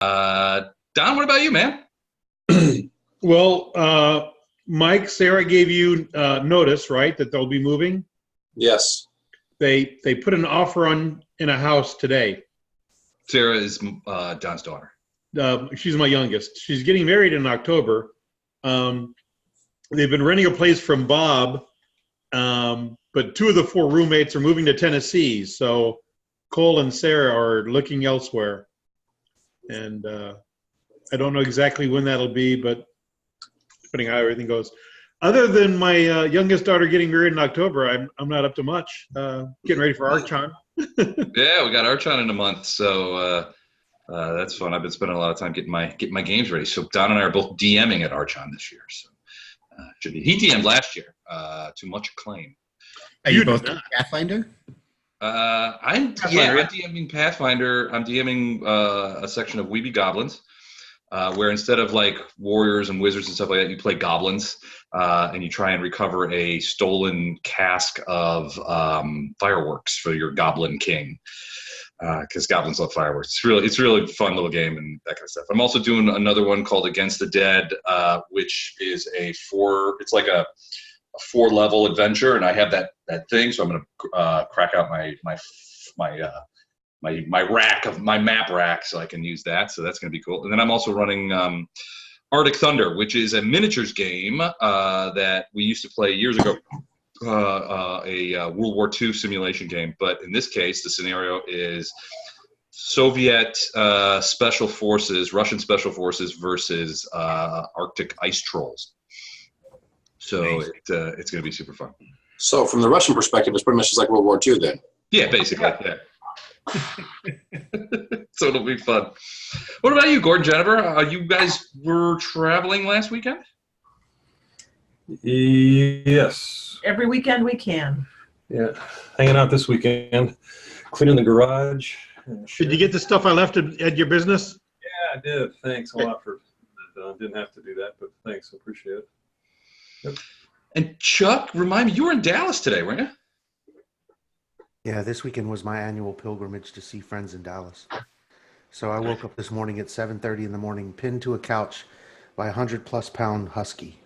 Don, what about you, man? Well, Mike, Sarah gave you notice, right, that they'll be moving? Yes. They put an offer on in a house today. Sarah is Don's daughter. She's my youngest. She's getting married in October. They've been renting a place from Bob, but 2 of the 4 roommates are moving to Tennessee. So Cole and Sarah are looking elsewhere. And I don't know exactly when that'll be, but depending how everything goes. Other than my youngest daughter getting married in October, I'm not up to much. Getting ready for Archon. Yeah, we got Archon in a month, so that's fun. I've been spending a lot of time getting my games ready. So Don and I are both DMing at Archon this year. So should be. He DM'd last year to much acclaim. Are you both Pathfinder? I'm DMing Pathfinder. I'm DMing a section of Weeby Goblins, where instead of like warriors and wizards and stuff like that, you play goblins, and you try and recover a stolen cask of fireworks for your goblin king. Because goblins love fireworks. It's really fun little game and that kind of stuff. I'm also doing another one called Against the Dead, which is it's like a 4-level adventure, and I have that thing, so I'm gonna crack out my rack of my map rack, so I can use that. So that's gonna be cool. And then I'm also running Arctic Thunder, which is a miniatures game that we used to play years ago. A World War II simulation game, but in this case, the scenario is Soviet special forces, Russian special forces versus Arctic ice trolls. So it's going to be super fun. So from the Russian perspective, it's pretty much just like World War II then. Yeah, basically. Yeah. So it'll be fun. What about you, Gordon, Jennifer? You guys were traveling last weekend? Yes. Every weekend we can. Yeah. Hanging out this weekend, cleaning the garage. Did you get the stuff I left at your business? Yeah, I did. Thanks a lot for didn't have to do that, but thanks. I appreciate it. Yep. And Chuck, remind me, you were in Dallas today, weren't you? Yeah, this weekend was my annual pilgrimage to see friends in Dallas. So I woke up this morning at 7:30 in the morning, pinned to a couch by a 100+ pound husky.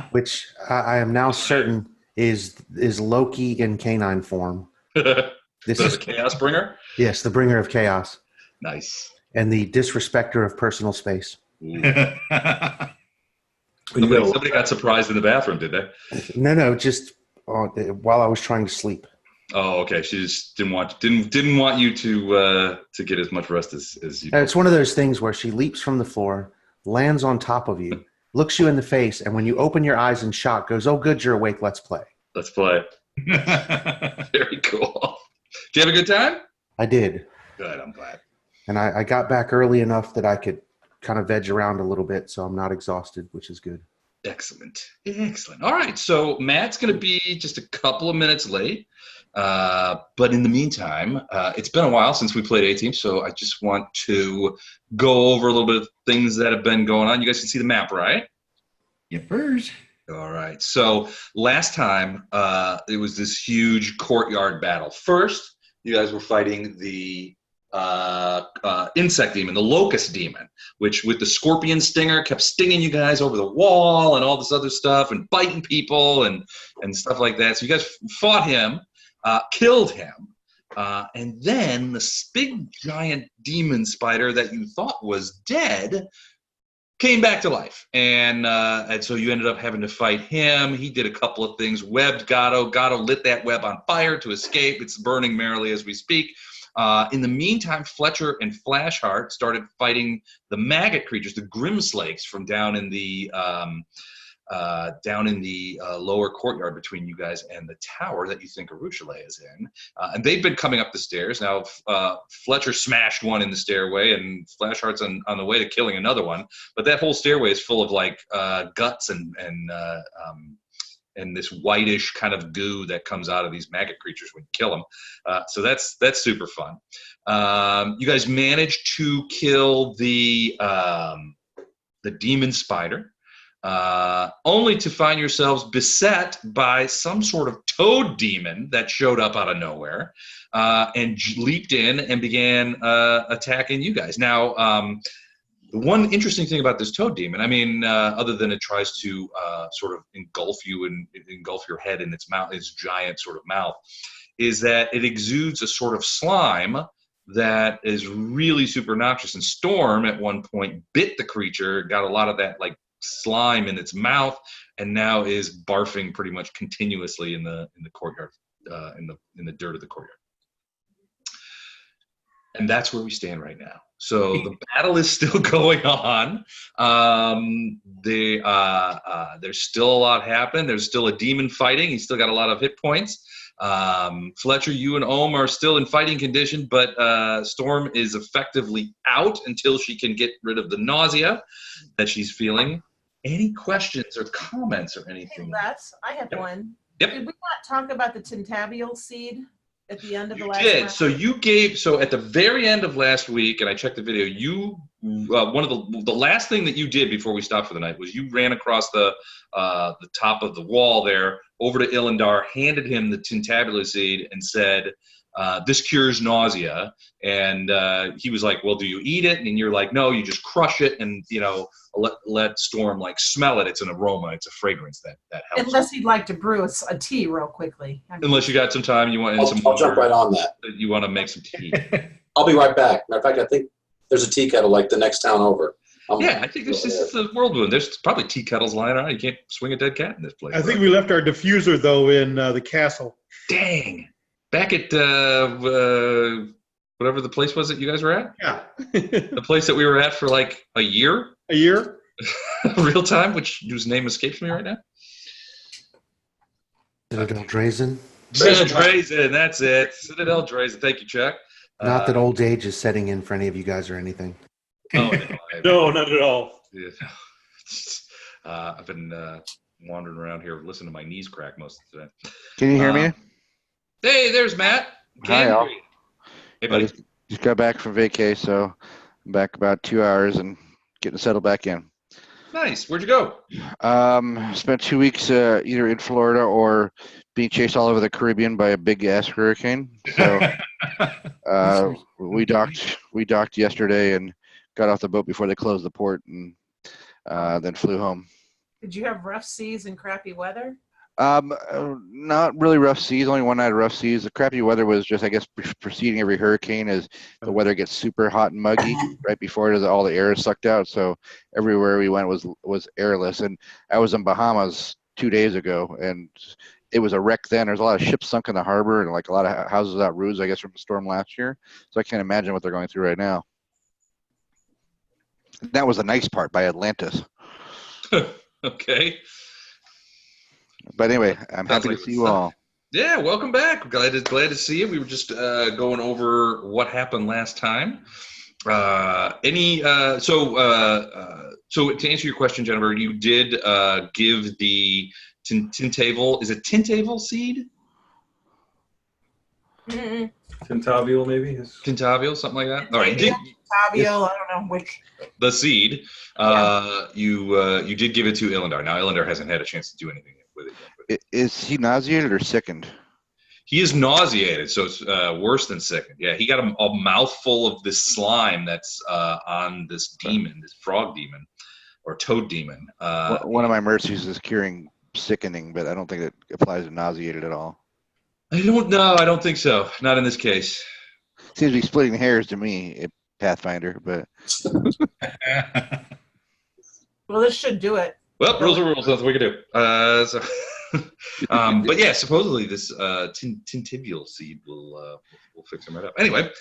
Which I am now certain is Loki in canine form. This is the Chaos Bringer? Yes, the bringer of chaos. Nice. And the disrespecter of personal space. Somebody got surprised in the bathroom, did they? No, just while I was trying to sleep. Oh, okay. She just didn't want you to get as much rest as you. It's one of those things where she leaps from the floor, lands on top of you, looks you in the face, and when you open your eyes in shock, goes, "Oh, good, you're awake. Let's play." Let's play. Very cool. Did you have a good time? I did. Good. I'm glad. And I got back early enough that I could kind of veg around a little bit, so I'm not exhausted, which is good. Excellent. All right. So Matt's going to be just a couple of minutes late. But in the meantime, it's been a while since we played A-Team, so I just want to go over a little bit of things that have been going on. You guys can see the map, right? Yeah, first. All right. So last time, it was this huge courtyard battle. First, you guys were fighting the insect demon, the locust demon, which with the scorpion stinger kept stinging you guys over the wall and all this other stuff and biting people and stuff like that. So you guys fought him. Killed him, and then the big giant demon spider that you thought was dead came back to life, and so you ended up having to fight him. He did a couple of things, webbed Gatto. Gatto lit that web on fire to escape. It's burning merrily as we speak. In the meantime, Fletcher and Flashheart started fighting the maggot creatures, the Grimslakes, from down in the lower courtyard between you guys and the tower that you think Arushalae is in. And they've been coming up the stairs. Now, Fletcher smashed one in the stairway, and Flashheart's on the way to killing another one. But that whole stairway is full of, like, guts and this whitish kind of goo that comes out of these maggot creatures when you kill them. So that's super fun. You guys managed to kill the demon spider. Only to find yourselves beset by some sort of toad demon that showed up out of nowhere. and leaped in and began attacking you guys. Now, the one interesting thing about this toad demon, I mean, other than it tries to sort of engulf you and engulf your head in its mouth, its giant sort of mouth, is that it exudes a sort of slime that is really super noxious. And Storm at one point bit the creature, got a lot of that like slime in its mouth, and now is barfing pretty much continuously in the courtyard, in the dirt of the courtyard. And that's where we stand right now. So the battle is still going on. There's still a lot happening. There's still a demon fighting. He's still got a lot of hit points. Fletcher, you and Ohm are still in fighting condition, but Storm is effectively out until she can get rid of the nausea that she's feeling. Any questions or comments or anything? Hey, Les, I have one. Yep. Did we not talk about the tentabial seed at the end of the last did. round? So at the very end of last week, and I checked the video, you one of the last thing that you did before we stopped for the night was you ran across the top of the wall there over to Illendar, handed him the tentabular seed, and said, "This cures nausea." And he was like, "Well, do you eat it?" And you're like, "No, you just crush it, and let Storm like smell it. It's an aroma, it's a fragrance that helps." Unless he'd like to brew us a tea real quickly. Unless you got some time, you want I'll jump right on that. You want to make some tea. I'll be right back. Matter of fact, I think there's a tea kettle like the next town over. Yeah, I think this is the world wound. There's probably tea kettles lying around. You can't swing a dead cat in this place. I think we left our diffuser, though, in the castle. Dang. Back at whatever the place was that you guys were at? Yeah. The place that we were at for like a year? A year? Real time, whose name escapes me right now? Citadel Drezen. Citadel Drezen, that's it. Citadel Drezen. Thank you, Chuck. Not that old age is setting in for any of you guys or anything. Oh, No, not at all. Yeah. I've been wandering around here listening to my knees crack most of the time. Can you hear me? Hey, there's Matt. Hi, all. Hey, I buddy. just got back from vacay, so I'm back about 2 hours and getting settled back in. Nice. Where'd you go? Spent 2 weeks either in Florida or being chased all over the Caribbean by a big ass hurricane. So we docked yesterday and got off the boat before they closed the port, and then flew home. Did you have rough seas and crappy weather? Not really rough seas. Only one night of rough seas. The crappy weather was just, I guess, preceding every hurricane as the weather gets super hot and muggy right before it, all the air is sucked out. So everywhere we went was airless. And I was in Bahamas 2 days ago, and it was a wreck then. There's a lot of ships sunk in the harbor and like a lot of houses without roofs, I guess, from the storm last year. So I can't imagine what they're going through right now. That was the nice part by Atlantis. Okay. But anyway, I'm happy to see you all. Yeah, welcome back. Glad to see you. We were just going over what happened last time. So to answer your question, Jennifer, you did give the Tintable. Is it Tintable seed? Mm-mm. Tentavial, maybe? Tintable, something like that. All right. Tentabial, I don't know which. The seed. You did give it to Illendar. Now Illendar hasn't had a chance to do anything with it yet. Is he nauseated or sickened? He is nauseated, so it's worse than sickened. Yeah, he got a mouthful of this slime that's on this demon, this frog demon, or toad demon. One of my mercies is curing sickening, but I don't think it applies to nauseated at all. I don't know. I don't think so. Not in this case. Seems to be splitting hairs to me, Pathfinder, but... Well, this should do it. Well, rules are rules. Nothing we can do. But yeah, supposedly this tintibual seed will fix him right up. Anyway,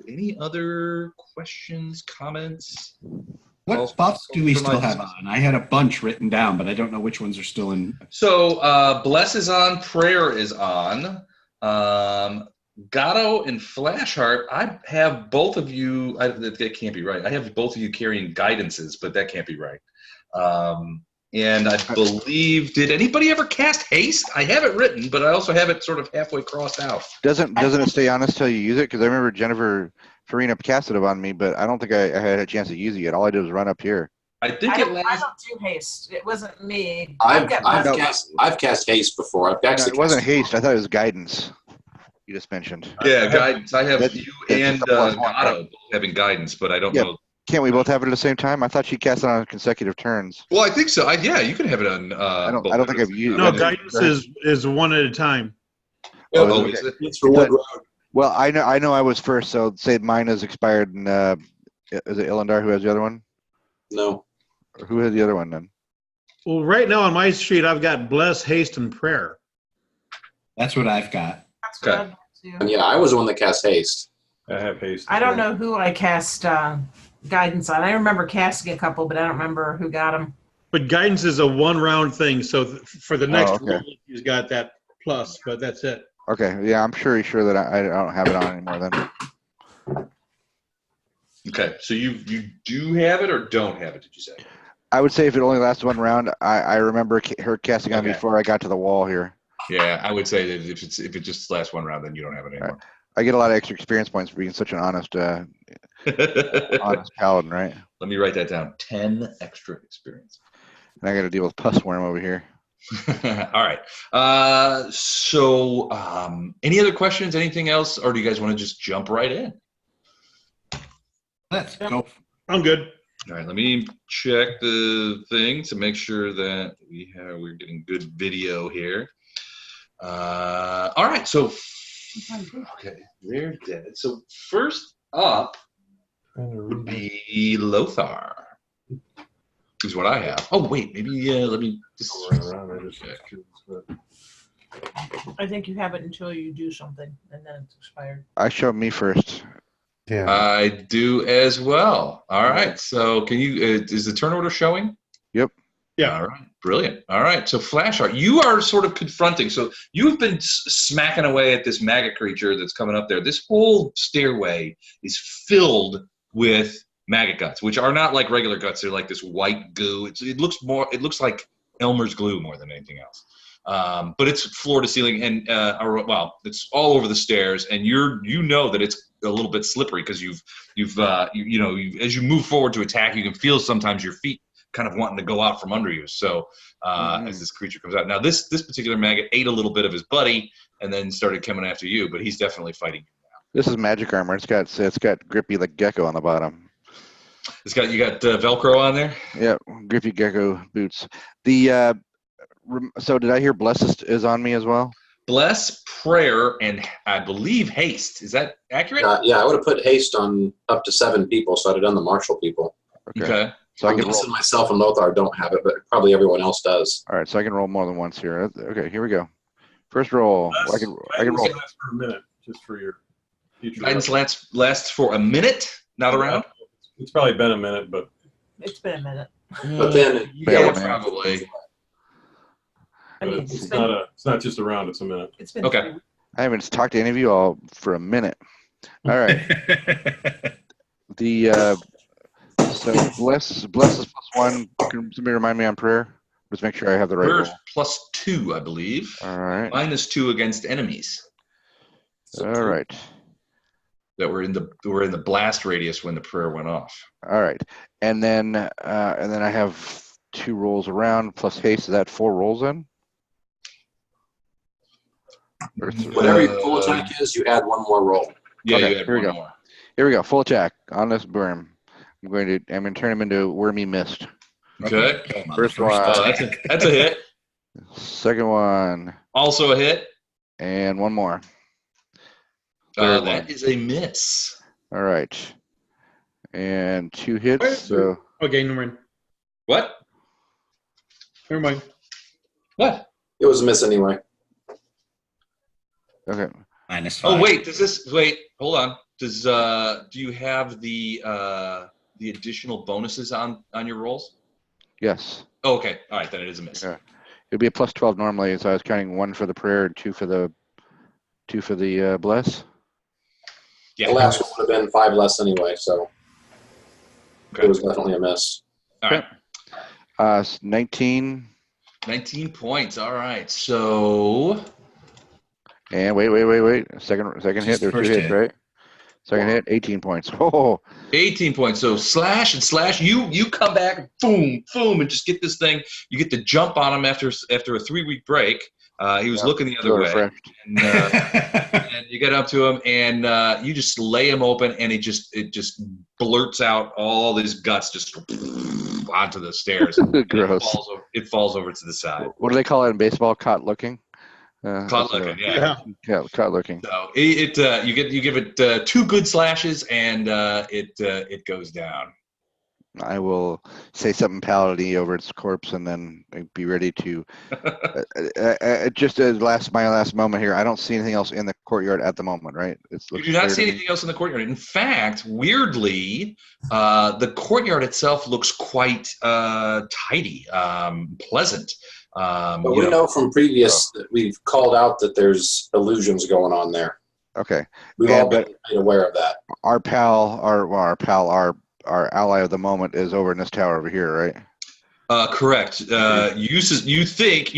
any other questions, comments? What buffs do we still have on? I had a bunch written down, but I don't know which ones are still in. So Bless is on, Prayer is on. Gatto and Flashheart, I have both of you, that can't be right. I have both of you carrying guidances, but that can't be right. And I believe, did anybody ever cast Haste? I have it written, but I also have it sort of halfway crossed out. Doesn't it stay on us till you use it? Because I remember Jennifer Farina casted it on me, but I don't think I had a chance to use it yet. All I did was run up here. I think I it don't lasts. do haste. It wasn't me. I've got I've cast haste before. I've No, actually it wasn't cast haste. I thought it was guidance. You just mentioned. Yeah, guidance. I have That's- you that's and just a +1, Gatto both having guidance, but I don't Yeah. know. Can't we both have it at the same time? I thought she cast it on consecutive turns. Well, I think so. Yeah, you can have it on. I don't both think of I've them. used- No, I just- guidance is one at a time. Oh, okay. is it? It's for wood road. Well, I know I was first, so say mine is expired, and is it Illendar who has the other one? No. Or who has the other one then? Well, right now on my sheet, I've got bless, haste, and prayer. That's what I've got. That's what Okay. I've got too. And yeah, I was the one that cast haste. I have haste. I don't know who I cast guidance on. I remember casting a couple, but I don't remember who got them. But guidance is a one-round thing, so for the next okay. roll, he's got that plus, but that's it. Okay, yeah, I'm sure that I don't have it on anymore then. Okay, so you do have it or don't have it? Did you say? I would say if it only lasts one round, I remember her casting on Okay. before I got to the wall here. Yeah, I would say that if it just lasts one round, then you don't have it anymore. I get a lot of extra experience points for being such an honest paladin, right? Let me write that down. 10 extra experience. And I got to deal with pus worm over here. All right. Any other questions? Anything else, or do you guys want to just jump right in? Let's go. I'm good. All right. Let me check the thing to make sure that we're getting good video here. All right. So, okay, they're dead. So first up would be Lothar. Is what I have. Oh wait, maybe let me just. I think you have it until you do something, and then it's expired. I show me first. Yeah. I do as well. All right. So can you? Is the turn order showing? Yep. Yeah. All right. Brilliant. All right. So flash art. You are sort of confronting. So you've been smacking away at this maggot creature that's coming up there. This whole stairway is filled with maggot guts, which are not like regular guts. They're like this white goo. It looks like Elmer's glue more than anything else. But it's floor to ceiling, and it's all over the stairs. And you know that it's a little bit slippery because as you move forward to attack, you can feel sometimes your feet kind of wanting to go out from under you. So as this creature comes out, now this particular maggot ate a little bit of his buddy and then started coming after you, but he's definitely fighting you now. This is magic armor. It's got grippy like gecko on the bottom. You got Velcro on there? Yeah, grippy gecko boots. So did I hear bless is on me as well? Bless, prayer, and I believe haste. Is that accurate? Yeah, I would have put haste on up to 7 people, so I'd have done the martial people. Okay. So I I'm can roll. guessing myself and Lothar don't have it, but probably everyone else does. All right, so I can roll more than once here. Okay, here we go. First roll. I can roll. Lasts for a minute, just for your future. Guidance lasts for a minute, not around? It's probably been a minute, but It's been a minute. But then, Yeah, probably. I mean, it's not just a round, it's a minute. It's been Okay. 3 weeks. I haven't talked to any of you all for a minute. All right. So bless is +1. Can somebody remind me on prayer? Just make sure I have the right roll. Prayer's +2, I believe. All right. -2 against enemies All right. that were in the blast radius when the prayer went off. All right. And then I have 2 rolls around plus haste. Is that 4 rolls in? whatever your full attack is, you add 1 more roll. Yeah, Okay, you had here we one go. more. Here we go. Full attack on this worm. I'm going to turn him into wormy mist. Okay. Kill him on First the first one. attack. That's a hit. Second one. Also a hit. And one more. Third That one. is a miss. All right. And 2 hits. So Okay, never mind. What? Never mind. What? It was a miss anyway. okay. -5. Oh wait, hold on. Do you have the additional bonuses on your rolls? Yes. Oh, okay. All right, then it is a miss. Yeah. It'd be a +12 normally, so I was counting 1 for the prayer and 2 for the bless. Yeah. The last one would have been 5 less anyway, so Okay. it was definitely a miss. All right. 19. 19 points. All right. So And wait. Second hit. There's 2 first hits, hit. right? Second hit, 18 points. Oh, 18 points. So slash and slash. You come back, boom, boom, and just get this thing. You get to jump on him after a 3-week break. He was looking the other way. refreshed. And you get up to him, and you just lay him open, and it just blurts out all his guts just onto the stairs. Gross. It falls over to the side. What do they call it in baseball? Caught looking. Caught looking, yeah. Yeah, caught looking. So you give it 2 good slashes, and it goes down. I will say something paladin over its corpse, and then be ready to. Just my last moment here. I don't see anything else in the courtyard at the moment, right? You do not see anything else in the courtyard. In fact, weirdly, the courtyard itself looks quite tidy, pleasant. But we know from previous that we've called out that there's illusions going on there. Okay. We've all been made aware of that. Our ally of the moment is over in this tower over here, right? Correct. You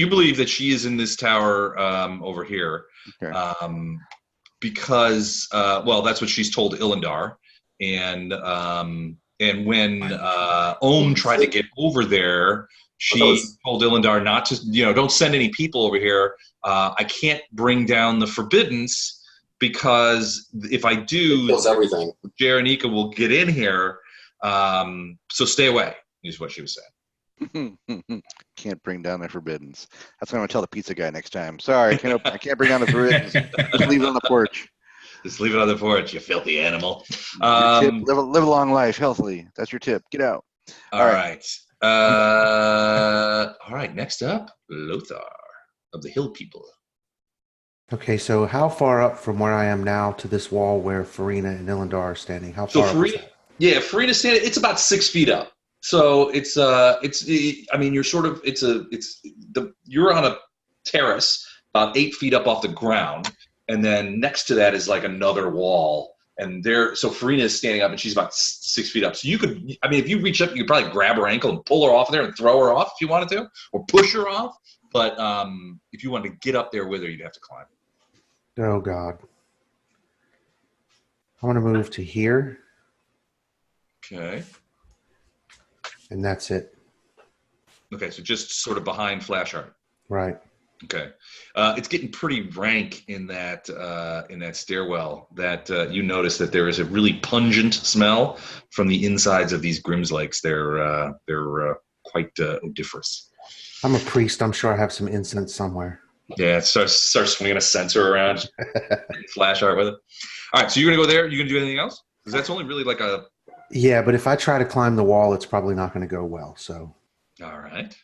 believe that she is in this tower over here, because that's what she's told Illendar, and when Ohm tried to get over there, she told Illendar not to, don't send any people over here. I can't bring down the Forbiddance because if I do, it kills everything. Jaronicka will get in here. So stay away, is what she was saying. Can't bring down the Forbiddance. That's what I'm gonna tell the pizza guy next time. Sorry, I can't bring down the Forbiddance. Just leave it on the porch. Just leave it on the porch, you filthy animal. Tip, live a long life healthily. That's your tip. Get out. All right. All right. Next up, Lothar of the Hill People. Okay, so how far up from where I am now to this wall where Farina and Illendar are standing? How far up is that? Yeah, Farina's standing. It's about 6 feet up. So you're on a terrace about 8 feet up off the ground, and then next to that is like another wall. And so Farina is standing up, and she's about 6 feet up. So you could, if you reach up, you could probably grab her ankle and pull her off there and throw her off if you wanted to, or push her off. But if you wanted to get up there with her, you'd have to climb. Oh, God. I want to move to here. Okay. And that's it. Okay, so just sort of behind Flashheart. Right. Okay. It's getting pretty rank in that stairwell that you notice that there is a really pungent smell from the insides of these Grimslakes. They're quite odoriferous. I'm a priest. I'm sure I have some incense somewhere. Yeah, start swinging a censer around. Flash art with it. All right, so you're going to go there. You going to do anything else? Because that's only really like a... Yeah, but if I try to climb the wall, it's probably not going to go well, so... All right.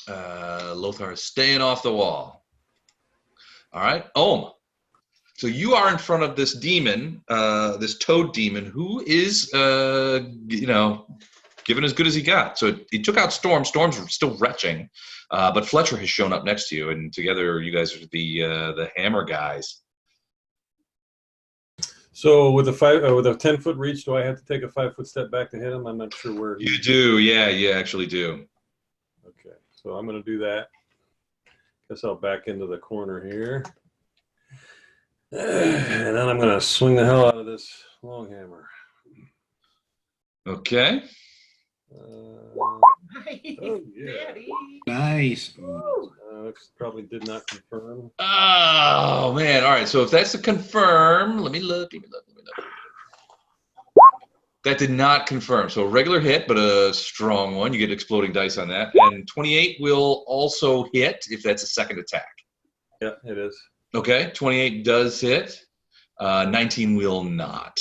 Lothar is staying off the wall. All right. Ohm. So you are in front of this demon, this toad demon, who is, giving as good as he got. So he took out Storm. Storm's still retching, but Fletcher has shown up next to you, and together you guys are the hammer guys. So with a 10-foot reach, do I have to take a 5-foot step back to hit him? I'm not sure where. You do, yeah, you actually do. Okay, so I'm going to do that. Guess I'll back into the corner here, and then I'm going to swing the hell out of this long hammer. Okay. Oh yeah. Nice. Probably did not confirm. Oh man! All right. So if that's a confirm, let me look. That did not confirm. So a regular hit, but a strong one. You get exploding dice on that, and 28 will also hit if that's a second attack. Yeah, it is. Okay, 28 does hit. 19 will not.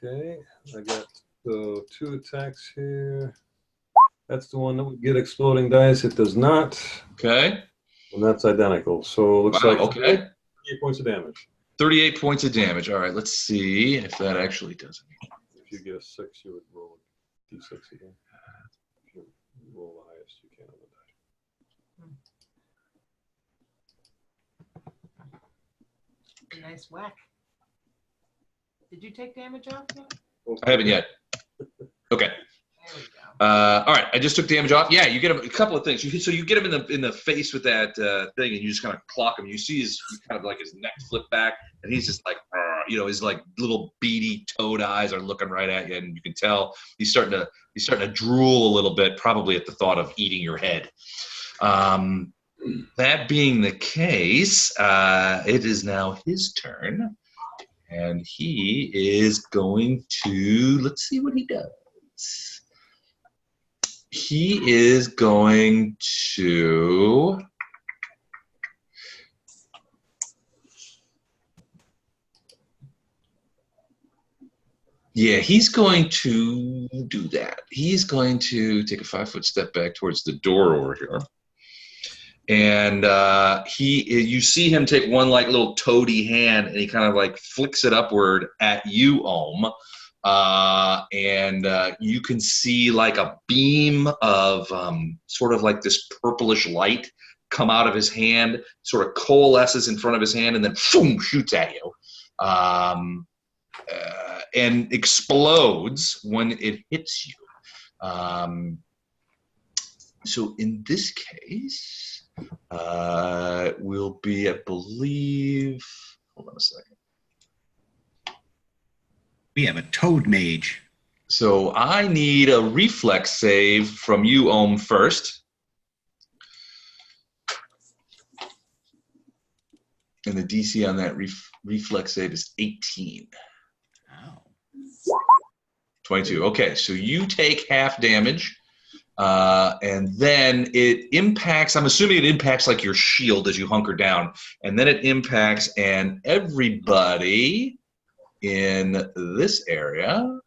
Okay, I got 2 attacks here. That's the one that would get exploding dice. It does not. Okay. And that's identical. So it looks like 38 points of damage. 38 points of damage. All right, let's see if that actually does anything. If you get a 6, you would roll a d6 again. If you roll the highest you can on the die. Nice whack. Did you take damage off yet? I haven't yet. Okay. There we go. All right, I just took damage off. Yeah, you get him a couple of things. So you get him in the face with that thing, and you just kind of clock him. You see his kind of like his neck flip back, and he's just like, his like little beady toad eyes are looking right at you, and you can tell he's starting to drool a little bit, probably at the thought of eating your head. That being the case, it is now his turn, and he is going to, let's see what he does. He is going to, he's going to do that. He's going to take a 5-foot step back towards the door over here. And you see him take one like little toady hand, and he kind of like flicks it upward at you, Ohm. And you can see like a beam of sort of like this purplish light come out of his hand, sort of coalesces in front of his hand, and then boom, shoots at you. And explodes when it hits you. So in this case, will be, I believe, hold on a second. We have a toad mage. So I need a reflex save from you, Ohm, first. And the DC on that reflex save is 18. Oh. 22. Okay, so you take half damage. And then it impacts, I'm assuming it impacts like your shield as you hunker down. And then it impacts, and everybody in this area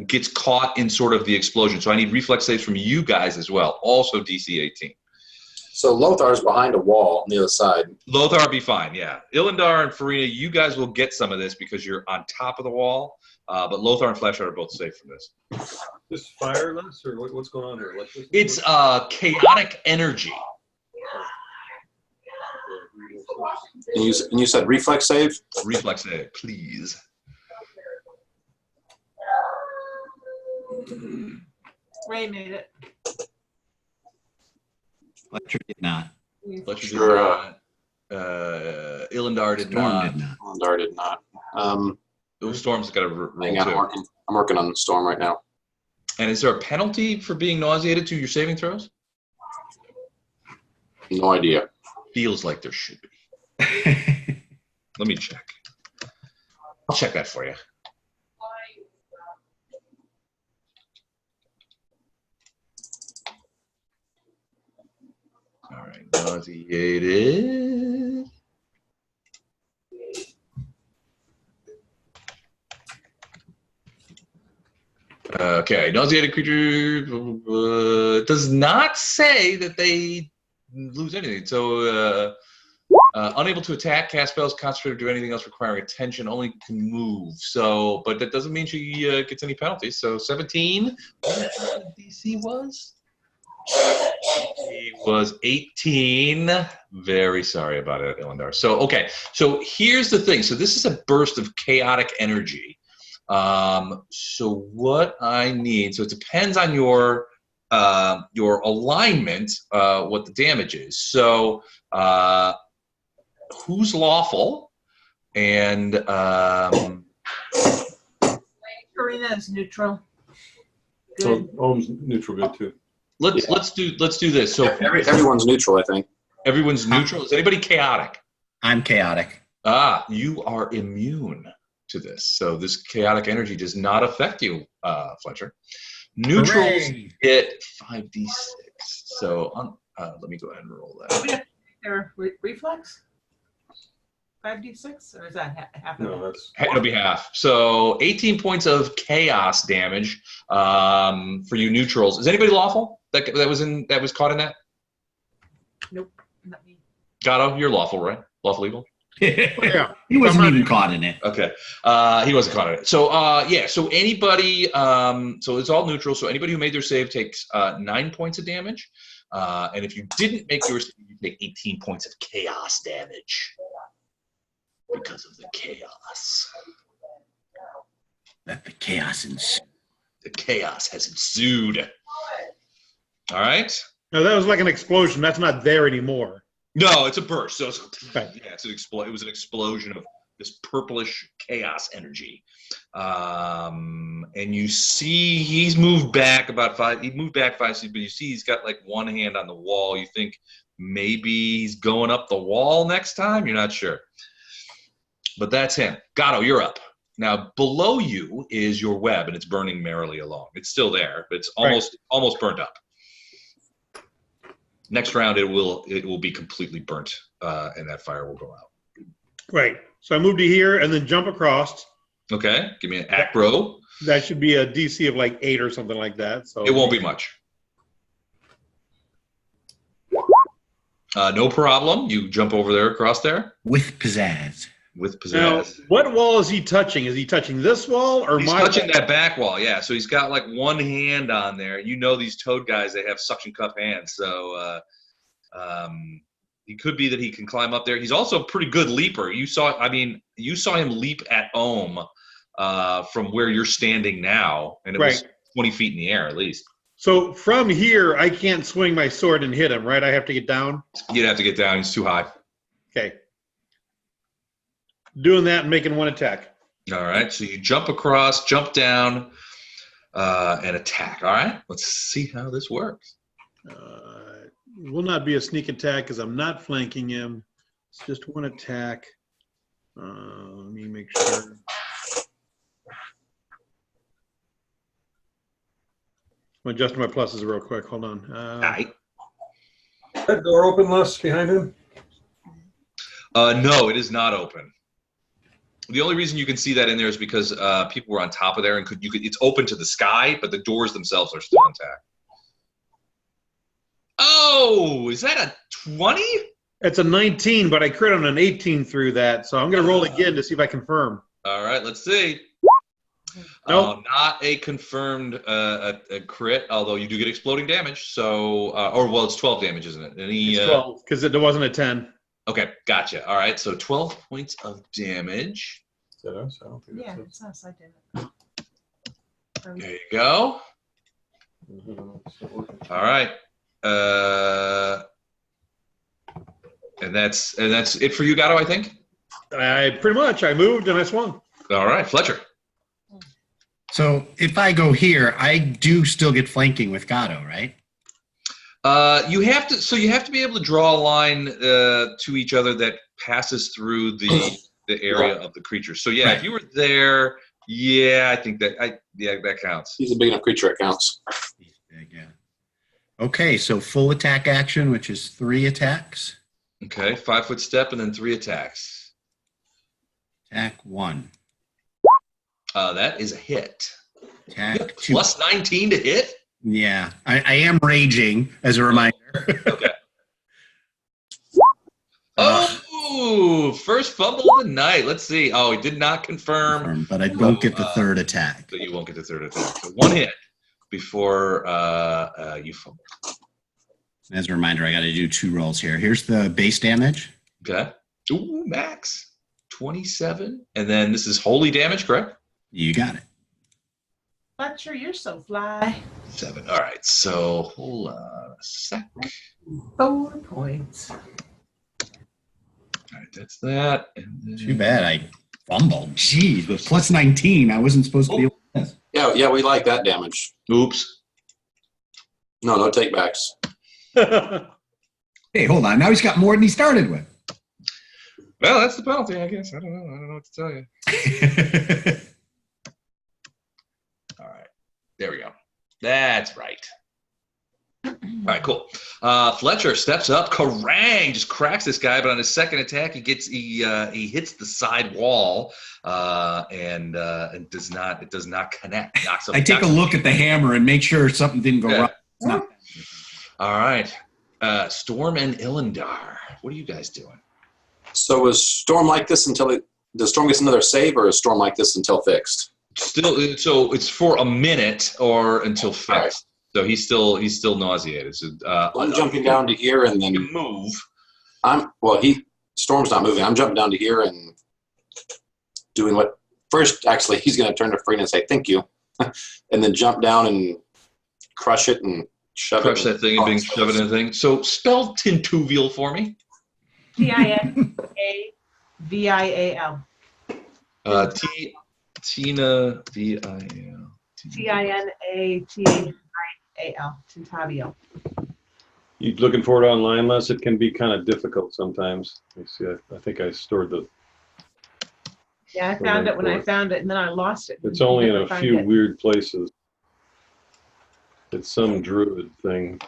gets caught in sort of the explosion. So I need reflex saves from you guys as well. Also DC 18. So Lothar's behind a wall on the other side. Lothar will be fine, yeah. Illendar and Farina, you guys will get some of this because you're on top of the wall. But Lothar and Flashlight are both safe from this. Just fireless, or what's going on here? It's chaotic energy. And you said reflex save? Reflex save, please. Ray made it. Fletcher did not. Fletcher Sure, did not. Illendar did Storm not. did not. Illendar did not. Storm's got to roll Hang on, too. I'm working on the Storm right now. And is there a penalty for being nauseated to your saving throws? No idea. Feels like there should be. Let me check. I'll check that for you. All right, nauseated. Okay, nauseated creature does not say that they lose anything. So, unable to attack, cast spells, concentrate, or do anything else requiring attention, only can move. So, but that doesn't mean she gets any penalties. So, 17. What DC was? He was 18. Very sorry about it, Illendar. So, okay. So here's the thing. So this is a burst of chaotic energy. So what I need, so it depends on your alignment, what the damage is. So who's lawful? And Karina is neutral. So Ohm's neutral good too. Let's do this. So Everyone's neutral, I think. everyone's neutral. Is anybody chaotic? I'm chaotic. Ah, you are immune to this. So this chaotic energy does not affect you, Fletcher. Neutrals Hooray! get 5d6. So let me go ahead and roll that. Their reflex? 5d6? Or is that half of No, that? that's It'll be half. So 18 points of chaos damage for you neutrals. Is anybody lawful that was caught in that? Nope, not me. Gato, you're lawful, right? Lawful evil? Yeah. He wasn't even caught in it. Okay. He wasn't caught in it. So yeah, so anybody so it's all neutral, so anybody who made their save takes 9 points of damage. And if you didn't make yours, you take 18 points of chaos damage. Because of the chaos. Let the chaos ensue. The chaos has ensued. All right. No, that was like an explosion. That's not there anymore. No, it's a burst. So Right. yeah, it was an explosion of this purplish chaos energy. And you see he's moved back about 5 feet, but you see he's got like one hand on the wall. You think maybe he's going up the wall next time? You're not sure. But that's him. Gatto, you're up. Now, below you is your web, and it's burning merrily along. It's still there, but it's almost burnt up. Next round, it will be completely burnt, and that fire will go out. Right. So I move to here and then jump across. Okay. Give me an acro. That should be a DC of like 8 or something like that. So It won't be much. No problem. You jump over there, across there. With pizzazz. With pizzazz. Now, what wall is he touching? Is he touching this wall or He's my touching wall? that back wall, yeah. So he's got like one hand on there. You know these toad guys, they have suction cup hands. So it could be that he can climb up there. He's also a pretty good leaper. You saw him leap at Ohm from where you're standing now, and it was 20 feet in the air at least. So from here, I can't swing my sword and hit him, right? I have to get down? You'd have to get down. He's too high. Okay. Doing that and making one attack. All right. So you jump across, jump down, and attack. All right. Let's see how this works. It will not be a sneak attack because I'm not flanking him. It's just one attack. Let me make sure. I'm adjusting my pluses real quick. Hold on. That door open, Les, behind him? No, it is not open. The only reason you can see that in there is because people were on top of there, and it's open to the sky, but the doors themselves are still intact. Oh, is that a 20? It's a 19, but I crit on an 18 through that, so I'm going to roll again to see if I confirm. All right, let's see. Nope. Not a confirmed a crit, although you do get exploding damage. So, it's 12 damage, isn't it? It's 12, because there wasn't a 10. Okay, gotcha. All right, so 12 points of damage. Is that us? I don't think Yeah, that's it's us. I did it. There you go. All right. And that's it for you, Gatto, I think? Pretty much. I moved and I swung. All right, Fletcher. So if I go here, I do still get flanking with Gatto, right? You have to be able to draw a line to each other that passes through the area of the creature. So yeah, Right. if you were there, I think that counts. He's a big enough creature, it counts. Yeah. Okay, so full attack action, which is 3 attacks. Okay, 5-foot step and then 3 attacks. Attack 1. That is a hit. Attack 2. Plus 19 to hit? Yeah, I am raging, as a reminder. Okay. Oh, first fumble of the night. Let's see. Oh, he did not confirm. But I don't get the third attack. But you won't get the third attack. So 1 hit before you fumble. As a reminder, I got to do 2 rolls here. Here's the base damage. Okay. Ooh, max. 27. And then this is holy damage, correct? You got it. Fletcher, you're so fly. 7. All right. So hold on a sec. 4 points. All right, that's that. And then... Too bad I fumbled. Jeez, with plus 19, I wasn't supposed to be able to miss. Yeah, we like that damage. Oops. No takebacks. Hey, hold on. Now he's got more than he started with. Well, that's the penalty, I guess. I don't know what to tell you. All right. There we go. That's right. All right, cool. Fletcher steps up, Kerrang! Just cracks this guy, but on his second attack, he hits the side wall, and it does not connect. I take a look at the hammer and make sure something didn't go wrong. It's not. All right, Storm and Illendar, what are you guys doing? So is Storm like this until does Storm get another save, or is Storm like this until fixed? Still, so it's for a minute or until fixed. Right. So he's still nauseated. So I'm jumping down to here and then move. Storm's not moving. I'm jumping down to here and doing what first. Actually, he's going to turn to Freen and say thank you, and then jump down and crush it and shove Crush that thing and being shoved in the thing. So spell Tintuvial for me. T-I-N-A-V-I-A-L. Tina V-I-L. T-I-N-A-T-A-I-A-L. Tintavio. You looking for it online, Les? It can be kind of difficult sometimes. Let me see. I think I stored the. Yeah, I found it when I found it, and then I lost it. It's only in a few weird places. It's some druid thing.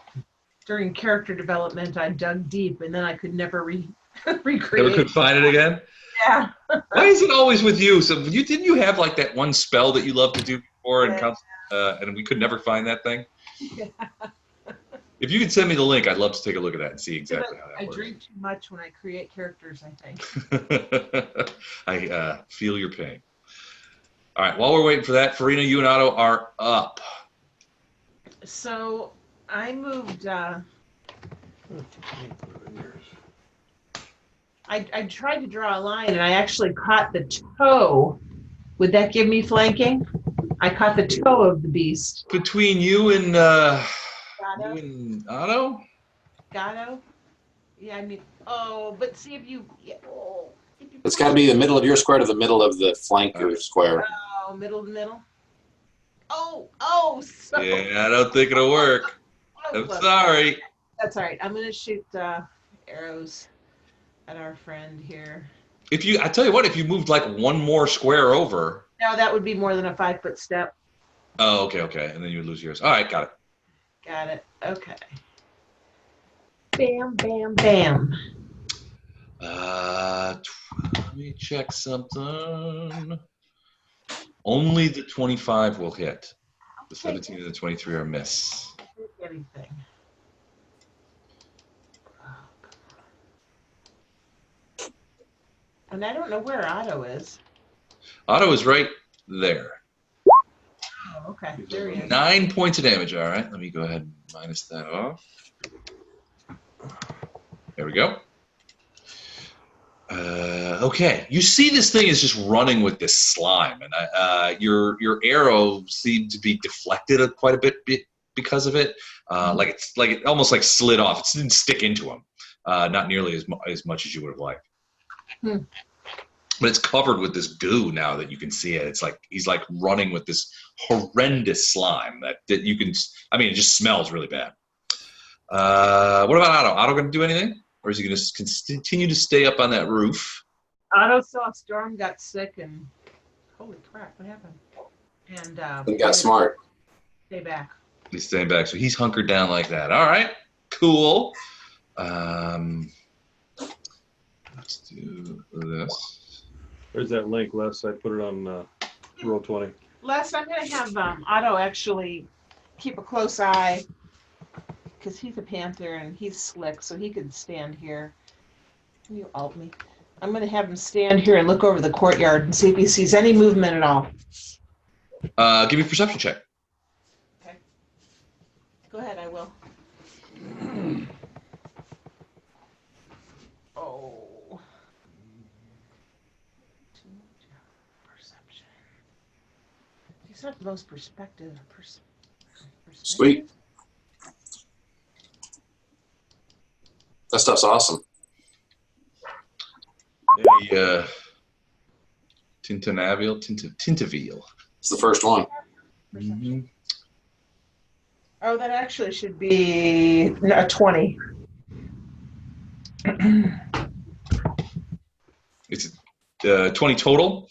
During character development, I dug deep, and then I could never recreate. Never could find it again? Yeah. Why is it always with you? So didn't you have like that one spell that you loved to do before, and we could never find that thing? Yeah. If you could send me the link, I'd love to take a look at that and see exactly how that works. I drink too much when I create characters, I think. I feel your pain. All right, while we're waiting for that, Farina, you and Otto are up. So I moved. I tried to draw a line, and I actually caught the toe. Would that give me flanking? I caught the toe of the beast. Between you and Otto? Gatto? Yeah, I mean, but see if you. Yeah, It's got to be the middle of your square to the middle of the flanker square. Oh, middle to middle. So Yeah, I don't think it'll work. I'm sorry. That's all right. I'm gonna shoot arrows at our friend here. I tell you what, if you moved like one more square over. No, that would be more than a 5-foot step. Oh, okay. And then you would lose yours. All right, got it. Got it. Okay. Bam, bam, bam. Let me check something. Only the 25 will hit. The 17 and the 23 are miss. Anything. And I don't know where Otto is. Otto is right there. Oh, okay. There he is. 9 points of damage. All right, let me go ahead and minus that off. There we go. Okay, you see this thing is just running with this slime, and your arrow seemed to be deflected quite a bit because of it. Like it almost like slid off. It didn't stick into him, not nearly as much as you would have liked. But it's covered with this goo now that you can see it. It's like he's like running with this horrendous slime that you can. I mean, it just smells really bad. What about Otto? Otto going to do anything? Or is he going to continue to stay up on that roof? Otto saw Storm, got sick, and holy crap, what happened? And he got smart. Stay back. He's staying back, so he's hunkered down like that. All right, cool. Let's do this. There's that link, Les. I put it on Roll20. Les, I'm going to have Otto actually keep a close eye, because he's a panther and he's slick, so he could stand here. Can you alt me? I'm going to have him stand here and look over the courtyard and see if he sees any movement at all. Give me a perception check. Okay. Go ahead, I will. Oh. Perception. He's not the most perspective. Sweet. That stuff's awesome. Tintaville. It's the first one. Mm-hmm. Oh, that actually should be a 20. It's 20 total.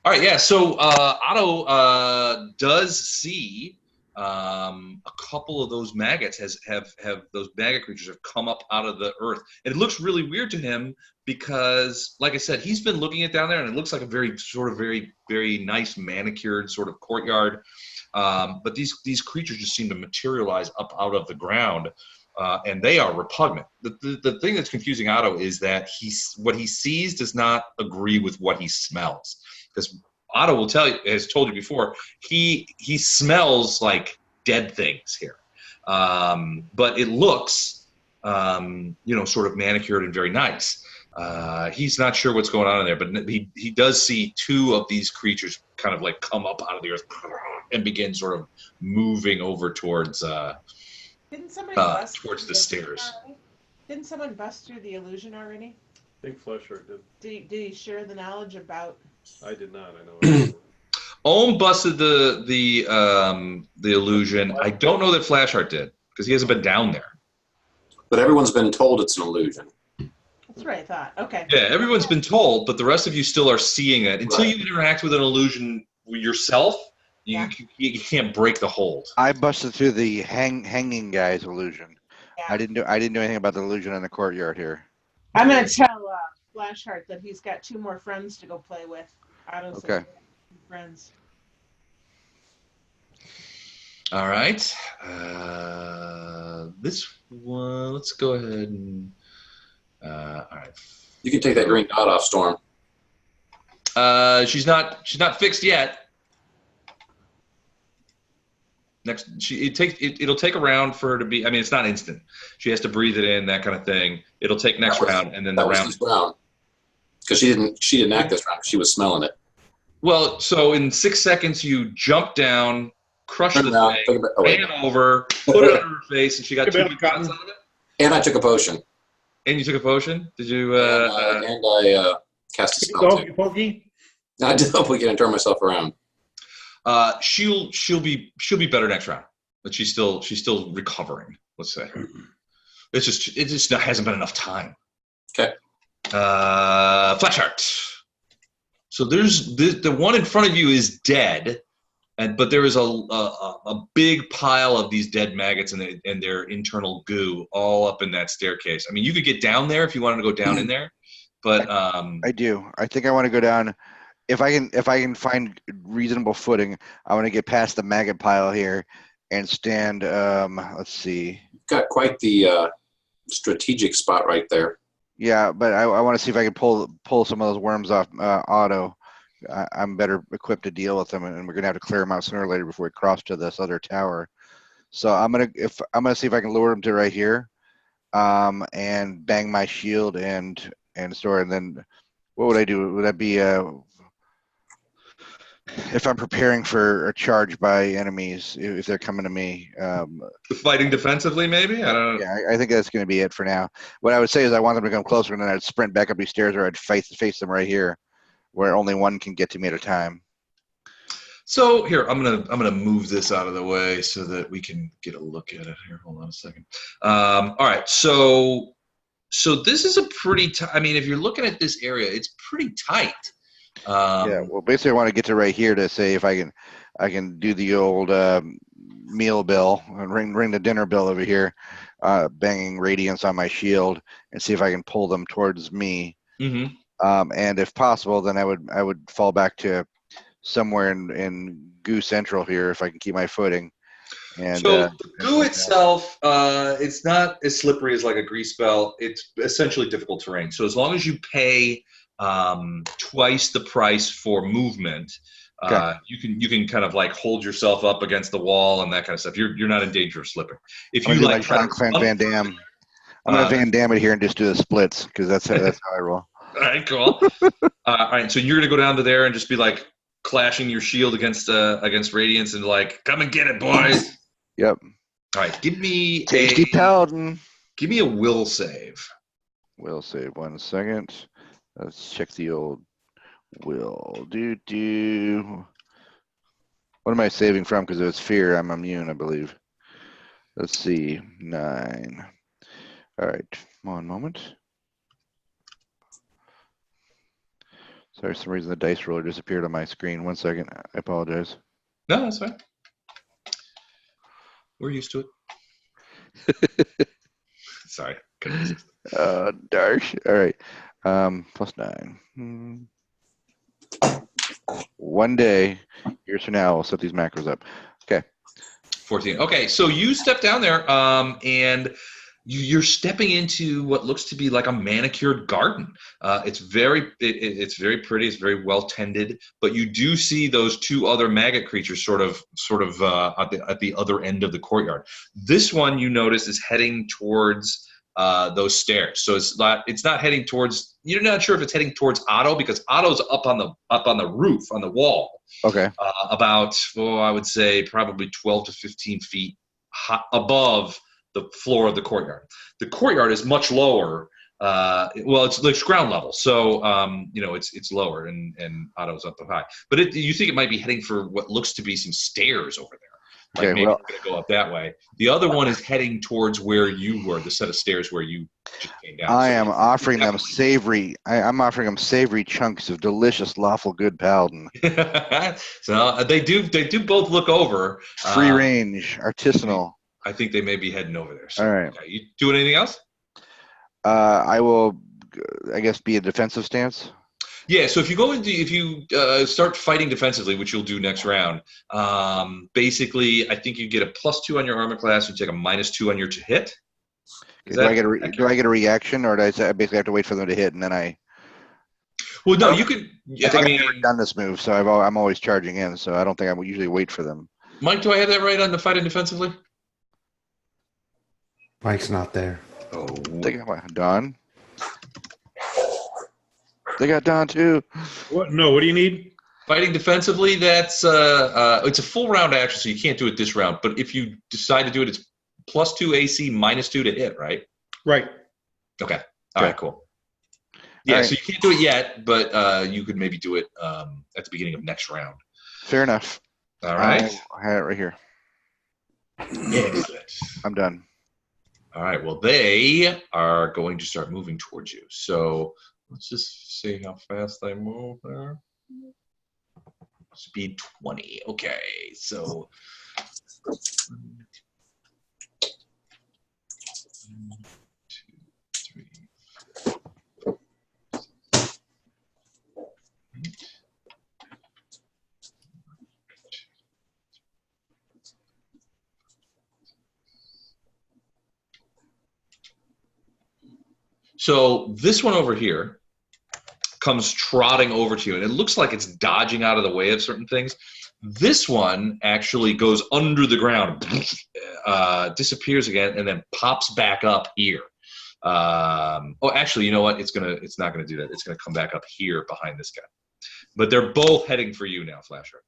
All right, yeah. So Otto does see a couple of those maggots have those maggot creatures have come up out of the earth, and it looks really weird to him because, like I said, he's been looking at down there, and it looks like a very nice manicured sort of courtyard. But these creatures just seem to materialize up out of the ground, and they are repugnant. The thing that's confusing Otto is that what he sees does not agree with what he smells, because Otto will tell you, has told you before, he smells like dead things here, but it looks, sort of manicured and very nice. He's not sure what's going on in there, but he does see two of these creatures kind of like come up out of the earth and begin sort of moving over towards the stairs. Didn't someone bust through the illusion already? I think Fleshheart did. Did he share the knowledge about? I did not. I know. Ohm busted the illusion. I don't know that Flashheart did because he hasn't been down there. But everyone's been told it's an illusion. That's what I thought. Okay. Yeah, everyone's been told, but the rest of you still are seeing it. Until Right. you interact with an illusion yourself, you can't break the hold. I busted through the hanging guy's illusion. Yeah. I didn't do anything about the illusion in the courtyard here. I'm gonna tell Flashheart that he's got 2 more friends to go play with. Otto's Okay. Friends. All right. This one, let's go ahead and. All right. You can take that green dot off, Storm. She's not fixed yet. Next, it'll take a round for her to be. I mean, it's not instant. She has to breathe it in, that kind of thing. It'll take next round, and then the round. Because she didn't act this round. She was smelling it. Well, so in 6 seconds, you jump down, crush the thing, ran over, put it under her face, and she got 2 shots out of it. And I took a potion. And you took a potion? Did you? And I cast a spell too. Pokey? I did hope we can turn myself around. She'll be better next round, but she's still recovering. Let's say it just hasn't been enough time. Okay. Flashheart. So there's the one in front of you is dead, but there is a big pile of these dead maggots and their internal goo all up in that staircase. I mean, you could get down there if you wanted to go down in there, but I do. I think I want to go down. If I can find reasonable footing, I want to get past the maggot pile here and stand. Let's see. You've got quite the strategic spot right there. Yeah, but I want to see if I can pull some of those worms off Otto. I'm better equipped to deal with them, and we're gonna have to clear them out sooner or later before we cross to this other tower. So I'm gonna see if I can lure him to right here, and bang my shield and store. And then what would I do? Would that be if I'm preparing for a charge by enemies, if they're coming to me? Fighting defensively, maybe? I don't know. Yeah, I think that's going to be it for now. What I would say is I want them to come closer, and then I'd sprint back up these stairs, or I'd face them right here, where only one can get to me at a time. So here, I'm gonna move this out of the way so that we can get a look at it here. Hold on a second. All right, so this is a pretty. I mean, if you're looking at this area, it's pretty tight. Yeah, well, basically, I want to get to right here to say if I can do the old meal bill and ring the dinner bell over here, banging radiance on my shield, and see if I can pull them towards me. Mm-hmm. And if possible, then I would fall back to somewhere in Goo Central here if I can keep my footing. And so the goo itself, it's not as slippery as like a grease spell. It's essentially difficult terrain. So as long as you pay twice the price for movement, okay. you can kind of like hold yourself up against the wall and that kind of stuff. You're not in danger of slipping. If you like Van Damme, I'm gonna Van Damme it here and just do the splits because that's how I roll. All right, cool. All right, so you're gonna go down to there and just be like clashing your shield against radiance and like, come and get it, boys. Yep. All right, give me Tasty Paladin. Give me a will save. Will save 1 second. Let's check the old will. What am I saving from? Because it was fear. I'm immune, I believe. Let's see. 9. All right. 1 moment. Sorry, for some reason the dice roller disappeared on my screen. 1 second. I apologize. No, that's fine. We're used to it. Sorry. Dark. All right. +9. 1 day. Years from now, I'll set these macros up. Okay. 14. Okay, so you step down there, and you're stepping into what looks to be like a manicured garden. It's very pretty. It's very well tended. But you do see those 2 other maggot creatures sort of at the other end of the courtyard. This one you notice is heading towards those stairs. So it's not heading towards. You're not sure if it's heading towards Otto because Otto's up on the roof on the wall. Okay. About I would say probably 12 to 15 feet above the floor of the courtyard. The courtyard is much lower. Well, it's ground level, so it's lower, and Otto's up high. But you think it might be heading for what looks to be some stairs over there. Like Okay, maybe well- it's going to go up that way. The other one is heading towards where you were, the set of stairs where you just came down. I So am offering them definitely- savory. I'm offering them savory chunks of delicious, lawful good paladin. So they do both look over. Free range, artisanal. I think they may be heading over there. So, All right. okay, you doing anything else? I will, I guess, be a defensive stance. Yeah, so if you start fighting defensively, which you'll do next round, basically, I think you get a +2 on your armor class, and you take a -2 on your to hit. Do I get a reaction, or do I basically have to wait for them to hit and then I? Well, no, you could. Yeah, I think I mean, I've never done this move, so I'm always charging in, so I don't think I would usually wait for them. Mike, do I have that right on the fighting defensively? Mike's not there. Oh, They got Don. They got Don too. What? No. What do you need? fighting defensively. That's it's a full round action, so you can't do it this round. But if you decide to do it, it's +2 AC, -2 to hit, right? Right. Okay. All right. Cool. Yeah. All So you can't do it yet, but you could maybe do it at the beginning of next round. Fair enough. All right. I have it right here. Excellent. I'm done. All right. Well, they are going to start moving towards you. So let's just see how fast they move there. Speed 20. Okay. So. 1, 2, 3, 4. So this one over here comes trotting over to you, and it looks like it's dodging out of the way of certain things. This one actually goes under the ground, disappears again, and then pops back up here. Oh, actually, you know what? It's not gonna do that. It's gonna come back up here behind this guy. But they're both heading for you now, Flasher.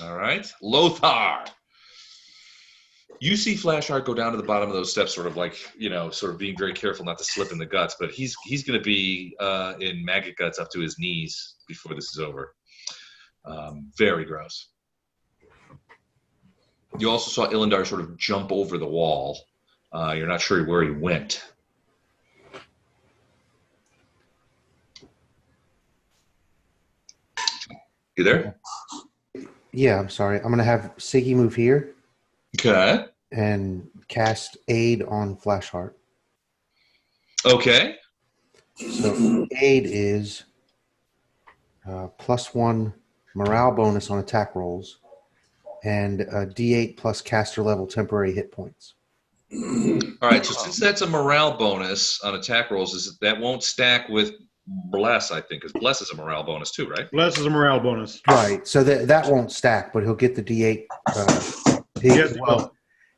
All right, Lothar. You see Flashheart go down to the bottom of those steps, sort of like, sort of being very careful not to slip in the guts. But he's going to be in maggot guts up to his knees before this is over. Very gross. You also saw Illendar sort of jump over the wall. You're not sure where he went. You there? Yeah, I'm sorry. I'm going to have Siggy move here. Okay. And cast Aid on Flashheart. Okay. So Aid is +1 morale bonus on attack rolls and a D8 plus caster level temporary hit points. All right. So since that's a morale bonus on attack rolls, that won't stack with Bless, I think, because Bless is a morale bonus too, right? Bless is a morale bonus. Right. So that won't stack, but he'll get the D8.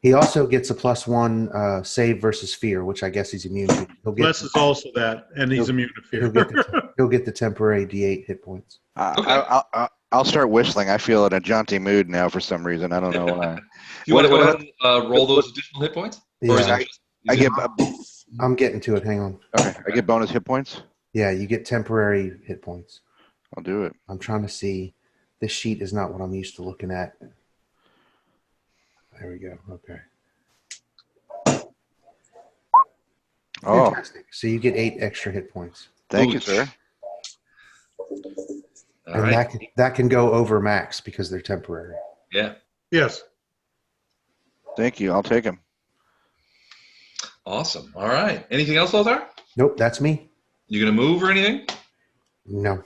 He also gets a +1 save versus fear, which I guess he's immune to. Bless is also that, and he's immune to fear. He'll get the temporary D8 hit points. I'll start whistling. I feel in a jaunty mood now for some reason. I don't know why. You want to go ahead and roll those additional hit points? Or is Yeah. it I'm getting to it. Hang on. Okay, I get bonus hit points. Yeah, you get temporary hit points. I'll do it. I'm trying to see. This sheet is not what I'm used to looking at. There we go. Okay. Oh, Fantastic. So you get 8 extra hit points. thank you, sir. all And right. that can go over max because they're temporary. Yeah. Yes. Thank you. I'll take him. Awesome. All right. Anything else, Lothar? Nope, that's me. You gonna move or anything? No.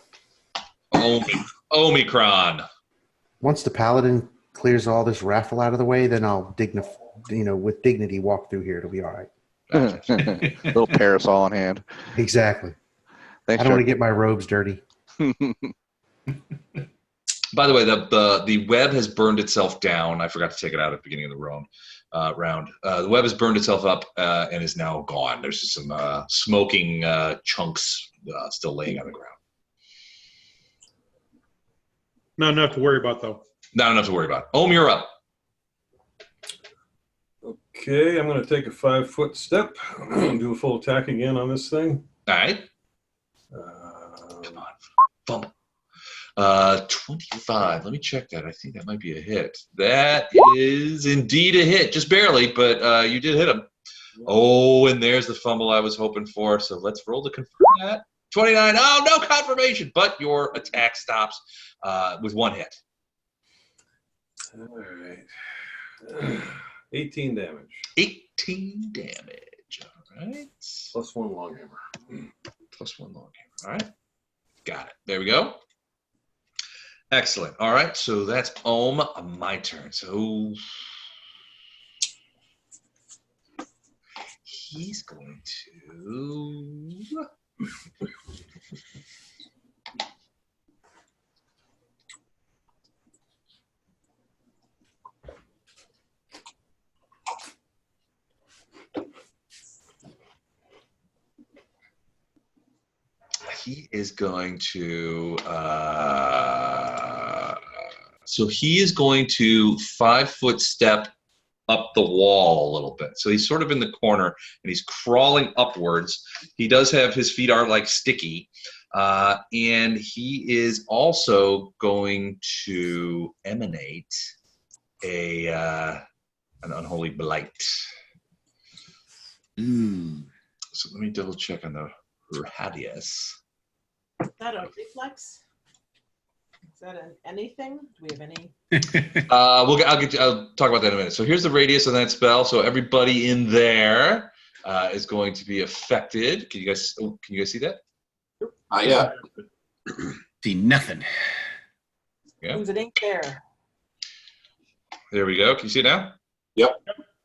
Omicron. Once the paladin clears all this raffle out of the way, then I'll with dignity walk through here. It'll be all right. Little parasol in hand. Exactly. Thanks, I don't want to Chuck. get my robes dirty. By the way, the web has burned itself down. I forgot to take it out at the beginning of the round. The web has burned itself up and is now gone. There's just some smoking chunks still laying on the ground. Not enough to worry about, though. Not enough to worry about. You're up. Okay, I'm going to take a 5-foot step and do a full attack again on this thing. All right. Come on. Fumble. 25. Let me check that. I think that might be a hit. That is indeed a hit. Just barely, but you did hit him. Oh, and there's the fumble I was hoping for. So let's roll to confirm that. 29. Oh, no confirmation, but your attack stops with 1 hit. All right. 18 damage. 18 damage. All right. Plus 1 long hammer. Plus 1 long hammer. All right. Got it. There we go. Excellent. All right. So that's my turn. So he's going to. He is going to. So he is going to 5-foot step up the wall a little bit. So he's sort of in the corner and he's crawling upwards. He does have his feet are like sticky. And he is also going to emanate an unholy blight. So let me double check on the radius. Is that a reflex? Is that an anything? Do we have any? I'll talk about that in a minute. So here's the radius of that spell. So everybody in there is going to be affected. Can you guys see that? Yeah. See nothing. Yeah. It ain't there. There we go. Can you see it now? Yep.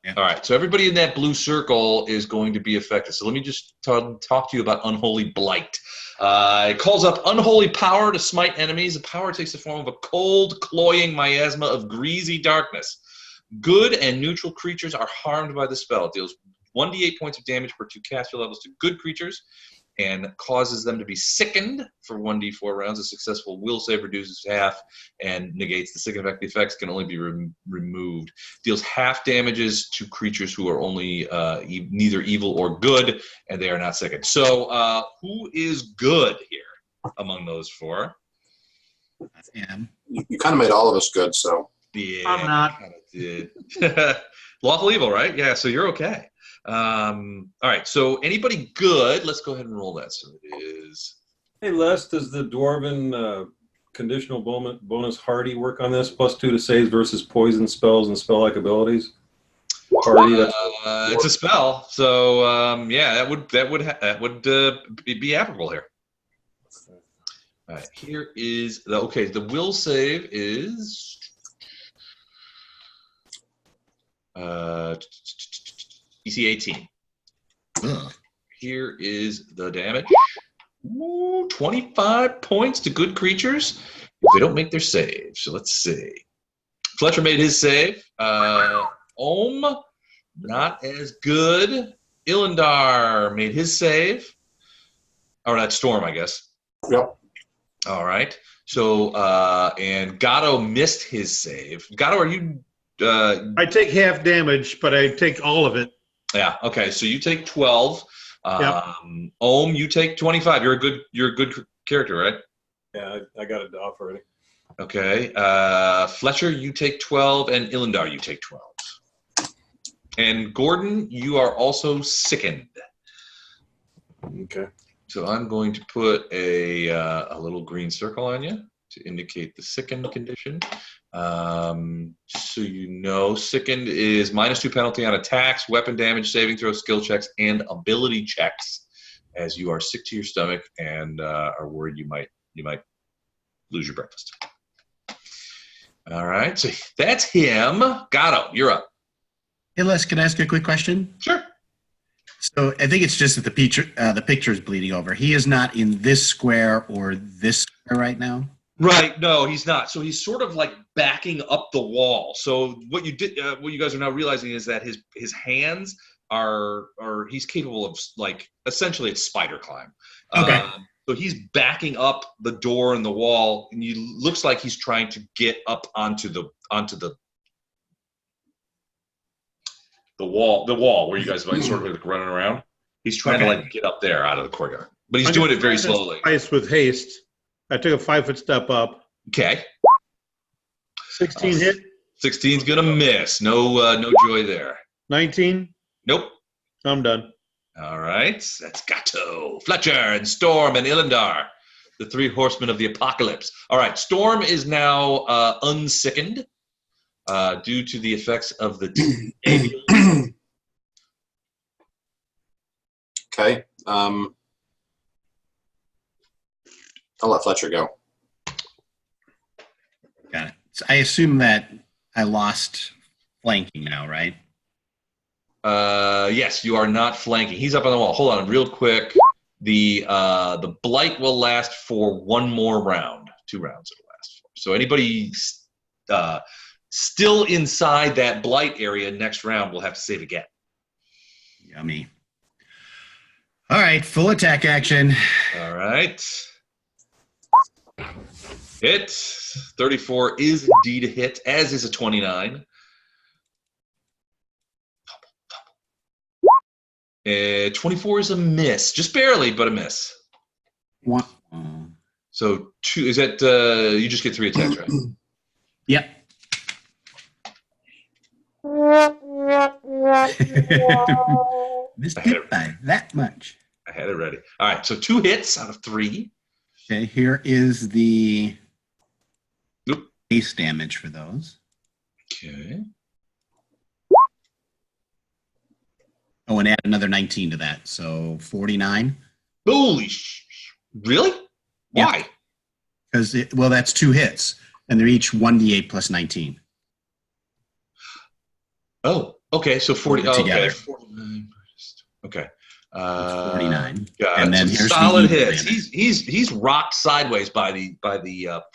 Yeah. All right. So everybody in that blue circle is going to be affected. So let me just talk to you about Unholy Blight. It calls up unholy power to smite enemies. The power takes the form of a cold, cloying miasma of greasy darkness. Good and neutral creatures are harmed by the spell. It deals 1d8 points of damage per 2 caster levels to good creatures and causes them to be sickened for 1d4 rounds. A successful will save reduces half and negates the sicken effect. The effects can only be removed. Deals half damages to creatures who are only neither evil or good, and they are not sickened. So who is good here among those 4? You kind of made all of us good, so. Yeah, I'm not. kind of did. Lawful evil, right? Yeah, so you're okay. All right, so anybody good, let's go ahead and roll that. So it is. Hey, Les, does the Dwarven conditional bonus hardy work on this? +2 to saves versus poison spells and spell-like abilities? Hardy, It's a spell, so yeah, that would be applicable here. All right, here is the will save is DC 18. Here is the damage. 25 points to good creatures if they don't make their save. So let's see. Fletcher made his save. Not as good. Illendar made his save. Or that's Storm, I guess. Yep. All right. So, and Gatto missed his save. Gatto, are you... I take half damage, but I take all of it. Yeah. Okay. So you take 12. Yep. You take 25. You're a good character, right? Yeah, I got it off already. Okay. Fletcher, you take 12, and Illendar, you take 12. And Gordon, you are also sickened. Okay. So I'm going to put a little green circle on you to indicate the sickened condition. Just so you know, sickened is -2 penalty on attacks, weapon damage, saving throws, skill checks, and ability checks, as you are sick to your stomach and are worried you might lose your breakfast. All right, so that's him. Gatto, you're up. Hey, Les, can I ask you a quick question? Sure. So I think it's just that the picture is bleeding over. He is not in this square or this square right now? Right. No, he's not. So he's sort of like backing up the wall. So what you guys are now realizing is that his hands are he's capable of, like, essentially it's spider climb. Okay. So he's backing up the door and the wall, and looks like he's trying to get up onto the The wall where you guys like sort of like running around. He's trying to like get up there out of the courtryard, but he's doing it very slowly. Twice with haste. I took a 5-foot step up. Okay. 16 hit. 16's gonna miss. No joy there. 19. Nope. I'm done. All right. That's Gato, Fletcher, and Storm, and Illendar, the 3 horsemen of the apocalypse. All right. Storm is now unsickened due to the effects of the ambulance. Okay. I'll let Fletcher go. Got it. So I assume that I lost flanking now, right? Yes, you are not flanking. He's up on the wall. Hold on, real quick. The blight will last for 1 more round. 2 rounds it'll last for. So anybody still inside that blight area next round will have to save again. Yummy. All right, full attack action. All right. Hit. 34 is indeed a hit, as is a 29. 24 is a miss, just barely, but a miss. One. So 2 is that you just get 3 attacks, right? Yep. Missed it by that much. I had it ready. All right, so 2 hits out of 3. Okay, here is the Nope. base damage for those. Okay. Oh, and add another 19 to that, so 49. Holy really? Yep. Why? Because well, that's 2 hits, and they're each 1d8 plus 19. Oh, okay. So 40. Oh, together. okay. 49. Okay. 49. And then here's solid the hits. He's rocked sideways by the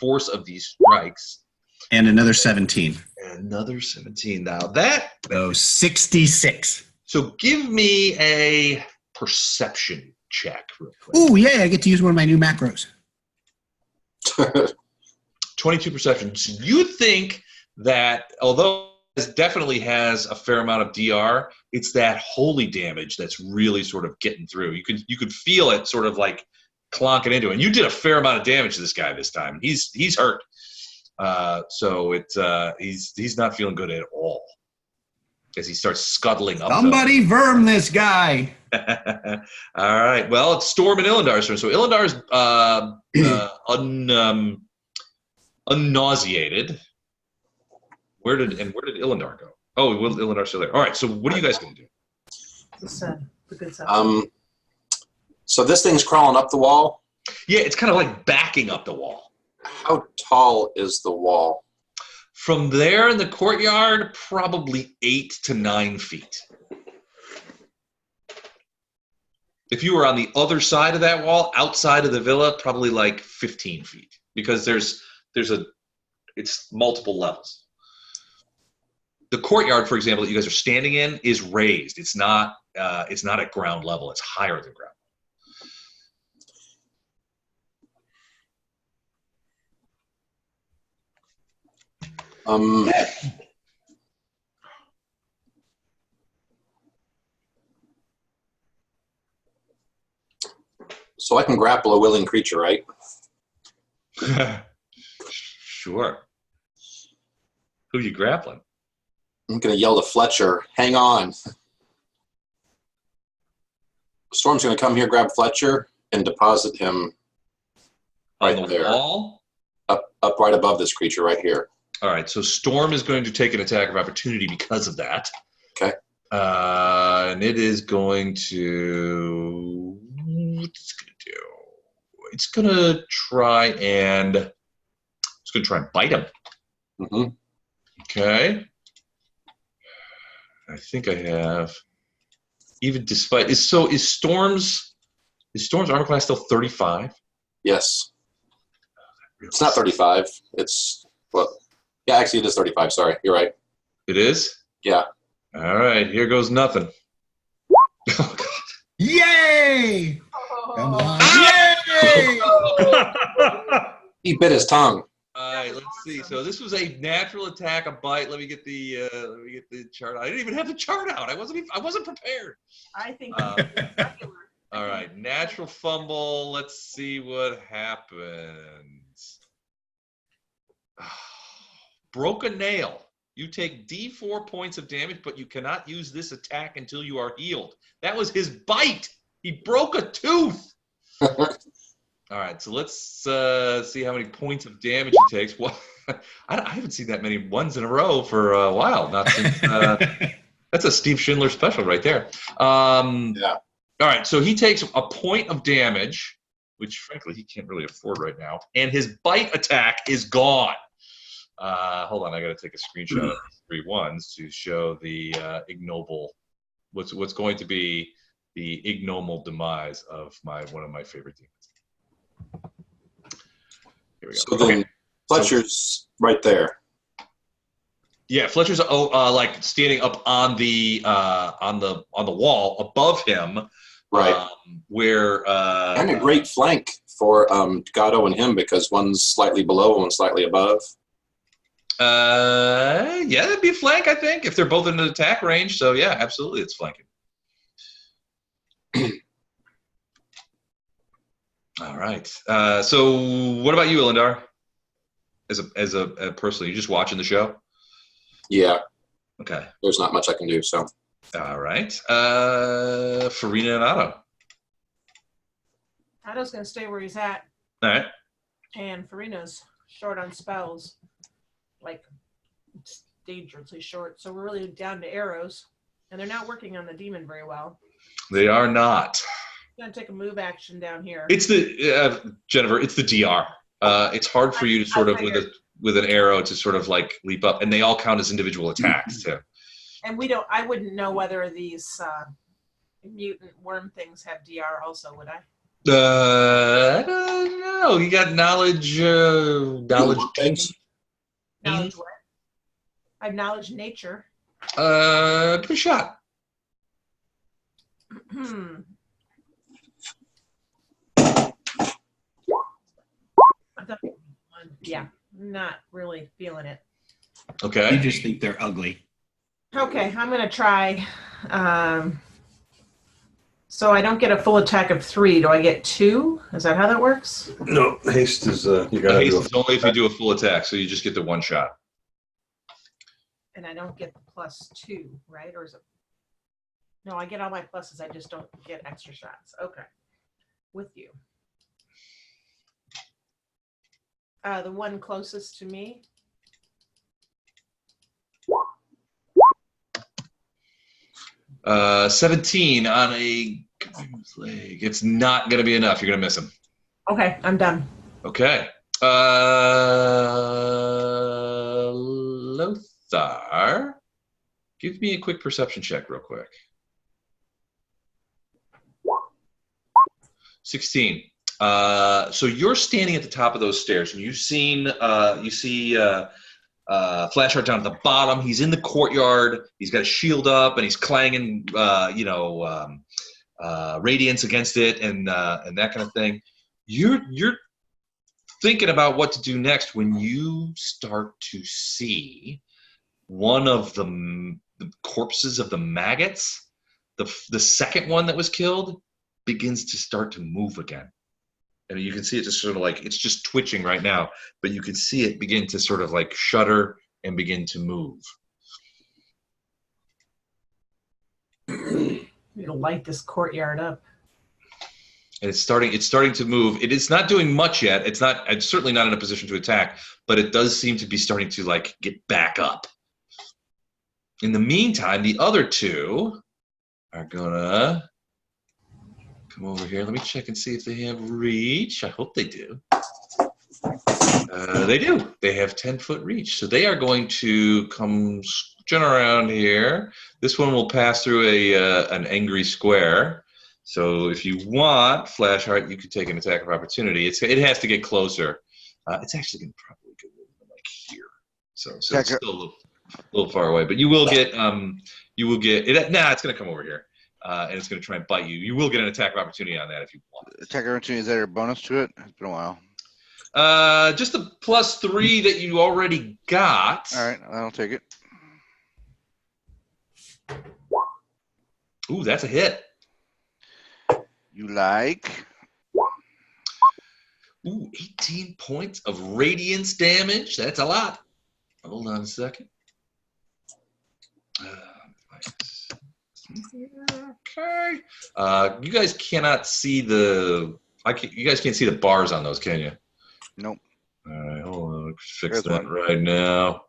force of these strikes. And another 17. Another 17. Now that. So 66. So give me a perception check real quick. Oh, yeah, I get to use one of my new macros. 22 perception. So you think that although it definitely has a fair amount of DR, it's that holy damage that's really sort of getting through. You could feel it sort of like clonking into it. And you did a fair amount of damage to this guy this time. He's hurt. So he's not feeling good at all as he starts scuttling up. Somebody verm this guy. All right. Well, it's Storm and Illendar's turn. So Illendar's unnauseated. Where did Illendar go? Oh, Illendar's still there. All right. So what are you guys going to do? The good side. So this thing's crawling up the wall. Yeah, it's kind of like backing up the wall. How tall is the wall? From there in the courtyard, probably 8 to 9 feet. If you were on the other side of that wall, outside of the villa, probably like 15 feet, because it's multiple levels. The courtyard, for example, that you guys are standing in is raised. It's not at ground level. It's higher than ground. So I can grapple a willing creature, right? Sure. Who are you grappling? I'm going to yell to Fletcher, hang on. Storm's going to come here, grab Fletcher, and deposit him right on the there. Wall? Up right above this creature right here. All right, so Storm is going to take an attack of opportunity because of that. Okay. And it is going to... What's it going to do? It's going to try and bite him. Mm-hmm. Okay. I think I have... Even despite... Is Storm's armor class still 35? Yes. It's not 35. It's... Well, yeah, actually it is 35. Sorry, you're right. It is? Yeah. All right, here goes nothing. Oh, God. Yay! Oh. Yay! He bit his tongue. All right, let's see. So this was a natural attack, a bite. Let me get the chart out. I didn't even have the chart out. I wasn't prepared. I think all right, natural fumble. Let's see what happens. Broke a nail. You take D4 points of damage, but you cannot use this attack until you are healed. That was his bite. He broke a tooth. All right, so let's see how many points of damage he takes. Well, I haven't seen that many ones in a row for a while. Not since that's a Steve Schindler special right there. Yeah. All right, so he takes a point of damage, which frankly he can't really afford right now, and his bite attack is gone. Hold on, I got to take a screenshot of these 3 ones to show the ignoble, what's going to be the ignoble demise of one of my favorite demons. Here we go. So then Fletcher's right there. Yeah, Fletcher's like standing up on the wall above him. Right. Where and a great flank for Gatto and him because one's slightly below and one's slightly above. Yeah, that'd be a flank, I think, if they're both in the attack range. So yeah, absolutely, it's flanking. All right. So what about you, Illendar? As a person, you just watching the show? Yeah. Okay. There's not much I can do. So. All right. Farina and Otto. Otto's going to stay where he's at. All right. And Farina's short on spells. Like, it's dangerously short. So we're really down to arrows. And they're not working on the demon very well. They are not. I'm going to take a move action down here. It's the, Jennifer, it's the DR. It's hard for you to sort of, with an arrow, to sort of like leap up. And they all count as individual attacks, too. And I wouldn't know whether these mutant worm things have DR also, would I? I don't know. You got knowledge things. Knowledge what? I have knowledge nature. Give it a shot. Yeah, not really feeling it. Okay. You just think they're ugly. Okay, I'm going to try. So I don't get a full attack of 3. Do I get 2? Is that how that works? No, haste is you got to haste do is only if you do a full attack, so you just get the 1 shot. And I don't get the +2, right? Or is it? No, I get all my pluses. I just don't get extra shots. Okay, with you. The one closest to me. Uh, 17 on a leg. It's not going to be enough. You're going to miss him. Okay, I'm done. Okay. Lothar, give me a quick perception check real quick. 16. So you're standing at the top of those stairs, and you see Flashheart down at the bottom. He's in the courtyard. He's got a shield up, and he's clanging, radiance against it, and that kind of thing. You're thinking about what to do next when you start to see one of the corpses of the maggots. The second one that was killed begins to start to move again. And you can see it just sort of like, it's just twitching right now, but you can see it begin to sort of like shudder and begin to move. It'll light this courtyard up. And it's starting to move. It is not doing much yet. It's certainly not in a position to attack, but it does seem to be starting to like get back up. In the meantime, the other 2 are gonna come over here. Let me check and see if they have reach. I hope they do. They do. They have 10-foot reach. So they are going to come scooching around here. This one will pass through an angry square. So if you want, Flashheart, you could take an attack of opportunity. It has to get closer. It's actually going to probably go like here. So it's still a little far away. But you will get it. Nah, it's going to come over here. And it's going to try and bite you. You will get an attack of opportunity on that if you want. Attack of opportunity, is there a bonus to it? It's been a while. Just the +3 that you already got. All right, I'll take it. Ooh, that's a hit. You like? Ooh, 18 points of radiance damage. That's a lot. Hold on a second. Okay. You guys cannot see the. You guys can't see the bars on those, can you? Nope. All right, hold on. Fix There's that one. right now.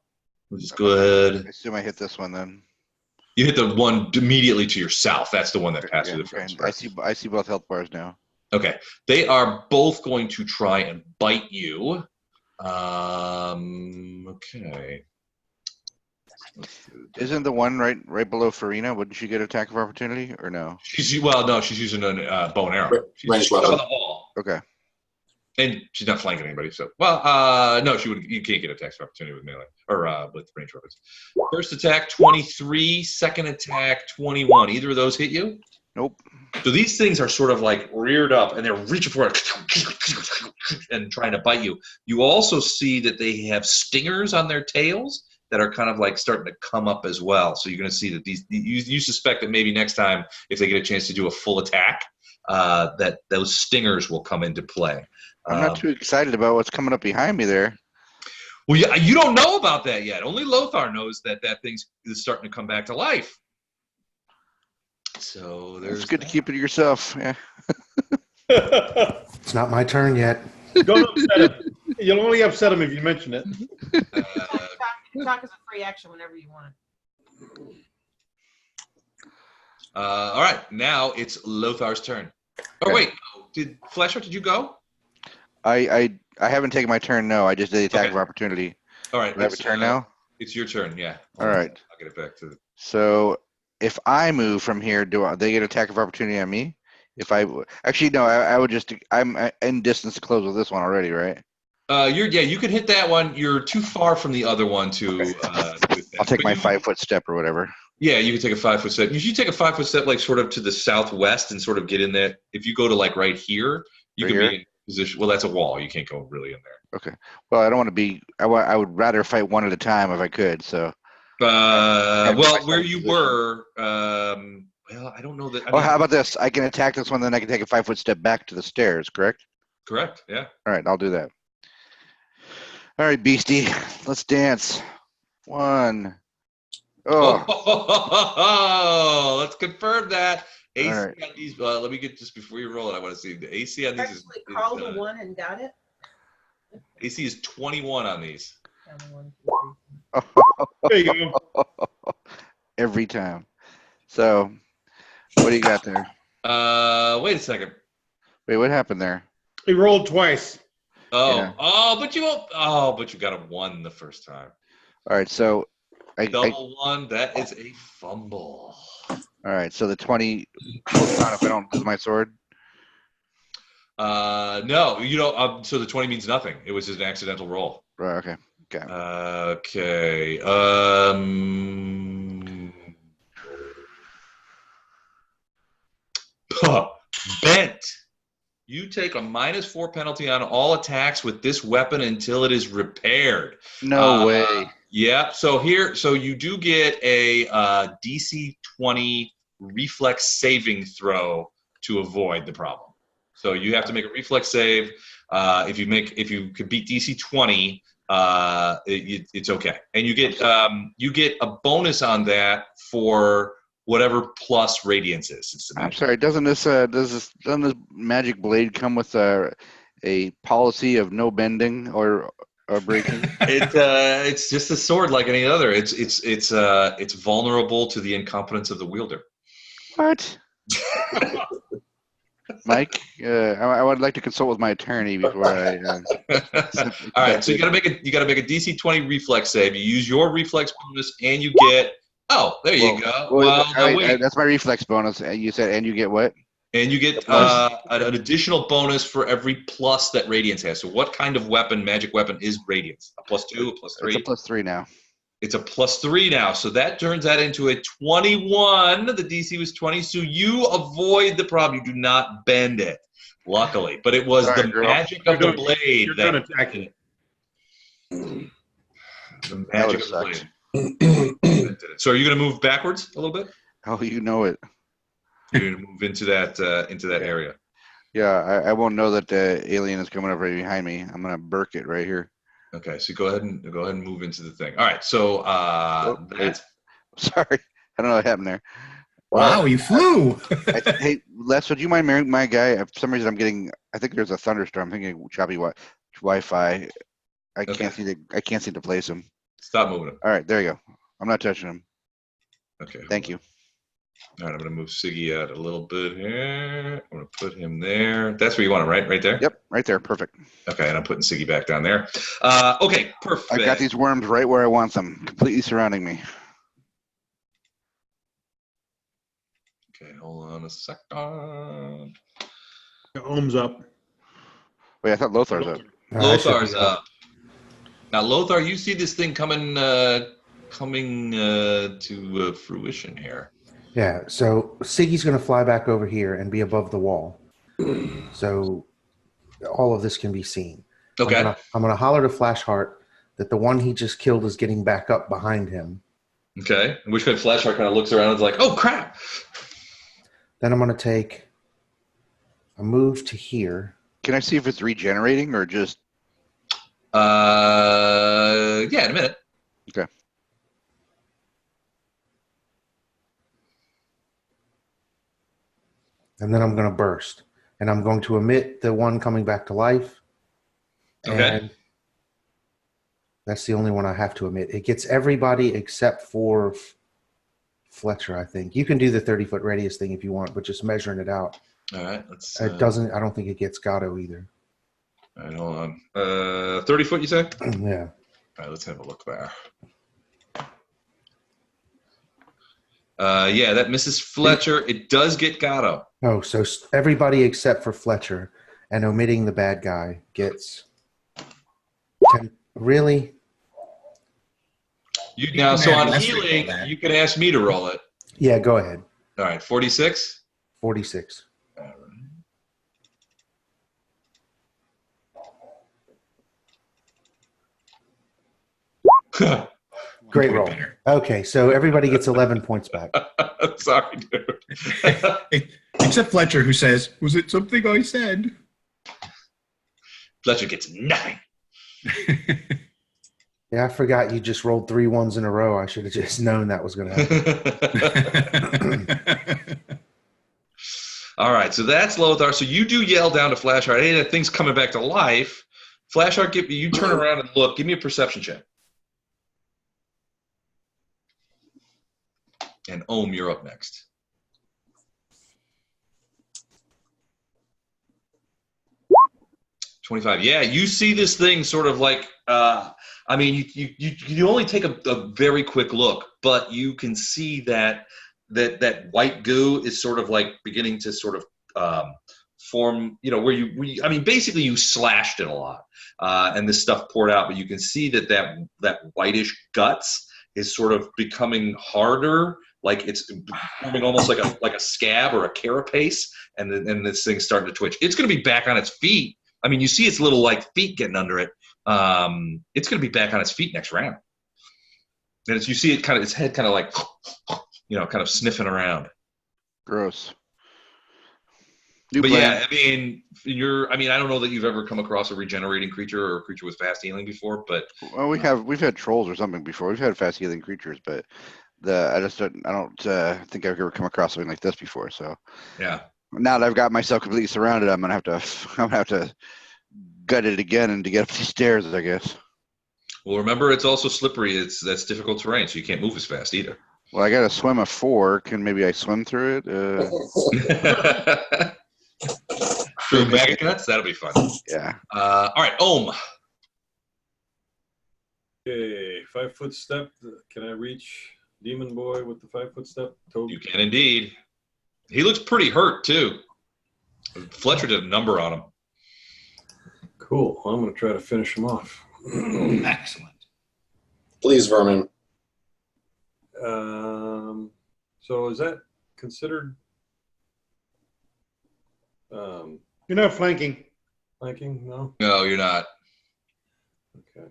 We'll just go ahead. I assume I hit this one then. You hit the one immediately to your south. That's the one that passed through the Okay. fence. I see both health bars now. Okay. They are both going to try and bite you. Okay. Isn't the one right below Farina? Wouldn't she get attack of opportunity or no? She's using a bow and arrow. She's Ranged up on weapon. the wall. Okay. And she's not flanking anybody, so no, she would. You can't get attacks of opportunity with melee or with range weapons. First attack 23, second attack 21. Either of those hit you? Nope. So these things are sort of like reared up, and they're reaching for it and trying to bite you. You also see that they have stingers on their tails that are kind of like starting to come up as well. So you're going to see that you suspect that maybe next time, if they get a chance to do a full attack, that those stingers will come into play. I'm not too excited about what's coming up behind me there. Well, yeah, you don't know about that yet. Only Lothar knows that thing is starting to come back to life. So there's. It's good to keep it to yourself. Yeah. It's not my turn yet. Don't upset him. You'll only upset him if you mention it. Talk is a free action whenever you want. All right, now it's Lothar's turn. Oh Okay. wait, did Fleshheart? Did you go? I haven't taken my turn. No, I just did the attack Okay. of opportunity. All right, Do I have a turn now? It's your turn. Yeah. All right. I'll get it back to. So if I move from here, they get attack of opportunity on me? If I actually no, I would just I'm in distance to close with this one already, right? You could hit that one. You're too far from the other one to. Do that. I'll take But my you- 5-foot step or whatever. Yeah, you can take a 5-foot step. You should take a 5-foot step, like sort of to the southwest, and sort of get in there. If you go to like right here, you Right can here? be in position. Well, that's a wall. You can't go really in there. Okay. Well, I don't want to be. I would rather fight one at a time if I could. So. Well, where you were, well, I don't know that. I mean, How about this? I can attack this one, then I can take a 5-foot step back to the stairs. Correct? correct? Yeah. All right, I'll do that. All right, beastie, let's dance. One. Oh, Let's confirm that. AC All right. on these. Let me get this before you roll it. I want to see the AC on these. Actually called a one and got it. AC is 21 on these. There you go. every time. So, what do you got there? Wait a second. Wait, what happened there? He rolled twice. Oh, Yeah. but you got a 1 the first time. All right, so Double 1. That is a fumble. all right, so the 20 goes down if I don't lose my sword. No, you don't. So the 20 means nothing. It was just an accidental roll. Right. Okay. Okay. Bent. You take a -4 penalty on all attacks with this weapon until it is repaired. No way. Yeah. So you do get a DC 20 reflex saving throw to avoid the problem. So you have to make a reflex save. If you can beat DC 20, it's okay, and you get a bonus on that for whatever plus radiance is. It's the I'm magic. sorry. Doesn't this magic blade come with a policy of no bending or breaking? It's just a sword like any other. It's vulnerable to the incompetence of the wielder. What? Mike, I would like to consult with my attorney before I. All right, so you got to make a DC 20 reflex save. You use your reflex bonus, and you get. Oh, there you go. Well, Now wait. that's my reflex bonus. You said, and you get what? And you get an additional bonus for every plus that Radiance has. So what kind of weapon, magic weapon, is Radiance? A +2, a +3? It's a +3 now. It's a +3 now. So that turns that into a 21. The DC was 20. So you avoid the problem. You do not bend it. Luckily, but it was Sorry, the girl. magic of the blade You're that done attacking. the That magic would've of the sucked. blade. That did it. So are you going to move backwards a little bit? Oh, you know it. You're going to move into that area. Yeah, I won't know that the alien is coming up right behind me. I'm gonna burk it right here. Okay, so go ahead and move into the thing. All right, so that's Sorry, I don't know what happened there. Wow, you flew. Hey, Les, would you mind marrying my guy? For some reason, I think there's a thunderstorm. I'm thinking choppy Wi-Fi. I can't seem to place him. Stop moving him. All right, there you go. I'm not touching him. Okay. Thank you. All right, I'm going to move Siggy out a little bit here. I'm going to put him there. That's where you want him, right? Right there? Yep, right there. Perfect. Okay, and I'm putting Siggy back down there. Okay, perfect. I got these worms right where I want them, completely surrounding me. Okay, hold on a second. Ohm's up. Wait, I thought Lothar's up. Lothar's up. Now, Lothar, you see this thing coming to fruition here. Yeah, so Siggy's going to fly back over here and be above the wall. So all of this can be seen. Okay. I'm gonna holler to Flashheart that the one he just killed is getting back up behind him. Okay. In which case Flashheart kind of looks around and is like, oh, crap. Then I'm going to take a move to here. Can I see if it's regenerating or just? Yeah, in a minute. Okay. And then I'm going to burst. And I'm going to emit the one coming back to life. Okay. And that's the only one I have to emit. It gets everybody except for Fletcher, I think. You can do the 30-foot radius thing if you want, but just measuring it out. All right. Let's. It doesn't. I don't think it gets Gatto either. All right, hold on. 30 foot, you say? Yeah. All right, let's have a look there. Yeah, that misses Fletcher. It does get Gatto. Oh, so everybody except for Fletcher and omitting the bad guy gets 10. Really? Now, so on Let's roll healing, that. you can ask me to roll it. Yeah, go ahead. All right, 46? 46. All right. Great roll. Okay, so everybody gets 11 points back. Sorry, dude. Except Fletcher, who says, "Was it something I said?" Fletcher gets nothing. Yeah, I forgot you just rolled 3 ones in a row. I should have just known that was going to happen. All right, so that's Lothar. So you do yell down to Flashheart, hey, that thing's coming back to life. Flashheart, you turn around and look. Give me a perception check. And Ohm, you're up next. $25. Yeah, you see this thing sort of like, I mean, you only take a very quick look, but you can see that white goo is sort of like beginning to sort of form, you know, where I mean, basically you slashed it a lot, and this stuff poured out, but you can see that whitish guts is sort of becoming harder, like it's forming almost like a scab or a carapace, and this thing's starting to twitch. It's going to be back on its feet. I mean, you see its little like feet getting under it. It's going to be back on its feet next round. And you see it its head kind of like, you know, kind of sniffing around. Gross. Yeah, I mean, I don't know that you've ever come across a regenerating creature or a creature with fast healing before, but Well, we've had trolls or something before. We've had fast healing creatures, but I don't think I've ever come across something like this before. So yeah. Now that I've got myself completely surrounded, I'm gonna have to gut it again and to get up these stairs, I guess. Well, remember, it's also slippery. That's difficult terrain, so you can't move as fast either. Well, I got to swim a 4. Can maybe I swim through it? Through maggot guts? That'll be fun. Yeah. All right, Ohm. Okay, 5-foot step. Can I reach Demon Boy with the 5-foot step? Toby? You can indeed. He looks pretty hurt, too. Fletcher did a number on him. Cool. Well, I'm going to try to finish him off. Excellent. Please, Vermin. So is that considered You're not flanking. Flanking? No? No, you're not. Okay.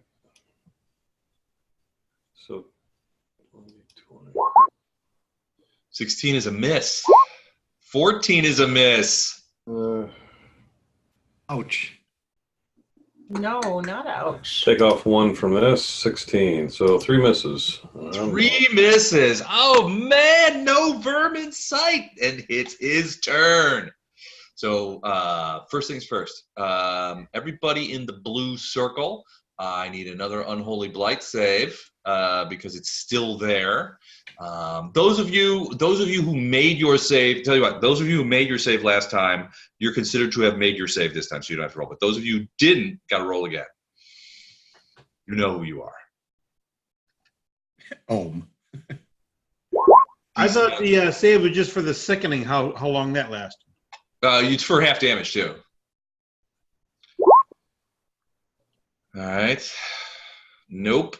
So 20. 16 is a miss. 14 is a miss. Ouch. No, not ouch. Take off 1 from this, 16. So 3 misses. 3 misses. Oh, man, no vermin sight. And it's his turn. So first things first. Everybody in the blue circle, I need another Unholy Blight save because it's still there. Those of you who made your save, tell you what, those of you who made your save last time, you're considered to have made your save this time, so you don't have to roll. But those of you who didn't, got to roll again. You know who you are. I thought the save was just for the sickening. How long that lasts? It's for half damage too. All right. Nope.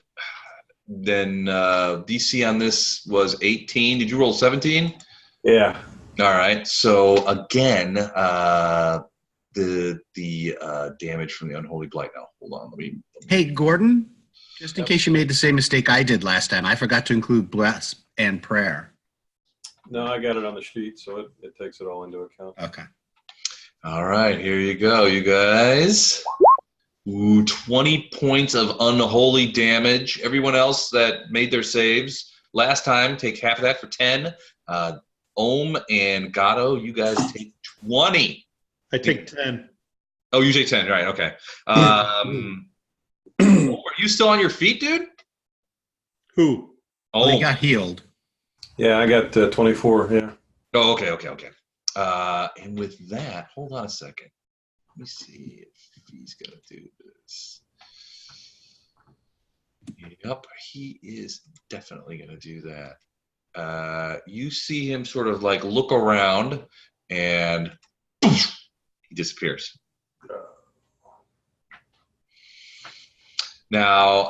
Then DC on this was 18. Did you roll 17? Yeah. All right. So again, the damage from the Unholy Blight. Now, hold on. Let me. Hey, Gordon, just in case you made the same mistake I did last time, I forgot to include bless and prayer. No, I got it on the sheet, so it takes it all into account. Okay. All right. Here you go, you guys. Ooh, 20 points of unholy damage. Everyone else that made their saves last time, take half of that for 10. Ohm and Gatto, you guys take 20. I take 10. Oh, you take 10, right, okay. Are you still on your feet, dude? Who? Oh, he got healed. Yeah, I got 24, yeah. Oh, okay. And with that, hold on a second. Let me see if he's going to do this. Yep, he is definitely going to do that. You see him sort of like look around and poof, he disappears. Now,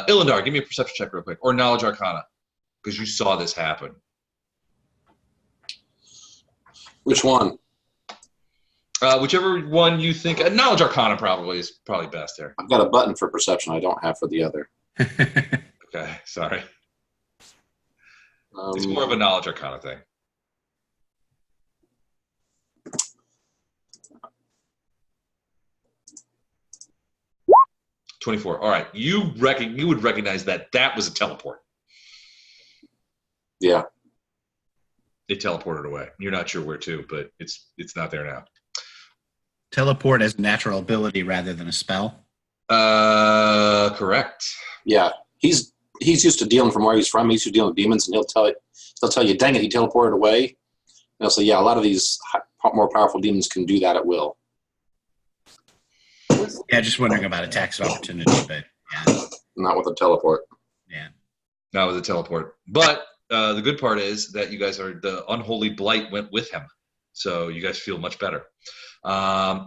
Illendar, give me a perception check real quick, or Knowledge Arcana, because you saw this happen. Which one? Whichever one you think. Knowledge Arcana probably is probably best there. I've got a button for perception I don't have for the other. Okay, sorry. It's more of a Knowledge Arcana thing. $24. All right, you would recognize that was a teleport. Yeah. It teleported away. You're not sure where to, but it's not there now. Teleport as a natural ability rather than a spell? Correct. Yeah. He's used to dealing from where he's from. He's used to dealing with demons, and he'll tell you, dang it, he teleported away. And he'll say, yeah, a lot of these more powerful demons can do that at will. Yeah, just wondering about attacks of opportunity, but yeah. Not with a teleport. Yeah. Not with a teleport. But the good part is that you guys the Unholy Blight went with him. So you guys feel much better.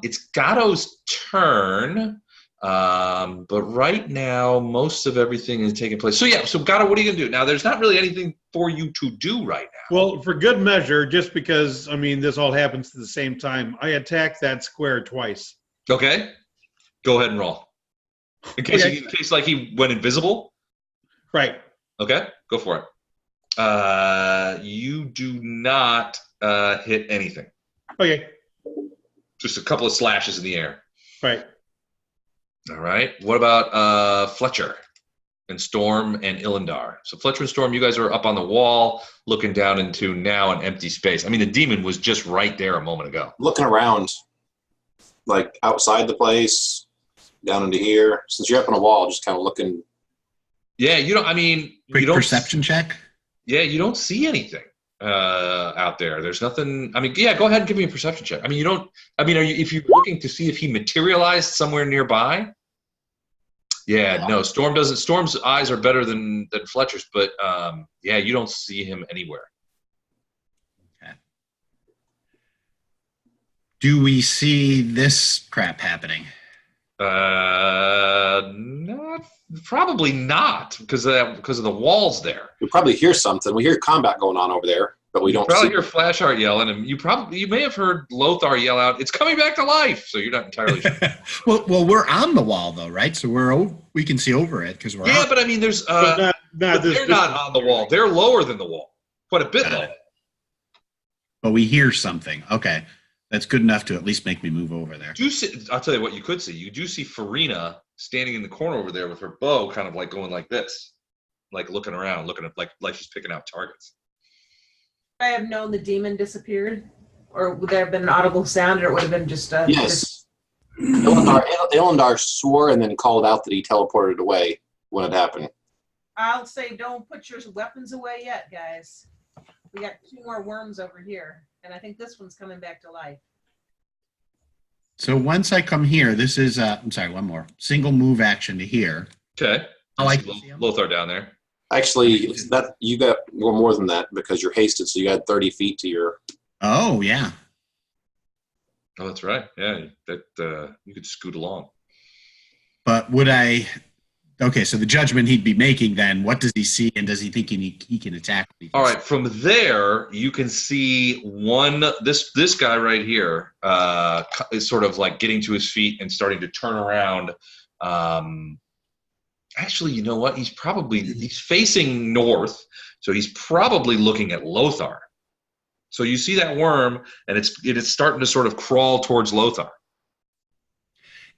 It's Gatto's turn. But right now, most of everything is taking place. So yeah, so Gatto, what are you going to do? Now, there's not really anything for you to do right now. Well, for good measure, just because, I mean, this all happens at the same time, I attacked that square twice. Okay. Go ahead and roll. In case like he went invisible? Right. Okay, go for it. You do not hit anything. Okay. Just a couple of slashes in the air. Right. All right. What about Fletcher and Storm and Illendar? So Fletcher and Storm, you guys are up on the wall looking down into now an empty space. I mean, the demon was just right there a moment ago. Looking around, like outside the place, down into here. Since you're up on a wall, just kind of looking. Yeah, you don't, I mean. Quick you don't, perception check? Yeah, you don't see anything out there. There's nothing. I mean, yeah, go ahead and give me a perception check. I mean, if you're looking to see if he materialized somewhere nearby? Yeah, no, Storm's eyes are better than Fletcher's, but yeah, you don't see him anywhere. Okay. Do we see this crap happening? Probably not, because of the walls there. We probably hear something. We hear combat going on over there. but we You don't probably see. hear Flashheart yelling, and you may have heard Lothar yell out, "It's coming back to life!" So you're not entirely sure. well, we're on the wall though, right? So we can see over it because we're Yeah, on. but I mean, there's But but they're not on the wall. They're lower than the wall, quite a bit Got lower. it. But we hear something. Okay, that's good enough to at least make me move over there. I'll tell you what you could see. You do see Farina standing in the corner over there with her bow, kind of like going like this, like looking around, looking at like she's picking out targets. I have known the demon disappeared, or would there have been an audible sound, or it would have been just Yes. Illendar swore and then called out that he teleported away when it happened. I'll say, don't put your weapons away yet, guys. We got 2 more worms over here, and I think this one's coming back to life. So once I come here, this is I'm sorry, one more single move action to here. Okay. Oh, I Lothar down there. Actually, that you got more than that because you're hasted, so you got 30 feet to your. Oh yeah. Oh, that's right. Yeah, that you could scoot along. But would I? Okay, so the judgment he'd be making then, what does he see, and does he think he can attack? All right, from there you can see this guy right here is sort of like getting to his feet and starting to turn around. Actually, you know what? He's facing north, so he's probably looking at Lothar. So you see that worm, and it is starting to sort of crawl towards Lothar.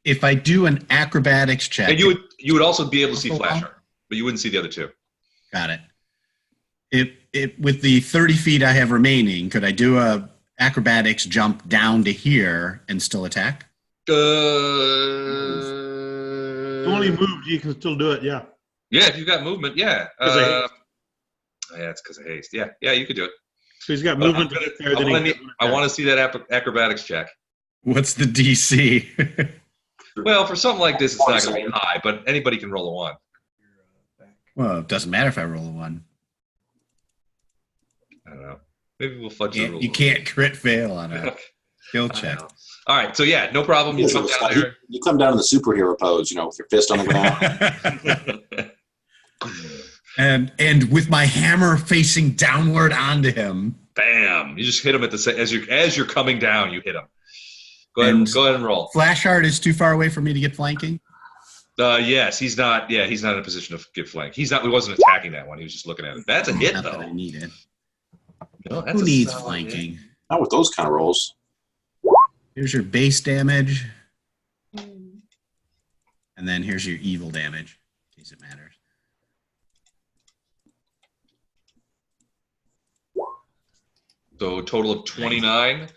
If I do an acrobatics check, And you would also be able to see Flasher, but you wouldn't see the other two. Got it. With the 30 feet I have remaining, could I do a acrobatics jump down to here and still attack? You only moved, you can still do it, yeah. Yeah, if you've got movement, yeah. Because Yeah, it's because of haste. Yeah, you could do it. So he's got movement to get there. I want to see that acrobatics check. What's the DC? Well, for something like this, it's not going to be high, but anybody can roll a 1. Well, it doesn't matter if I roll a 1. I don't know. Maybe we'll fudge the rules. You can't crit fail on a skill check. All right, so yeah, no problem. You come down there. You come down in the superhero pose, with your fist on the ground. and with my hammer facing downward onto him. Bam! You just hit him as you're coming down. You hit him. Go ahead and roll. Flashheart is too far away for me to get flanking. Yes, he's not. Yeah, he's not in a position to get flanked. He wasn't attacking that one. He was just looking at it. That's a hit, Not though. that I need it. No, that's Who needs solid flanking? Not with those kind of rolls. Here's your base damage. And then here's your evil damage, in case it matters. So a total of 29.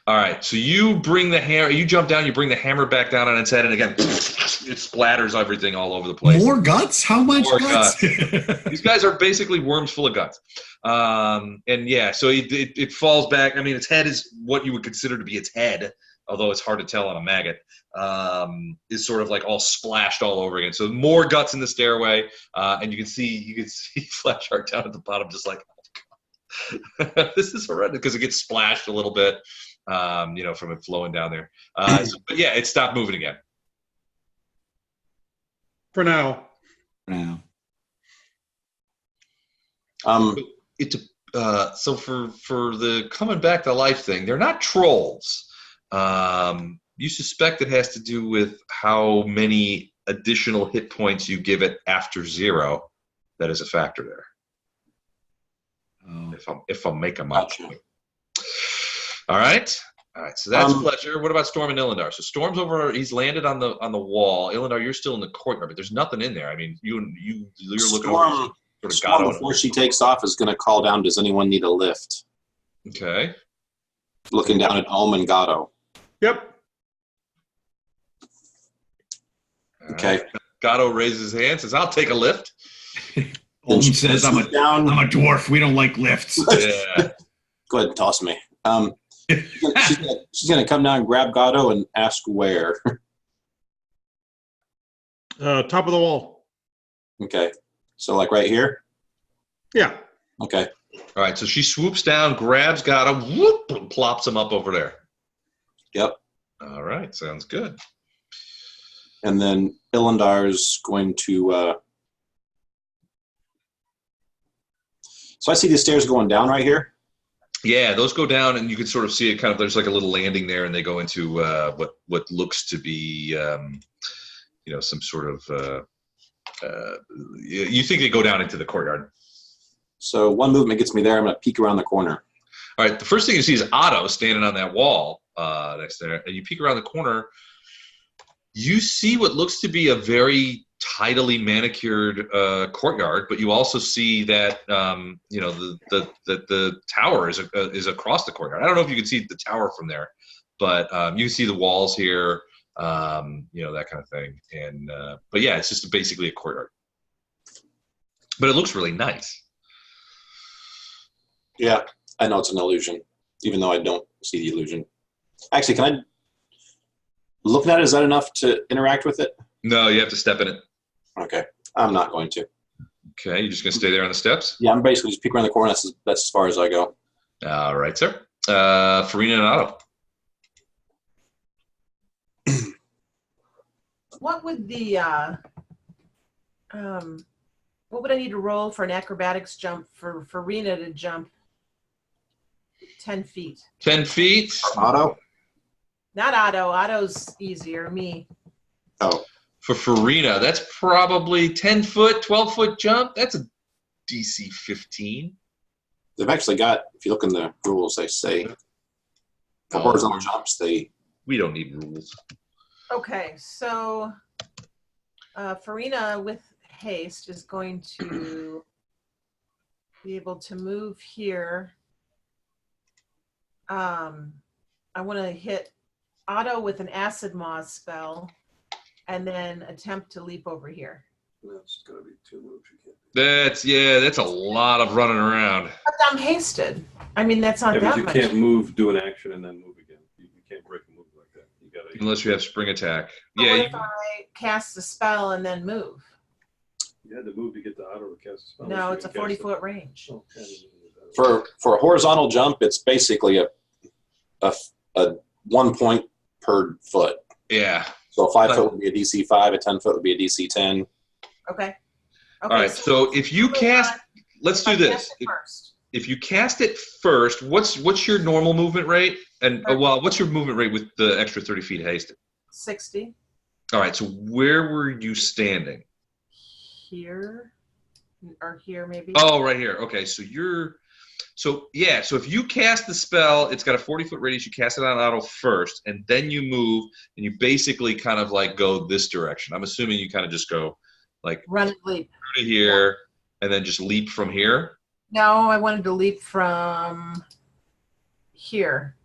All right, so you bring the hammer. You jump down. You bring the hammer back down on its head, and again, it splatters everything all over the place. More guts? How much guts? These guys are basically worms full of guts. And yeah, so it falls back. I mean, its head is what you would consider to be its head, although it's hard to tell on a maggot. Is sort of like all splashed all over again. So more guts in the stairway, and you can see Flashheart down at the bottom, just like, oh, God. This is horrendous because it gets splashed a little bit. From it flowing down there. But yeah, it stopped moving again. For now. So for the coming back to life thing, they're not trolls. You suspect it has to do with how many additional hit points you give it after 0. That is a factor there. Oh. If I'm making my point. All right, so that's Fletcher. What about Storm and Illendar? So Storm's over. He's landed on the wall. Illendar, you're still in the courtyard, but there's nothing in there. I mean, you're looking over. Storm, before she takes off, is going to call down, does anyone need a lift? Okay. Looking down at Ohm and Gatto. Yep. Okay. Gatto raises his hand, says, "I'll take a lift." Ohm says, I'm a dwarf. We don't like lifts. Yeah. Go ahead and toss me. She's going to come down and grab Gatto and ask where. Top of the wall. Okay. So like right here? Yeah. Okay. All right, so she swoops down, grabs Gatto, whoop, and plops him up over there. Yep. All right, sounds good. And then Illendar's going to... So I see the stairs going down right here. Yeah, those go down, and you can sort of see it. Kind of, there's like a little landing there, and they go into what looks to be, some sort of. You think they go down into the courtyard? So one movement gets me there. I'm going to peek around the corner. All right. The first thing you see is Otto standing on that wall next there, and you peek around the corner. You see what looks to be a very tidily manicured courtyard, but you also see that the tower is across the courtyard. I don't know if you can see the tower from there, but you can see the walls here, that kind of thing. And but yeah, it's just basically a courtyard, but it looks really nice. Yeah, I know it's an illusion, even though I don't see the illusion. Actually, can I? Looking at it, is that enough to interact with it? No, you have to step in it. Okay, I'm not going to. Okay, you're just going to stay there on the steps? Yeah, I'm basically just peek around the corner. That's as far as I go. All right, sir. Farina and Otto. What would what would I need to roll for an acrobatics jump for Farina to jump 10 feet? 10 feet? Otto? Not Otto. Otto's easier. Me. Oh. For Farina, that's probably 10 foot, 12 foot jump. That's a DC 15. They've actually got, if you look in the rules, they say for horizontal jumps, we don't need rules. Okay, so Farina with haste is going to be able to move here. I want to hit Otto with an acid moth spell and then attempt to leap over here. That's going to be 2 moves. You can't. That's a lot of running around. But I'm hasted. I mean, that's not Yeah, that but you much. can't move, do an action, and then move again. You can't break a move like that. You gotta. Unless you have spring attack. But Yeah. what if I cast the spell and then move? You had to move to get the Otto to cast a spell. No, it's a 40-foot range. Okay. for a horizontal jump, it's basically a 1 point per foot. Yeah. So a 5 foot would be a DC 5, a 10 foot would be a DC 10. Okay. All right. So if you cast, let's do this. If you cast it first, what's your normal movement rate? And what's your movement rate with the extra 30 feet hasted? 60. All right. So where were you standing? Here or here maybe. Oh, right here. Okay. So so if you cast the spell, it's got a 40-foot radius. You cast it on Otto first, and then you move, and you basically kind of like go this direction. I'm assuming you kind of just go like run and leap to here, and then just leap from here. No, I wanted to leap from here.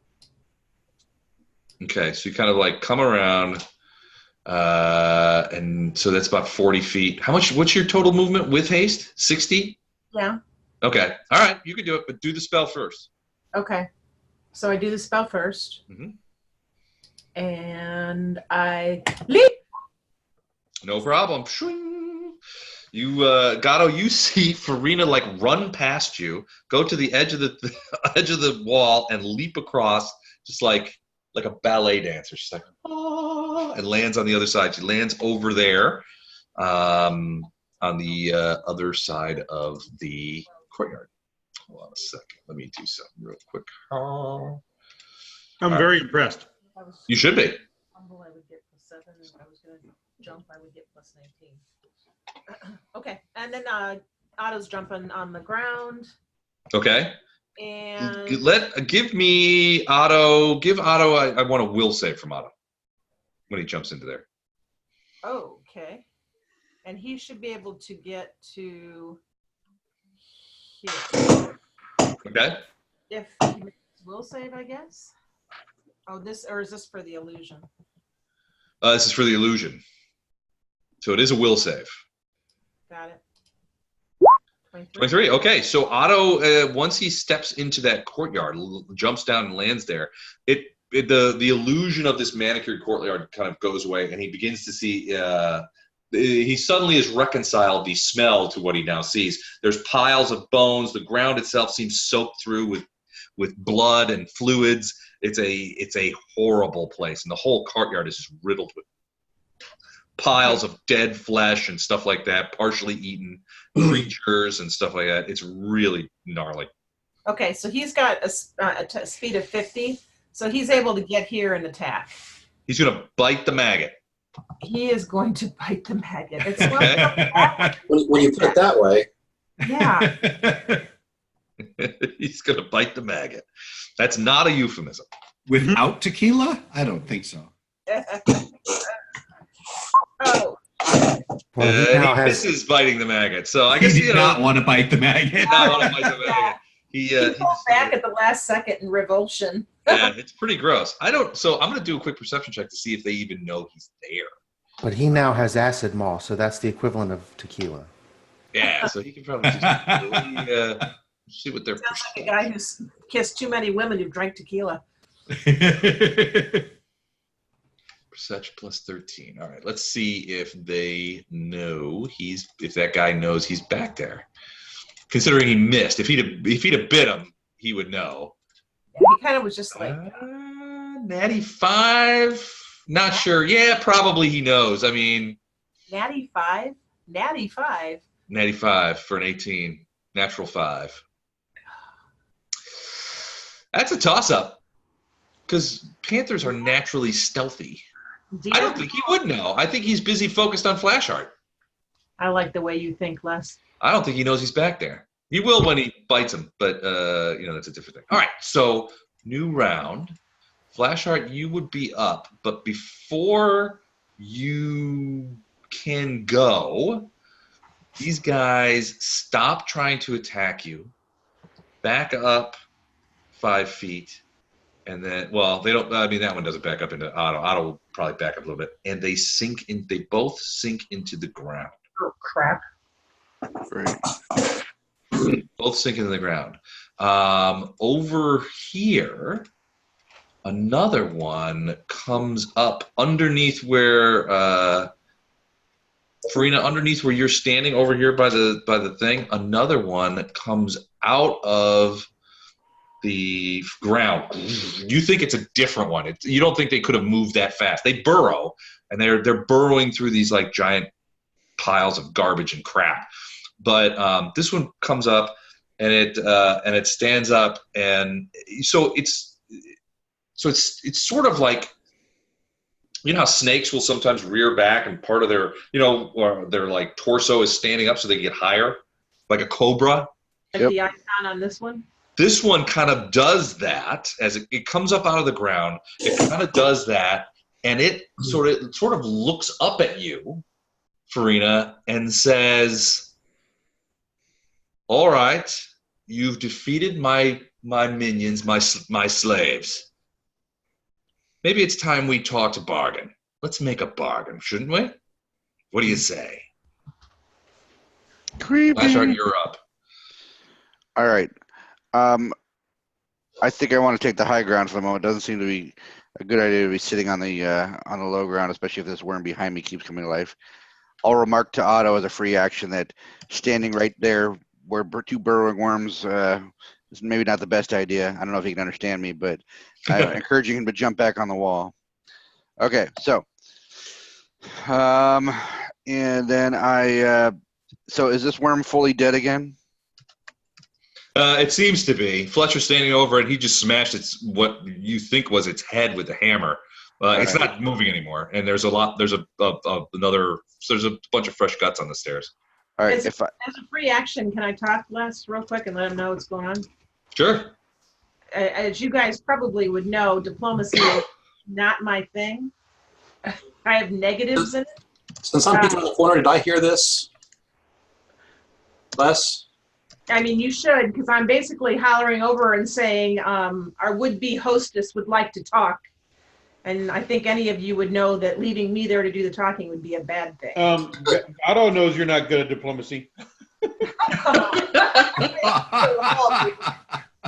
Okay, so you kind of like come around, and so that's about 40 feet. What's your total movement with haste? 60? Yeah. Okay. All right, you can do it, but do the spell first. Okay. So I do the spell first. Mm-hmm. And I leap. No problem. You, Gatto, you see Farina like run past you, go to the edge of the edge of the wall, and leap across, just like a ballet dancer. She's like, oh, and lands on the other side. She lands over there, on the other side of the courtyard. Hold on a second. Let me do something real quick. I'm very impressed. You should be. Humble, I would get +7. If I was going to jump, I would get +19. Okay. And then Otto's jumping on the ground. Okay. And give Otto. I want a will save from Otto when he jumps into there. Oh, okay. And he should be able to get to here. Okay. If he makes will save, I guess. Oh, is this for the illusion? This is for the illusion. So it is a will save. Got it. 23. Okay, so Otto, once he steps into that courtyard, jumps down and lands there, the illusion of this manicured courtyard kind of goes away, and he begins to see. He suddenly is reconciled the smell to what he now sees. There's piles of bones. The ground itself seems soaked through with blood and fluids. It's a horrible place, and the whole courtyard is just riddled with piles of dead flesh and stuff like that, partially eaten creatures and stuff like that. It's really gnarly. Okay, so he's got a speed of 50, so he's able to get here and attack. He's going to bite the maggot. He is going to bite the maggot. It's When you put it that way. Yeah. He's going to bite the maggot. That's not a euphemism. Without tequila? I don't think so. Oh. Well, he now He has, misses biting the maggot. So I guess He did not want to bite the maggot. did not want to bite the maggot. He pulled back at the last second in revulsion. Yeah, it's pretty gross. So I'm going to do a quick perception check to see if they even know he's there. but he now has acid maw, so that's the equivalent of tequila. Yeah, so he can probably just see what they're. Sounds like a guy who's kissed too many women who drank tequila. Perception plus 13. All right, let's see if they know if that guy knows he's back there. Considering he missed, if he'd have bit him, he would know. Yeah, he kind of was just like Natty 5. Not sure. Yeah, probably he knows. I mean, Natty 5. Natty 5. Natty 5 for an 18. Natural 5. That's a toss-up. Because panthers are naturally stealthy. I don't think he would know. I think he's busy focused on flash art. I like the way you think, Les. I don't think he knows he's back there. He will when he bites him, but that's a different thing. All right, so new round. Flash art, you would be up, but before you can go, these guys stop trying to attack you, back up 5 feet, and then, well, they don't. I mean, that one doesn't back up into Otto. Otto will probably back up a little bit, and they sink in. They both sink into the ground. Oh crap! Great. Both sink into the ground. Over here, another one comes up underneath where Farina, underneath where you're standing over here by the thing. Another one comes out of the ground. You think it's a different one. You don't think they could have moved that fast. They burrow, and they're burrowing through these like giant piles of garbage and crap. But this one comes up, and it stands up, and so it's sort of like, you know how snakes will sometimes rear back and part of their or their like torso is standing up so they get higher, like a cobra. Like Yep. the icon on this one. This one kind of does that as it comes up out of the ground. It kind of does that, and it sort of looks up at you, Farina, and says, "All right, you've defeated my minions, my slaves. Maybe it's time we talked a bargain. Let's make a bargain, shouldn't we? What do you say?" Creepy. Flashart, you're up. All right. I think I want to take the high ground for the moment. It doesn't seem to be a good idea to be sitting on the low ground, especially if this worm behind me keeps coming to life. I'll remark to Otto as a free action that standing right there where two burrowing worms is maybe not the best idea. I don't know if he can understand me, but I'm encouraging him to jump back on the wall. Okay, so and then so is this worm fully dead again? It seems to be. Fletcher's standing over it. He just smashed what you think was its head with a hammer. It's right. not moving anymore, and there's a bunch of fresh guts on the stairs. All right. As a free action, can I talk, Les, real quick and let him know what's going on? Sure. As you guys probably would know, diplomacy is not my thing. I have negatives in it. Since I'm peeking in the corner, did I hear this? Les? I mean, you should, because I'm basically hollering over and saying our would-be hostess would like to talk. And I think any of you would know that leaving me there to do the talking would be a bad thing. Otto knows you're not good at diplomacy.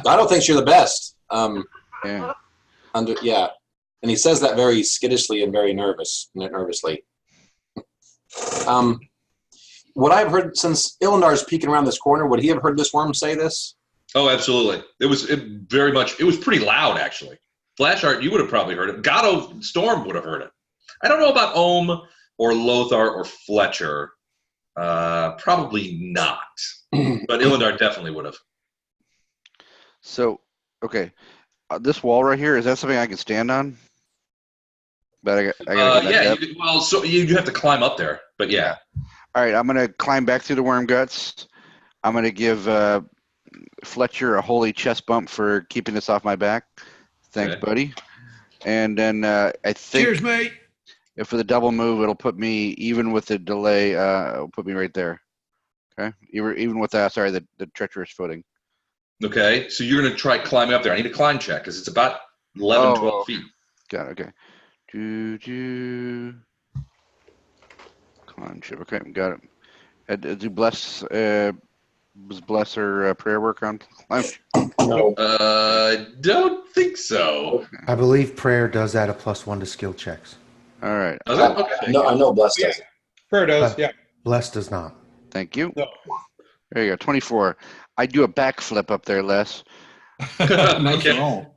Otto thinks you're the best. Yeah. Yeah. And he says that very skittishly and very nervously. Would I have heard, since Illendar's peeking around this corner, would he have heard this worm say this? Oh, absolutely. It was pretty loud, actually. Flashart, you would have probably heard it. Gatto Storm would have heard it. I don't know about Ohm or Lothar or Fletcher. Probably not. But Illendar definitely would have. So, okay, this wall right here, is that something I can stand on? But I gotta go back yeah. up. Well, so you have to climb up there, but yeah. All right, I'm gonna climb back through the worm guts. I'm gonna give Fletcher a holy chest bump for keeping this off my back. Thanks, Okay. buddy. And then I think Cheers, mate. if for the double move, it'll put me even with the delay. It'll put me right there. Okay, even with that. Sorry, the treacherous footing. Okay, so you're gonna try climbing up there. I need a climb check because it's about 11, 12 feet. Got it. Okay. Climb chip. Okay, got it. Do bless her prayer work on climb? No. Don't think so. I believe prayer does add a +1 to skill checks. All right. Does it? Okay. No, I know Bless Yeah. does it. Prayer does, yeah. Bless does not. Thank you. No. There you go. 24. I do a backflip up there, Les. Nice Okay. roll.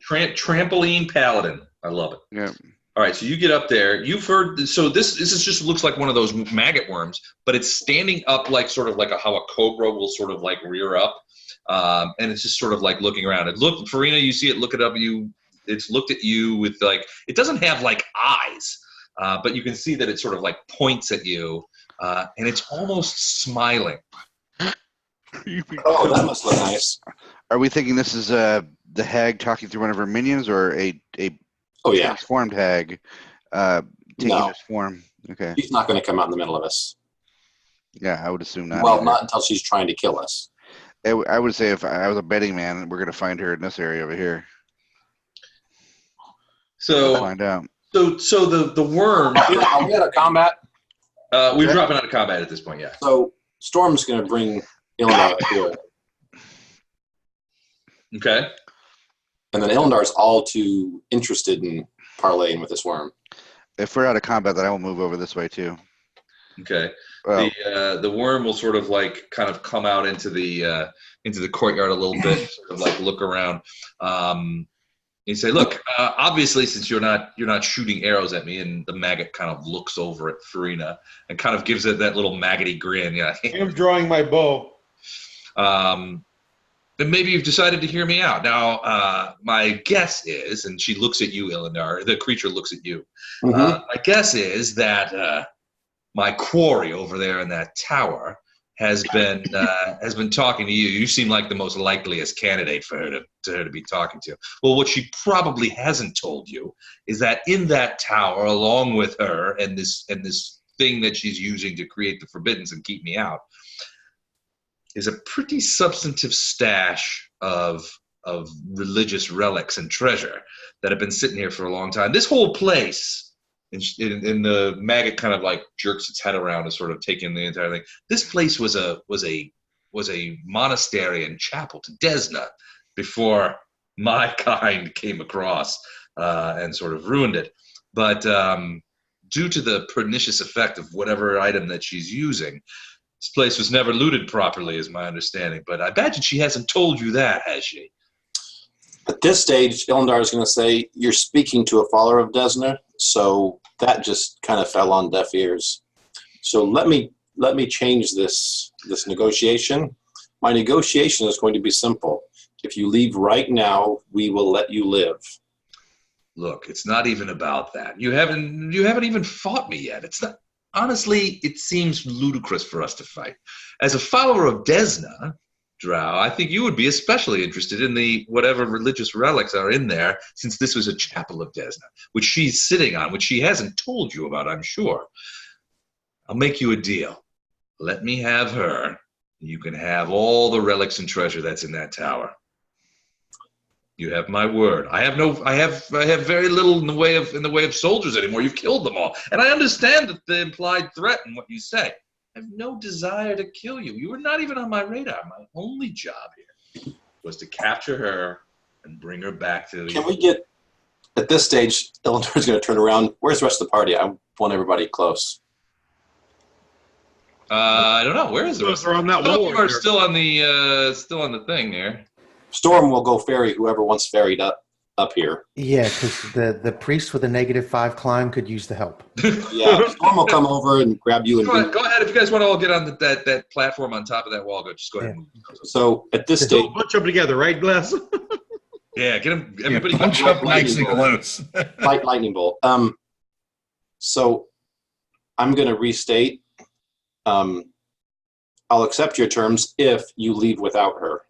Trampoline paladin. I love it. Yeah. All right, so you get up there. You've heard. So this is just looks like one of those maggot worms, but it's standing up like sort of like how a cobra will sort of like rear up, and it's just sort of like looking around. And look, Farina, you see it looking up at you. It's looked at you with like it doesn't have like eyes, but you can see that it sort of like points at you, and it's almost smiling. Oh, that must look nice. Are we thinking this is the hag talking through one of her minions, or a Oh, yeah. transformed hag taking No. this form? Okay. She's not going to come out in the middle of us. Yeah, I would assume not. Well, either. not until she's trying to kill us. I would say if I was a betting man, we're gonna find her in this area over here. So Find out. So the worm. Are we out of combat? We're dropping out of combat at this point. Yeah. So Storm's going to bring Illendar up here. Okay. And then Illendar's all too interested in parlaying with this worm. If we're out of combat, then I will move over this way too. Okay. Oh, The worm will sort of like kind of come out into the courtyard a little bit, sort of like look around. You say, look, obviously, since you're not shooting arrows at me, and the maggot kind of looks over at Farina and kind of gives it that little maggoty grin. Yeah. I'm drawing my bow. Then maybe you've decided to hear me out. Now, my guess is, and she looks at you, Illendar. The creature looks at you. Mm-hmm. My guess is that my quarry over there in that tower has been talking to you. You seem like the most likeliest candidate for her to be talking to. Well, what she probably hasn't told you is that in that tower, along with her and this thing that she's using to create the forbiddance and keep me out, is a pretty substantive stash of religious relics and treasure that have been sitting here for a long time. This whole place, and the maggot kind of like jerks its head around to sort of take in the entire thing. This place was a monastery and chapel to Desnan before my kind came across and sort of ruined it. But due to the pernicious effect of whatever item that she's using, this place was never looted properly, is my understanding. But I imagine she hasn't told you that, has she? At this stage, Illendar is going to say, you're speaking to a follower of Desnan, so that just kind of fell on deaf ears. So let me change this negotiation. My negotiation is going to be simple. If you leave right now, we will let you live. Look, it's not even about that. You haven't even fought me yet. It's not. Honestly, it seems ludicrous for us to fight. As a follower of Desnan, Drow, I think you would be especially interested in the whatever religious relics are in there, since this was a chapel of Desnan, which she's sitting on, which she hasn't told you about, I'm sure. I'll make you a deal. Let me have her. You can have all the relics and treasure that's in that tower. You have my word. I have very little in the way of soldiers anymore. You've killed them all. And I understand that the implied threat in what you say. I have no desire to kill you. You were not even on my radar. My only job here was to capture her and bring her back to the... Can we get, at this stage, Illendar is going to turn around. Where's the rest of the party? I want everybody close. I don't know. Where is the rest? They're on that Some of wall them are right still on the thing here. Storm will go ferry whoever wants ferried up. up here. Yeah, because the priest with a -5 climb could use the help. Yeah, Storm will come over and grab you. Go ahead. If you guys want to all get on that platform on top of that wall, just go ahead. Yeah. So at this So stage, bunch up together, right, Glass? Yeah, get them. Everybody Punch up nice and close. light lightning bolt. So I'm going to restate. I'll accept your terms if you leave without her.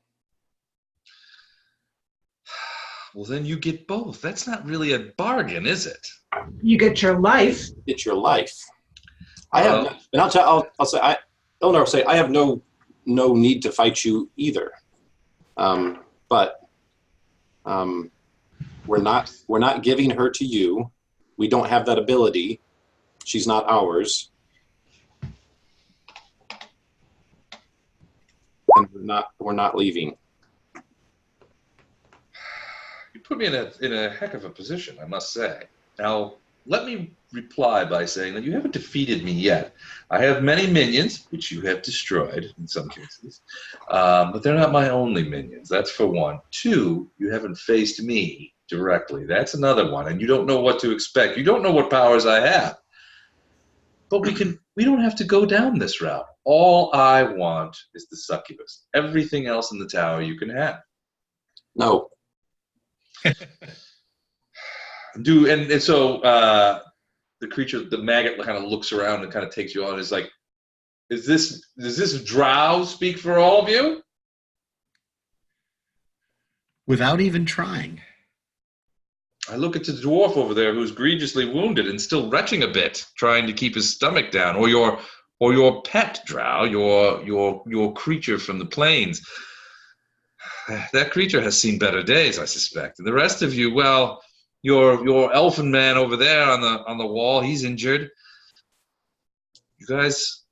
Well, then you get both. That's not really a bargain, is it? You get your life. It's your life. I have, and I'll say, Illendar will say, I have no need to fight you either. But we're not giving her to you. We don't have that ability. She's not ours. And we're not leaving. You put me in a heck of a position, I must say. Now, let me reply by saying that you haven't defeated me yet. I have many minions, which you have destroyed in some cases, but they're not my only minions. That's for one. Two, you haven't faced me directly. That's another one, and you don't know what to expect. You don't know what powers I have. But we don't have to go down this route. All I want is the succubus. Everything else in the tower you can have. No. So the creature, the maggot, kind of looks around and kind of takes you on. Is like, does this drow speak for all of you? Without even trying. I look at the dwarf over there who's egregiously wounded and still retching a bit, trying to keep his stomach down, or your pet drow, your creature from the plains. That creature has seen better days, I suspect. And the rest of you, well, your elfin man over there on the wall, he's injured. You guys,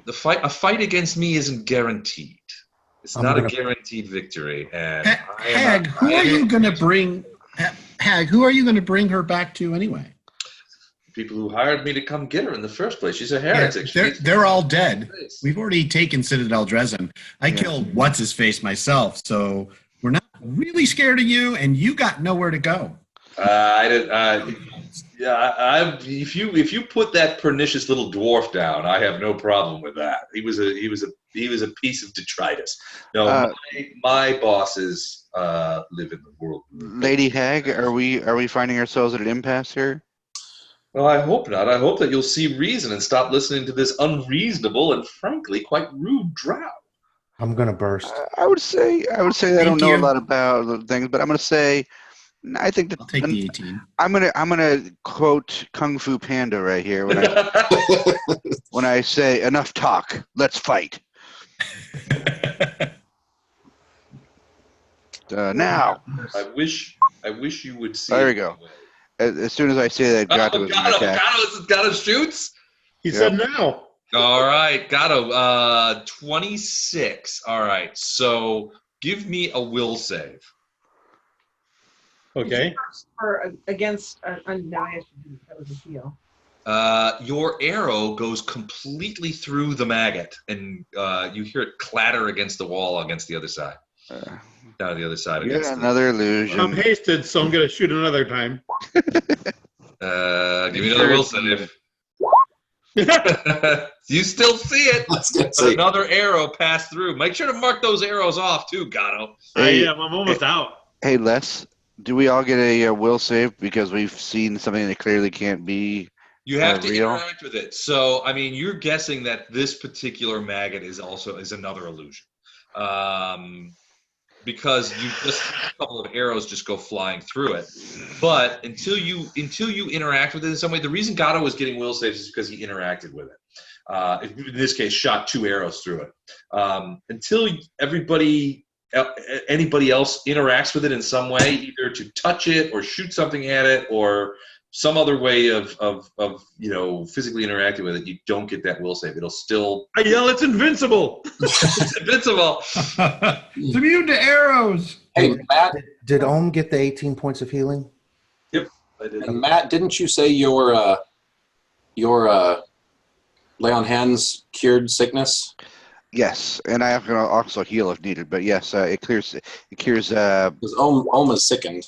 a fight against me isn't guaranteed. It's not a guaranteed victory. And Hag, who are you going to bring? Hag, who are you going to bring her back to anyway? People who hired me to come get her in the first place. She's a heretic. Yeah, they're all dead. We've already taken Citadel Drezen. I killed what's-his-face myself, so we're not really scared of you, and you got nowhere to go. If you put that pernicious little dwarf down, I have no problem with that. He was a piece of detritus. No, my bosses live in the world. Lady Hag, are we finding ourselves at an impasse here? Well, I hope not. I hope that you'll see reason and stop listening to this unreasonable and frankly quite rude drow. I'm gonna burst. I would say I don't know a lot about the things, but I'm gonna say I think that I'll take the 18. I'm gonna quote Kung Fu Panda right here when I say enough talk, let's fight. Now. I wish you would see. There we go. As soon as I say that, Gato is going to attack. Gato shoots? He said now. All right, Gato, 26. All right, so give me a will save. Okay. Or against undiagnosed. That was a heal. Your arrow goes completely through the maggot, and you hear it clatter against the wall against the other side. Down the other side. Yeah, another illusion. I'm hasted, so I'm going to shoot another time. Give me another will save. You still see it. But another arrow passed through. Make sure to mark those arrows off too, Gato. Hey, I'm almost out. Hey, Les, do we all get a will save because we've seen something that clearly can't be You have to real? interact with it. So, I mean, you're guessing that this particular maggot is another illusion. Because you just a couple of arrows just go flying through it. But until you interact with it in some way, the reason Gato was getting will saves is because he interacted with it. In this case, shot 2 arrows through it. Until anybody else interacts with it in some way, either to touch it or shoot something at it or some other way of physically interacting with it, you don't get that will save. It'll still. I yell, it's invincible. It's invincible. It's immune to arrows. Hey, Matt. Did Ohm get the 18 points of healing? Yep, I did. And Matt, didn't you say your lay on hands cured sickness? Yes, and I can also heal if needed. But yes, it cures. Because Ohm is sickened.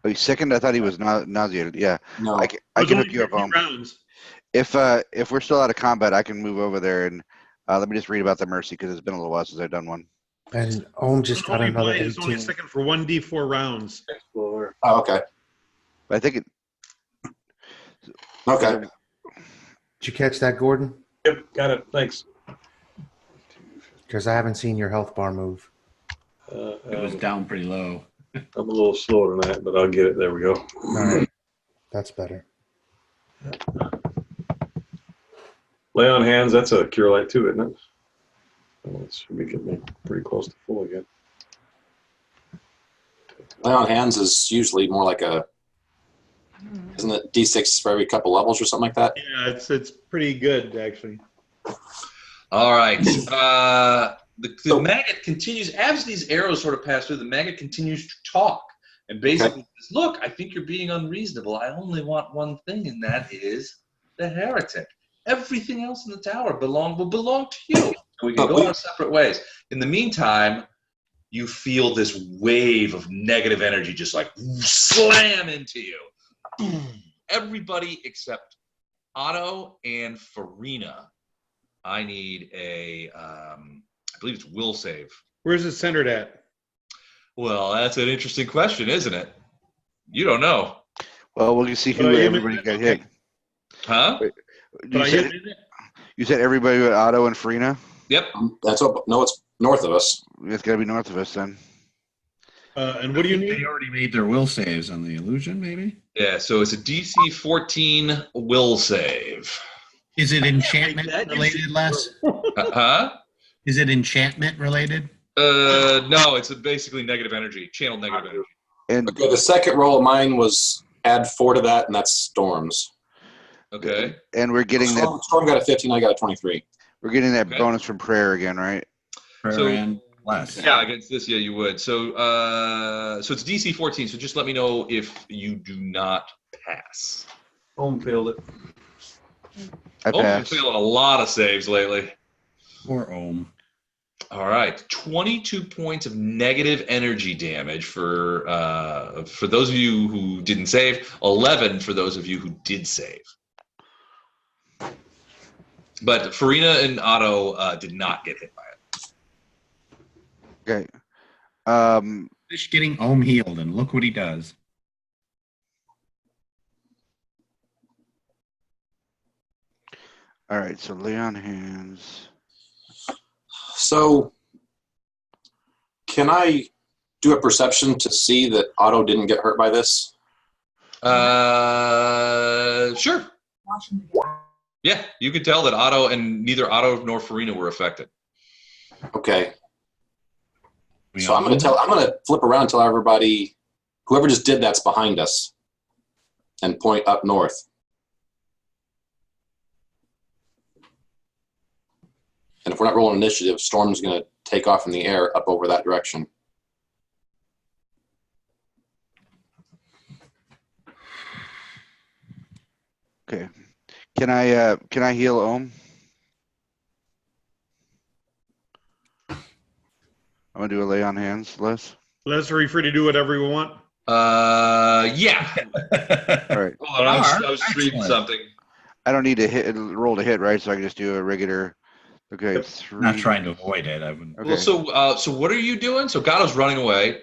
Oh, he's sickened? I thought he was nauseated. Yeah. No. I can hook you up, Om. Rounds. If we're still out of combat, I can move over there and let me just read about the mercy because it's been a little while since I've done one. And Ohm just got another 18. It's only second for 1d4 rounds. Explorer. Oh, okay. But I think it. Okay. Did you catch that, Gordon? Yep, got it. Thanks. Because I haven't seen your health bar move. It was down pretty low. I'm a little slow tonight, but I'll get it. There we go. All right. That's better. Lay on hands. That's a cure light too, isn't it? Oh, it should be getting me pretty close to full again. Lay on hands is usually more like isn't it D6 for every couple levels or something like that? Yeah, it's pretty good actually. All right. The maggot continues, as these arrows sort of pass through, the maggot continues to talk and basically says, look, I think you're being unreasonable. I only want one thing, and that is the heretic. Everything else in the tower will belong to you. We can go our separate ways. In the meantime, you feel this wave of negative energy just like slam into you. Everybody except Otto and Farina. I need I believe it's will save. Where's it centered at? Well, that's an interesting question, isn't it? You don't know. Well, we'll see who everybody got hit. Huh? You said everybody with Otto and Farina? Yep. That's up. No, it's north of us. It's got to be north of us then. And what do you need? They already made their will saves on the illusion, maybe? Yeah, so it's a DC 14 will save. Is it enchantment related, Les? Huh? Is it enchantment related? No, it's basically negative energy, channeled negative energy. And Okay, the second roll of mine was add 4 to that, and that's storms. Okay. And we're getting Storm got a 15, I got a 23. We're getting that bonus from prayer again, right? Prayer and Les. Yeah, against this, yeah, you would. So, so it's DC 14. So just let me know if you do not pass. Home failed it. I You're passed. failing a lot of saves lately. Or Ohm. All right, 22 points of negative energy damage for those of you who didn't save. 11 for those of you who did save. But Farina and Otto did not get hit by it. Okay. Fish getting Ohm healed, and look what he does. All right, so lay on hands. So, can I do a perception to see that Otto didn't get hurt by this? Sure. Yeah, you could tell that Otto and neither Otto nor Farina were affected. Okay. So I'm gonna flip around and tell everybody, whoever just did that's behind us, and point up north. And if we're not rolling initiative, Storm's gonna take off in the air up over that direction. Okay. Can I heal Ohm? I'm gonna do a lay on hands, Les. Les, are you free to do whatever you want? Yeah. All right. Hold on, I was just reading something. I don't need to roll to hit, right? So I can just do a regular. Okay, I'm 3. not trying to avoid it. I wouldn't. Okay. Well, so what are you doing? So Gatto's running away.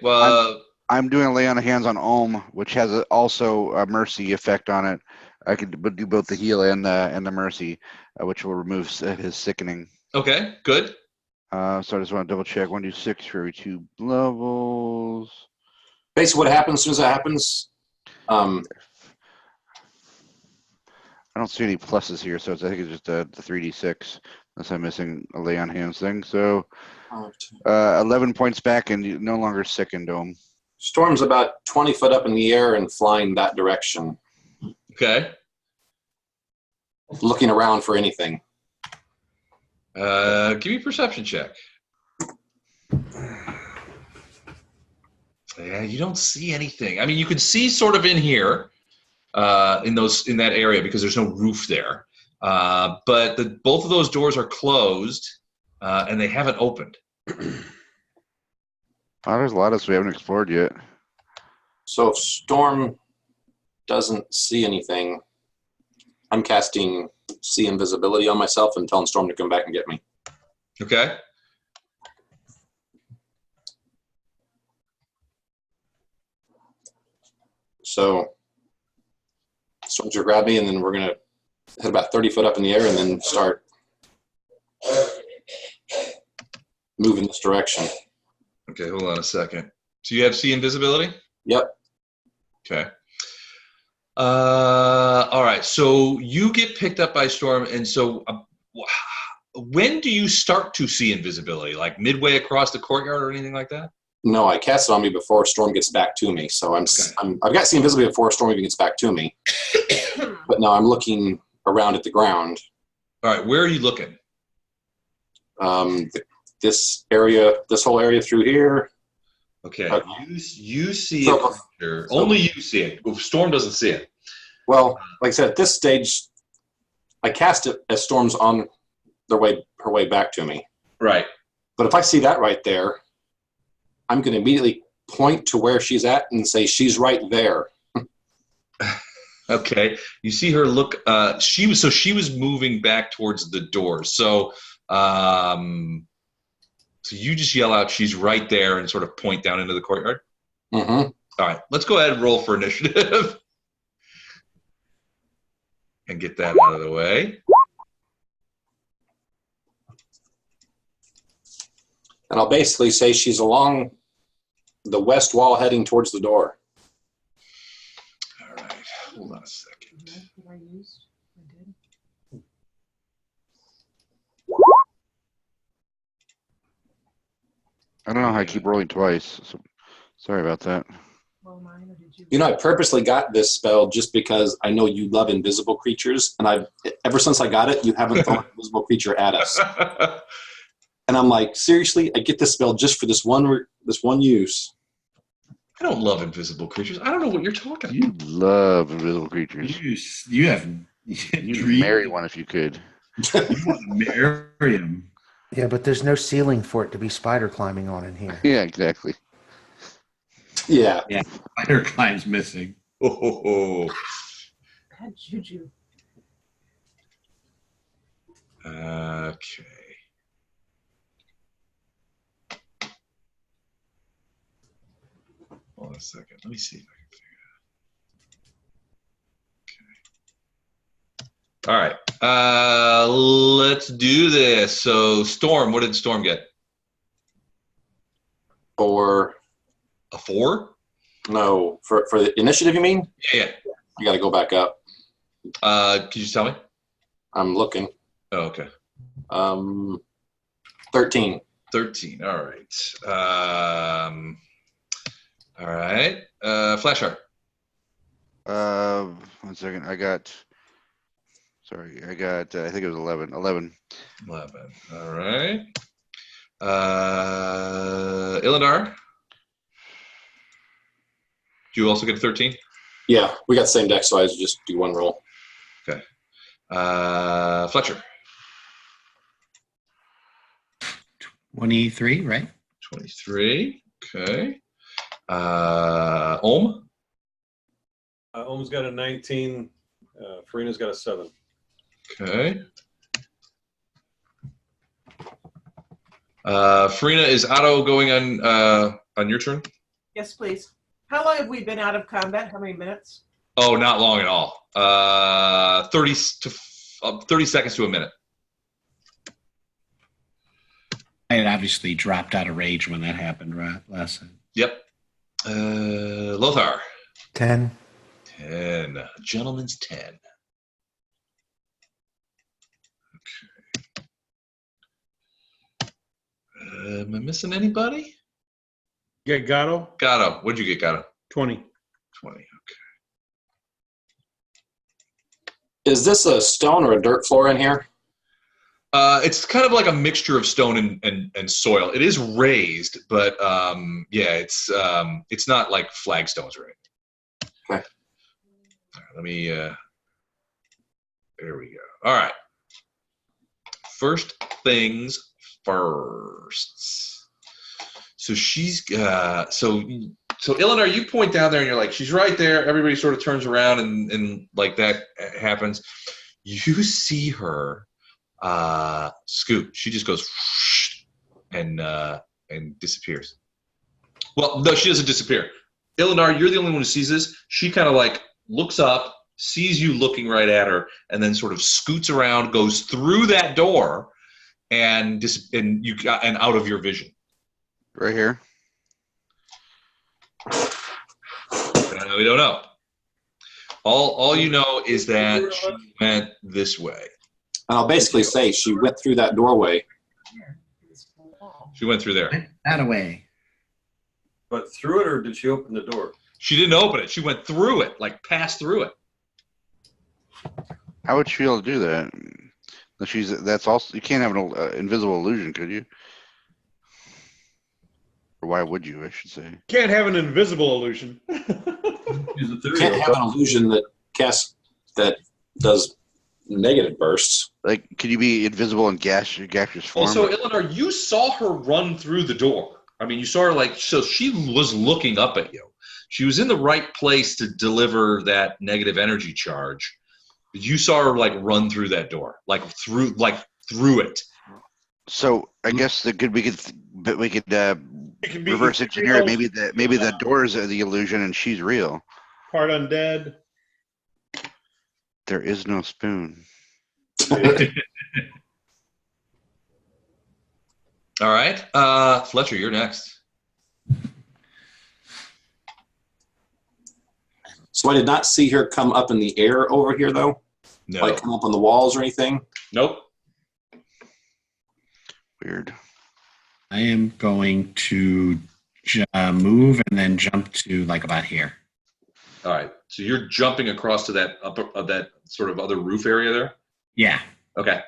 I'm doing a lay on hands on Ohm, which has also a mercy effect on it. I could do both the heal and the mercy, which will remove his sickening. Okay, good. So I just want to double check. 1d6 for every 2 levels. Basically, what happens as soon as that happens? I don't see any pluses here, so I think it's just the 3d6. Unless I'm missing a lay on hands thing. So 11 points back and you no longer sickened, Ohm. Storm's about 20 foot up in the air and flying that direction, Okay. looking around for anything. Give me a perception check. Yeah, you don't see anything. I mean, you can see sort of in here, in that area because there's no roof there. But both of those doors are closed, and they haven't opened. Oh, there's a lot of us we haven't explored yet. So if Storm doesn't see anything, I'm casting see invisibility on myself and telling Storm to come back and get me. Okay. So Storm's gonna grab me, and then we're gonna head about 30 foot up in the air and then start moving this direction. Okay, hold on a second. So you have see invisibility? Yep. Okay. All right. So you get picked up by Storm, and so when do you start to see invisibility? Like midway across the courtyard or anything like that? No, I cast it on me before Storm gets back to me. So I've got see invisibility before Storm even gets back to me. But now I'm looking around at the ground. All right. Where are you looking? This area, this whole area through here. Okay. You see it. Only you see it. Storm doesn't see it. Well, like I said, at this stage, I cast it as Storm's on her way back to me. Right. But if I see that right there, I'm going to immediately point to where she's at and say, she's right there. Okay. You see her look. She was moving back towards the door. So you just yell out, she's right there, and sort of point down into the courtyard? Mm-hmm. All right. Let's go ahead and roll for initiative. And get that out of the way. And I'll basically say she's along the west wall heading towards the door. All right. Hold on a second. I don't know how I keep rolling twice. So sorry about that. You know, I purposely got this spell just because I know you love invisible creatures, and ever since I got it, you haven't thrown an invisible creature at us. And I'm like, seriously, I get this spell just for this one use. I don't love invisible creatures. I don't know what you're talking about. You love invisible creatures. You have. You'd marry one if you could. You want to marry him. Yeah, but there's no ceiling for it to be spider climbing on in here. Yeah, exactly. Yeah. Yeah. Spider climb's missing. Oh. Bad juju. Okay. Hold on a second. Let me see if I can figure it out. Okay. All right. Let's do this. So, Storm, what did Storm get? 4. A 4? No, for the initiative, you mean? Yeah. I got to go back up. Could you tell me? I'm looking. Oh, okay. 13. 13. All right. All right. Flashheart. 1 second. I think it was 11. 11. 11. All right. Illendar. Do you also get a 13? Yeah, we got the same deck, so I just do one roll. Okay. Fletcher. 23, right? 23. Okay. Ohm. Ohm's got a 19. Farina's got a 7. Okay. Farina, is Otto going on your turn? Yes, please. How long have we been out of combat? How many minutes? Oh, not long at all. 30 seconds to a minute. I had obviously dropped out of rage when that happened, right? Last time. Yep. Lothar. 10. 10. Gentleman's 10. Okay. Am I missing anybody? Get Gatto? Gatto. What'd you get, Gatto? 20. 20. Okay. Is this a stone or a dirt floor in here? It's kind of like a mixture of stone and soil. It is raised, but yeah, it's not like flagstones or anything. Okay. All right, let me. There we go. All right. First things first. So she's so So Illendar, you point down there and you're like, she's right there. Everybody sort of turns around and like that happens. You see her scoot. She just goes and disappears. Well, no, she doesn't disappear. Illendar, you're the only one who sees this. She kind of like looks up, sees you looking right at her, and then sort of scoots around, goes through that door, and out of your vision. Right here. We don't know. All you know is that she went this way. And I'll basically say she went through that doorway. She went through there. That away. But through it, or did she open the door? She didn't open it. She went through it, like passed through it. How would she be able to do that? That's also, you can't have an invisible illusion, could you? Or why would you, I should say? Can't have an invisible illusion. You can't have an illusion that does negative bursts. Like, could you be invisible in gaseous form? Also, Illendar, you saw her run through the door. I mean, you saw her so she was looking up at you. She was in the right place to deliver that negative energy charge. You saw her like run through that door, through it. So I guess we could reverse engineer it. Maybe the doors are the illusion and she's real. Part undead. There is no spoon. All right, Fletcher, you're next. So I did not see her come up in the air over here, though? No. Like come up on the walls or anything? Nope. Weird. I am going to move and then jump to like about here. All right. So you're jumping across to that sort of other roof area there? Yeah. Okay.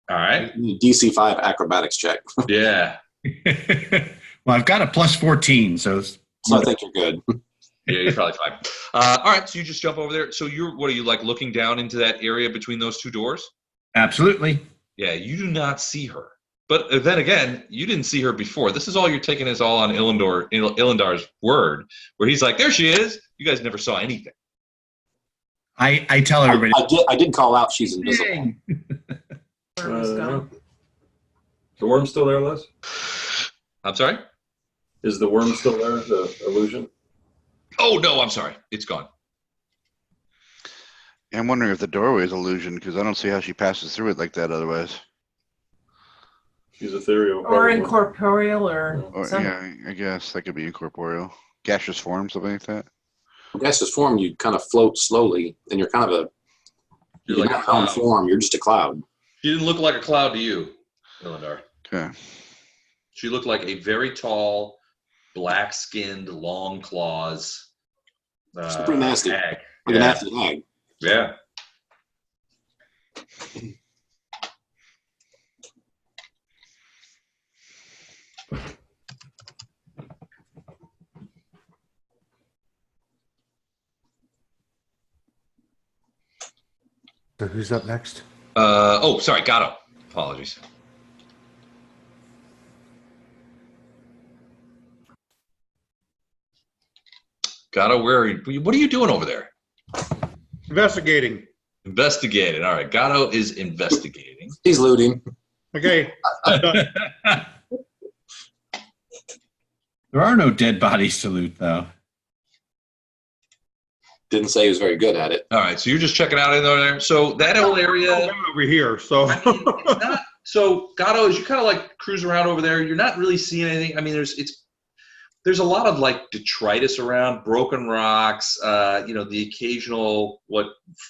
All right. DC 5 acrobatics check. Yeah. Well, I've got a plus 14, so I think you're good. Yeah, you're probably fine. All right. So you just jump over there. So what are you like looking down into that area between those two doors? Absolutely. Yeah, you do not see her. But then again, you didn't see her before. This is all you're taking is all on Illendar's word, where he's like, there she is. You guys never saw anything. I tell everybody. I did call out she's invisible. The worm still there, Les? I'm sorry? Is the worm still there, the illusion? Oh, no, I'm sorry. It's gone. I'm wondering if the doorway is illusion, because I don't see how she passes through it like that otherwise. She's ethereal. Or incorporeal or something. Yeah, I guess that could be incorporeal. Gaseous form, something like that. Gaseous form, you kind of float slowly, and you're kind of you're like not on form. You're just a cloud. She didn't look like a cloud to you, Illendar. Okay. She looked like a very tall, black-skinned, long claws. Super nasty. Hag. Like a nasty hag. Yeah. So who's up next? Sorry, Gatto. Apologies. Gatto, where are you? What are you doing over there? Investigating. Investigating. All right, Gatto is investigating. He's looting. Okay. There are no dead bodies to loot, though. Didn't say he was very good at it. All right, so you're just checking out in there. So that whole area over here. So, I mean, it's not, so Gatto, as you kind of like cruise around over there, you're not really seeing anything. I mean, there's a lot of like detritus around, broken rocks. The occasional what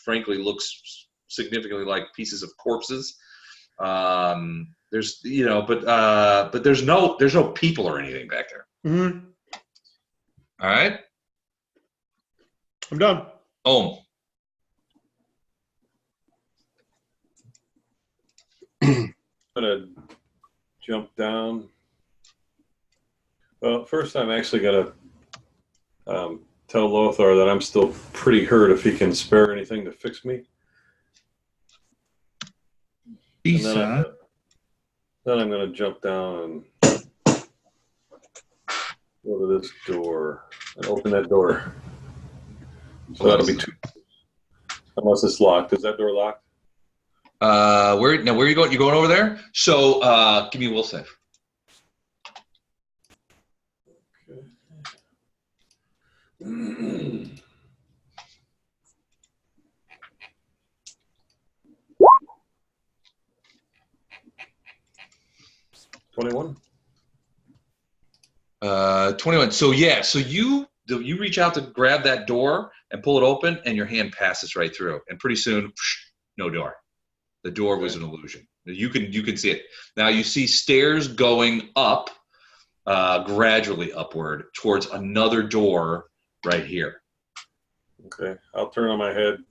frankly looks significantly like pieces of corpses. There's but there's no people or anything back there. Mm-hmm. All right. I'm done. I'm gonna jump down. Well, first I'm actually gonna tell Lothar that I'm still pretty hurt if he can spare anything to fix me. Then I'm gonna jump down and go to this door and open that door. So that'll be 2. Unless it's locked. Is that door locked? Where are you going? You going over there? So give me a will save. Okay. 21. 21. So yeah, so you reach out to grab that door and pull it open, and your hand passes right through, and pretty soon, no door. The door was an illusion. You can see it now. You see stairs going up, gradually upward towards another door right here. Okay, I'll turn on my head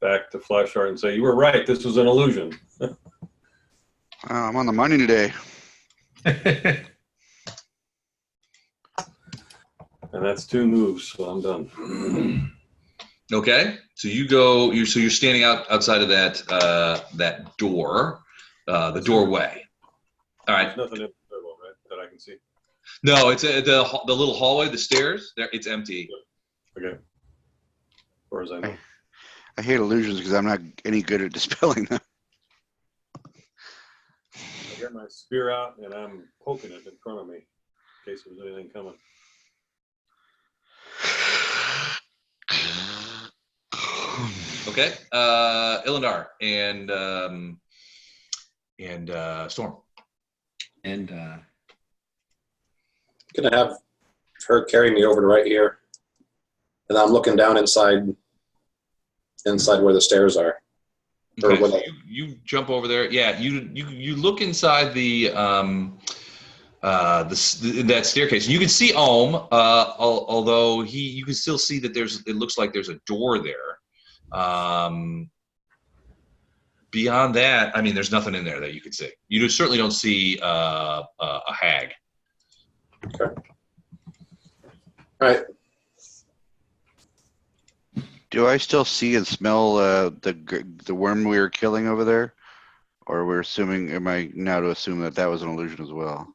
back to Flashheart and say, "You were right. This was an illusion." I'm on the money today. And that's 2 moves, so I'm done. Okay, so you're standing outside of that door, the doorway. All right. There's nothing in the middle, right, that I can see. No, it's the little hallway, the stairs. There, it's empty. Okay. As far as I know. I hate illusions because I'm not any good at dispelling them. I got my spear out and I'm poking it in front of me in case there's anything coming. Okay, Illendar and Storm. And Gonna have her carry me over to right here, and I'm looking down inside where the stairs are. Okay, so you jump over there. Yeah, you look inside that staircase. You can see Ohm, although you can still see that it looks like there's a door there. Beyond that, I mean, there's nothing in there that you can see. You certainly don't see a hag. Okay. All right. Do I still see and smell the worm we were killing over there? Or am I now to assume that was an illusion as well?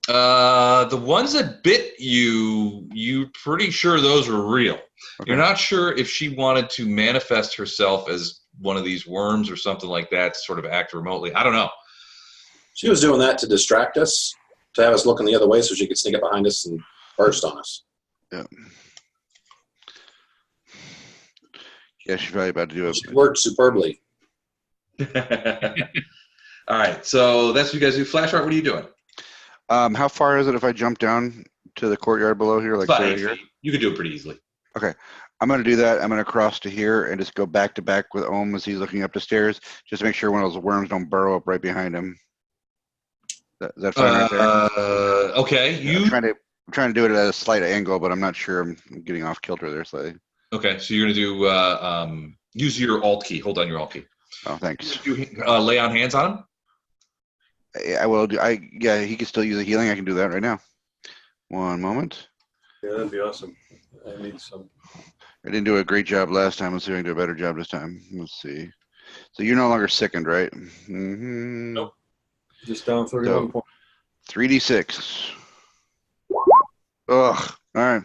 The ones that bit you're pretty sure those were real. Okay. You're not sure if she wanted to manifest herself as one of these worms or something like that to sort of act remotely. I don't know. She was doing that to distract us, to have us looking the other way so she could sneak up behind us and burst on us. Yeah. Yeah, she's probably about to do it. She worked superbly. All right, so that's what you guys do. Flashheart, what are you doing? How far is it if I jump down to the courtyard below here? Like right here? You could do it pretty easily. Okay. I'm going to do that. I'm going to cross to here and just go back to back with Ohm as he's looking up the stairs, just to make sure one of those worms don't burrow up right behind him. Is that fine right there? Okay. Yeah, I'm trying to do it at a slight angle, but I'm not sure I'm getting off kilter there slightly. Okay, so you're going to do use your alt key. Hold on your alt key. Oh, thanks. You lay on hands on him? I will do. Yeah, he can still use a healing. I can do that right now. One moment. Yeah, that'd be awesome. I need some. I didn't do a great job last time. Let's see if I can do a better job this time. Let's see. So you're no longer sickened, right? Mm-hmm. Nope. Just down 31 points. 3d6. Ugh. All right.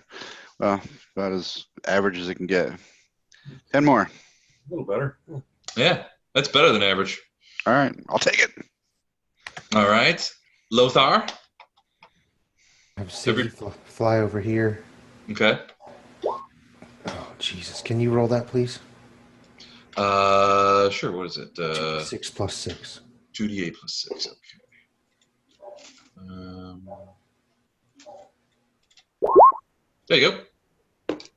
Well, about as average as it can get. 10 more. A little better. Yeah, that's better than average. All right. I'll take it. All right. Lothar? Have Siggy fly over here. Okay. Oh, Jesus. Can you roll that, please? Sure. What is it? 6 plus 6. 2d8 plus 6. Okay. There you go.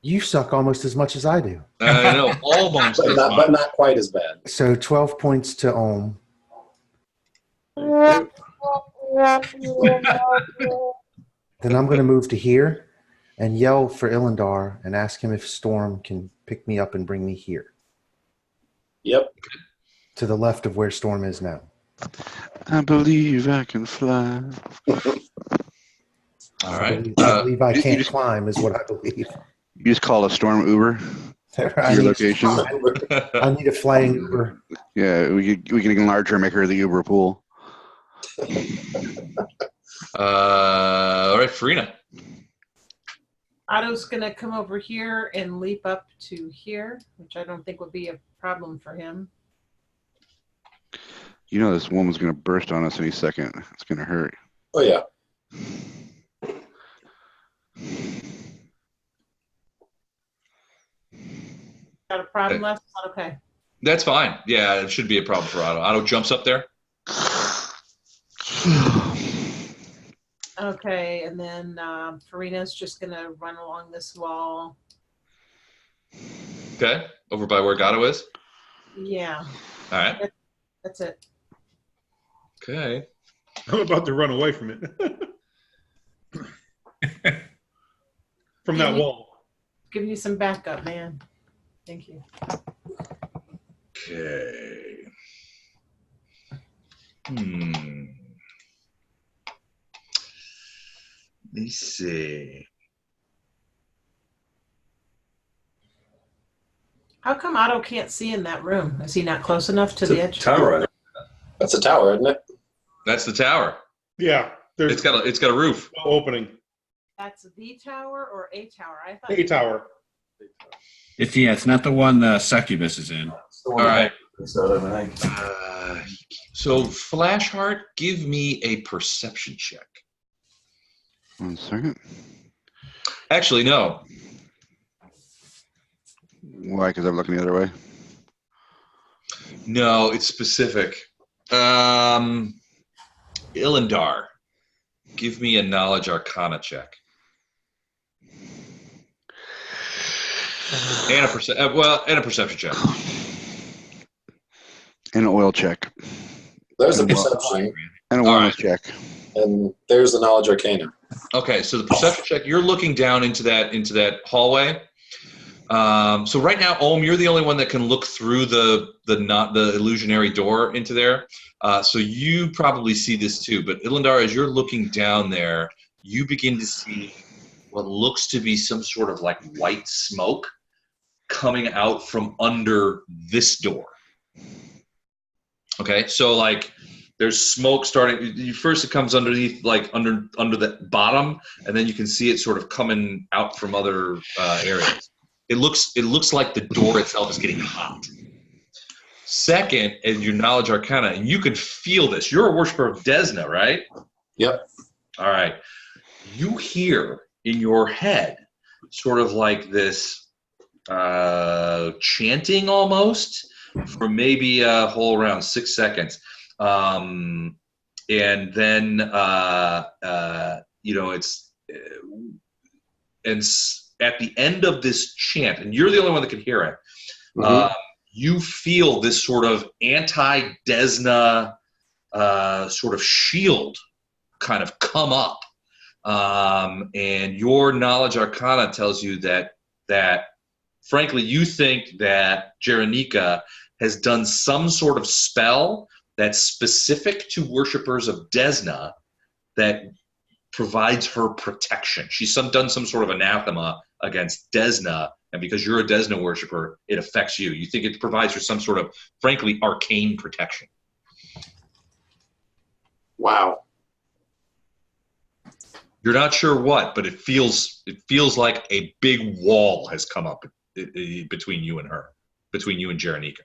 You suck almost as much as I do. I know, almost. but not quite as bad. So 12 points to Ohm. Then I'm going to move to here and yell for Illendar and ask him if Storm can pick me up and bring me here. Yep. To the left of where Storm is now. I believe I can fly. All right. I believe I can't climb is what I believe. You just call a Storm Uber. Your location. I need a flying Uber. Yeah, we can enlarge her, make her the Uber pool. All right, Farina. Otto's going to come over here and leap up to here, which I don't think would be a problem for him. You know this woman's going to burst on us any second. It's going to hurt. Oh, yeah. Got a problem left? Okay. That's fine. Yeah, it should be a problem for Otto. Otto jumps up there. Okay, and then Farina's just going to run along this wall. Okay, over by where Gatto is. Yeah. All right. That's it. Okay. I'm about to run away from it. From that wall. Giving you some backup, man. Thank you. Okay. Let me see. How come Otto can't see in that room? Is he not close enough to the edge? Tower. That's a tower, isn't it? That's the tower. Yeah. It's got a roof. No opening. That's the tower or a tower? I thought A tower. It's not the one the succubus is in. All right. I think. So Flashheart, give me a perception check. 1 second. Actually, no. Why? Because I'm looking the other way. No, it's specific. Illendar, give me a knowledge arcana check. And a perception check. And an oil check. There's a perception, And a wellness check. and there's the knowledge arcana. Okay, so the perception check, you're looking down into that hallway. So right now, Ohm, you're the only one that can look through the illusionary door into there. So you probably see this too. But Illendar, as you're looking down there, you begin to see what looks to be some sort of like white smoke coming out from under this door. Okay, so like there's smoke starting. First, it comes underneath, like under the bottom, and then you can see it sort of coming out from other areas. It looks like the door itself is getting hot. Second, is your knowledge arcana, and you can feel this. You're a worshiper of Desna, right? Yep. All right. You hear in your head sort of like this chanting almost for maybe a whole around 6 seconds. And then, it's and at the end of this chant, and you're the only one that can hear it, you feel this sort of anti-Desna sort of shield kind of come up. And your knowledge arcana tells you that frankly, you think that Jaronicka has done some sort of spell that's specific to worshippers of Desna that provides her protection. She's done some sort of anathema against Desna, and because you're a Desna worshiper, it affects you. You think it provides her some sort of, frankly, arcane protection. Wow. You're not sure what, but it feels like a big wall has come up between you and her, between you and Jaronicka.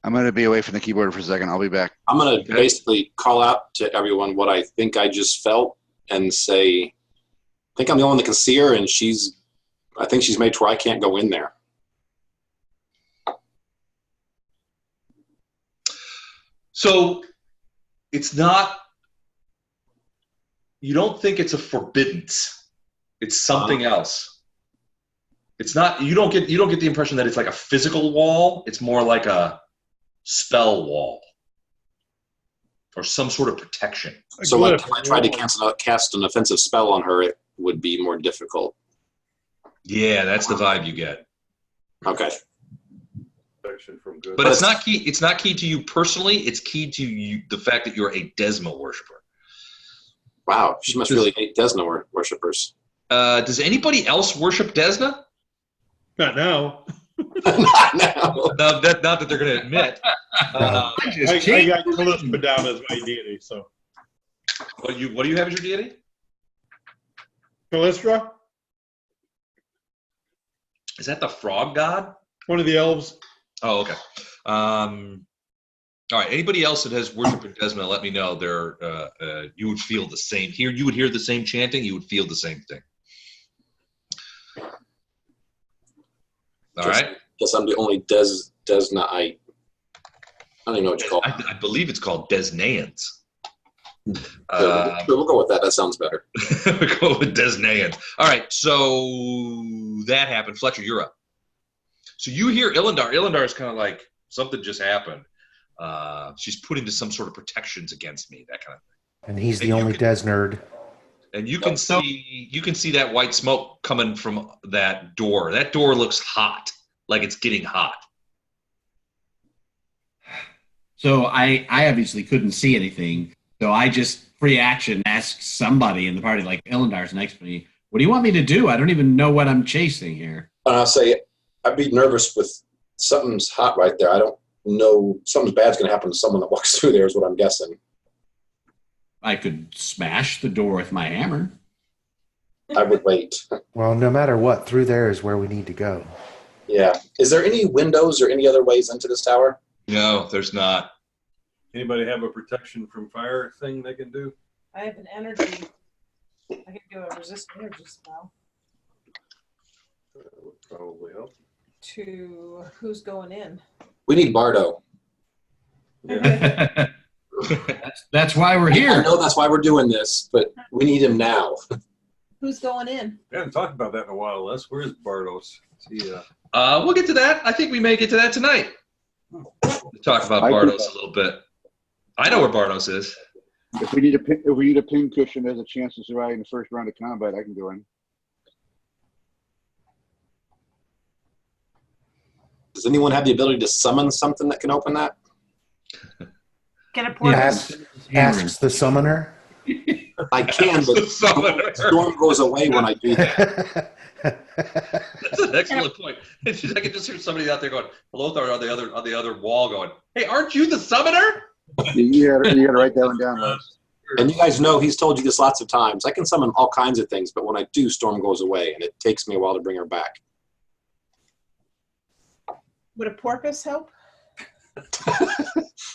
I'm going to be away from the keyboard for a second. I'll be back. I'm going to basically call out to everyone what I think I just felt and say, I think I'm the only one that can see her, and I think she's made to where I can't go in there. So it's not, you don't think it's a forbiddance. It's something else. It's not, you don't get the impression that it's like a physical wall. It's more like a spell wall or some sort of protection. So like if I tried to cast an offensive spell on her, it would be more difficult. Yeah, that's the vibe you get. Okay. But it's not key. It's not key to you personally. It's key to you, the fact that you're a Desna worshiper. Wow, she must really hate Desna worshippers. Does anybody else worship Desna? Not now. Not now. No, not that they're going to admit. I got Callisto down as my deity. So, What do you have as your deity? Callistra, Is that the frog god? one of the elves. Oh, okay. All right. Anybody else that has worship in Desna, let me know. You would feel the same. Here, you would hear the same chanting. You would feel the same thing. All right. Guess I'm the only Desna. I don't even know what you call it. I believe it's called Desnans. We'll go with that. That sounds better. We'll go with Desnans. All right. So that happened. Fletcher, you're up. So you hear Illendar. Illendar is kind of like, something just happened. She's put into some sort of protections against me, that kind of thing. And he's the only Des nerd. And you can see that white smoke coming from that door. That door looks hot, like it's getting hot. So I obviously couldn't see anything. So I just free action asked somebody in the party, like Illendar's next to me, what do you want me to do? I don't even know what I'm chasing here. And I'll say, I'd be nervous with something's hot right there. I don't know. Something bad's going to happen to someone that walks through there is what I'm guessing. I could smash the door with my hammer. I would wait. Well, no matter what, through there is where we need to go. Yeah. Is there any windows or any other ways into this tower? No, there's not. Anybody have a protection from fire thing they can do? I have an energy. I can do a resist energy spell. That would probably help. To who's going in? We need Bardo. Yeah. That's why we're I here. know that's why we're doing this, but we need him now. Who's going in? We haven't talked about that in a while, Les. Where's Bardos? We'll get to that. I think we may get to that tonight. We'll talk about Bardos a little bit. I know where Bardos is. If we need a pin cushion, there's a chance to survive in the first round of combat. I can go in. Does anyone have the ability to summon something that can open that? Get a porpoise. Asks the summoner. I can, but the storm goes away when I do that. That's an excellent point. I can just hear somebody out there going, Lothar on the other wall going, hey, aren't you the summoner? You gotta write that one down, Les. And you guys know he's told you this lots of times. I can summon all kinds of things, but when I do, storm goes away, and it takes me a while to bring her back. Would a porpoise help?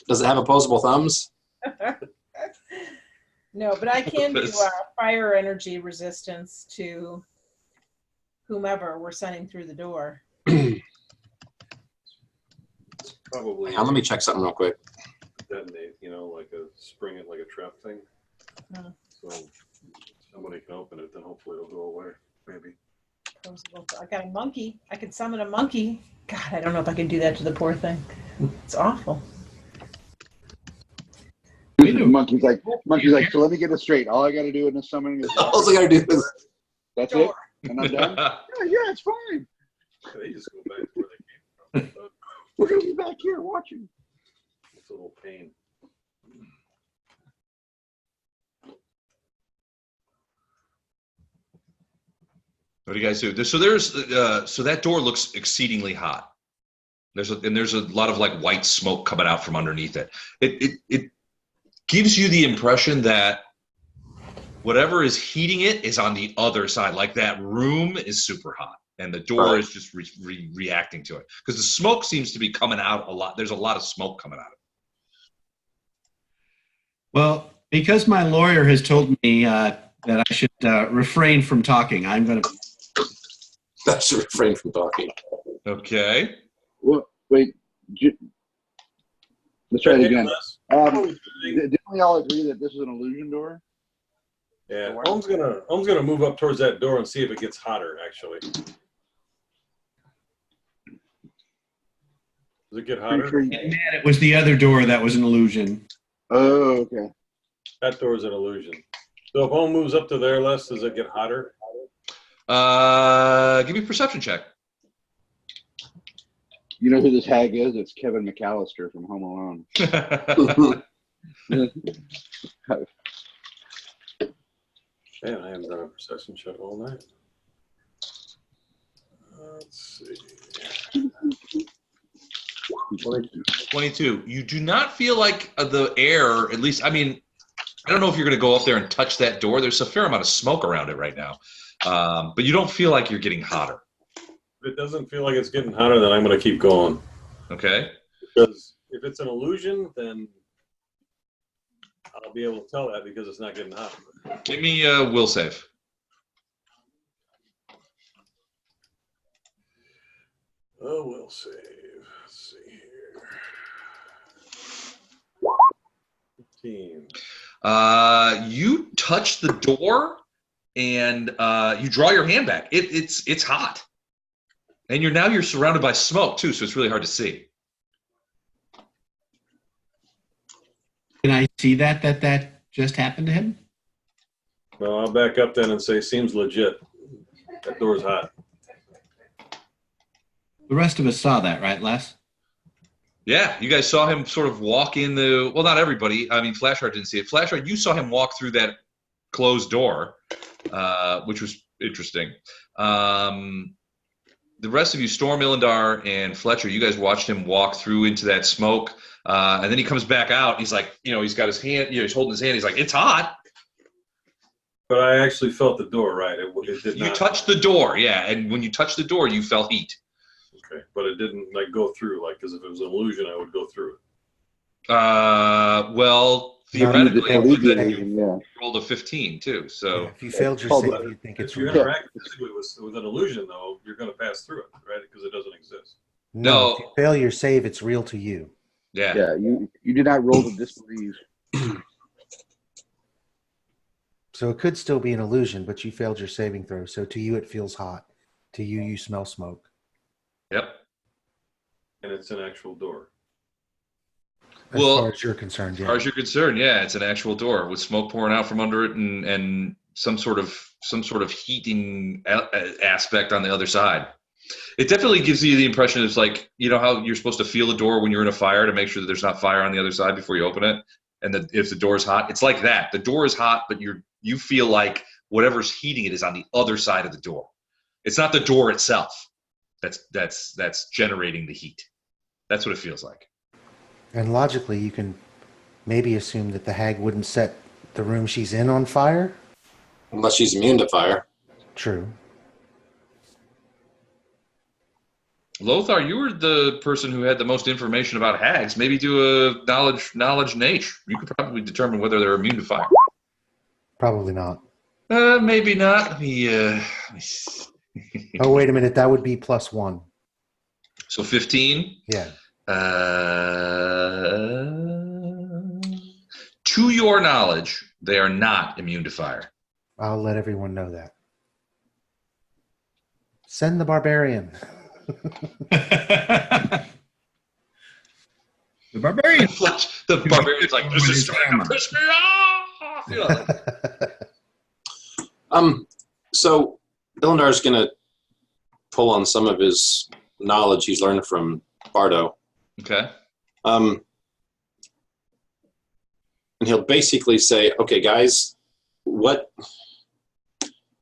Does it have opposable thumbs? No, but I can do fire energy resistance to whomever we're sending through the door. Probably. Now, let me check something real quick. Detonate, like a spring it like a trap thing. So somebody can open it, then hopefully it'll go away. Maybe. I got a monkey. I could summon a monkey. God, I don't know if I can do that to the poor thing. It's awful. Monkey's like, so let me get it straight. All I got to do in this summoning is All I got to do is... That's it? And I'm done? Yeah, it's fine. They just go back to where they came from. We're going to be back here watching. It's a little pain. What do you guys do? So that door looks exceedingly hot. There's a lot of like white smoke coming out from underneath it. It gives you the impression that whatever is heating it is on the other side. Like that room is super hot, and the door is just reacting to it because the smoke seems to be coming out a lot. There's a lot of smoke coming out of it. Well, because my lawyer has told me that I should refrain from talking, I'm going to. I should refrain from talking. Okay. Well, wait. Let's try it again. Didn't we all agree that this is an illusion door? Yeah, Holmes gonna move up towards that door and see if it gets hotter. Actually, does it get hotter? Man, it was the other door that was an illusion. Oh, okay. That door is an illusion. So if Holmes moves up to there, Les, does it get hotter? Give me a perception check. You know who this hag is? It's Kevin McAllister from Home Alone. Man, I haven't done a perception check all night. Let's see. 22. You do not feel like the air, at least, I mean, I don't know if you're going to go up there and touch that door. There's a fair amount of smoke around it right now. But you don't feel like you're getting hotter. If it doesn't feel like it's getting hotter, then I'm going to keep going. Okay. Because if it's an illusion, then I'll be able to tell that because it's not getting hot. Give me a will save. Oh, will save. Let's see here. 15. You touch the door and you draw your hand back. It's hot. And you're surrounded by smoke too, so it's really hard to see. Can I see that just happened to him? Well, I'll back up then and say, seems legit. That door's hot. The rest of us saw that, right, Les? Yeah, you guys saw him sort of walk in the, well, not everybody. I mean, Flashheart didn't see it. Flashheart, you saw him walk through that closed door, which was interesting. The rest of you, Storm, Illendar, and Fletcher, you guys watched him walk through into that smoke. And then he comes back out. He's like, he's got his hand, he's holding his hand. He's like, it's hot. But I actually felt the door, right? It did not. You touched the door, yeah. And when you touched the door, you felt heat. Okay, but it didn't go through, because if it was an illusion, I would go through it. Well, theoretically, you rolled a 15 too. So If you failed your save, you think it's if you real. interact physically with an illusion, though, you're going to pass through it, right? Because it doesn't exist. No. If you fail your save, it's real to you. yeah. Yeah, you did not roll to disbelieve. So it could still be an illusion, but you failed your saving throw. So to you, it feels hot. To you, you smell smoke. Yep. And it's an actual door. As far as you're concerned, yeah. As far as you're concerned, yeah, it's an actual door with smoke pouring out from under it and some sort of heating aspect on the other side. It definitely gives you the impression it's like, how you're supposed to feel a door when you're in a fire to make sure that there's not fire on the other side before you open it, and that if the door is hot, it's like that. The door is hot, but you feel like whatever's heating it is on the other side of the door. It's not the door itself that's generating the heat. That's what it feels like. And logically, you can maybe assume that the hag wouldn't set the room she's in on fire. Unless she's immune to fire. True. Lothar, you were the person who had the most information about hags. Maybe do a knowledge nature. You could probably determine whether they're immune to fire. Probably not. Maybe not. Let me see. Oh, wait a minute. That would be +1. So 15? Yeah. To your knowledge, they are not immune to fire. I'll let everyone know that. Send the barbarian. The barbarian. The barbarian's like, this is trying to piss me off. So Illendar's going to pull on some of his knowledge he's learned from Bardo. Okay. And he'll basically say, okay, guys,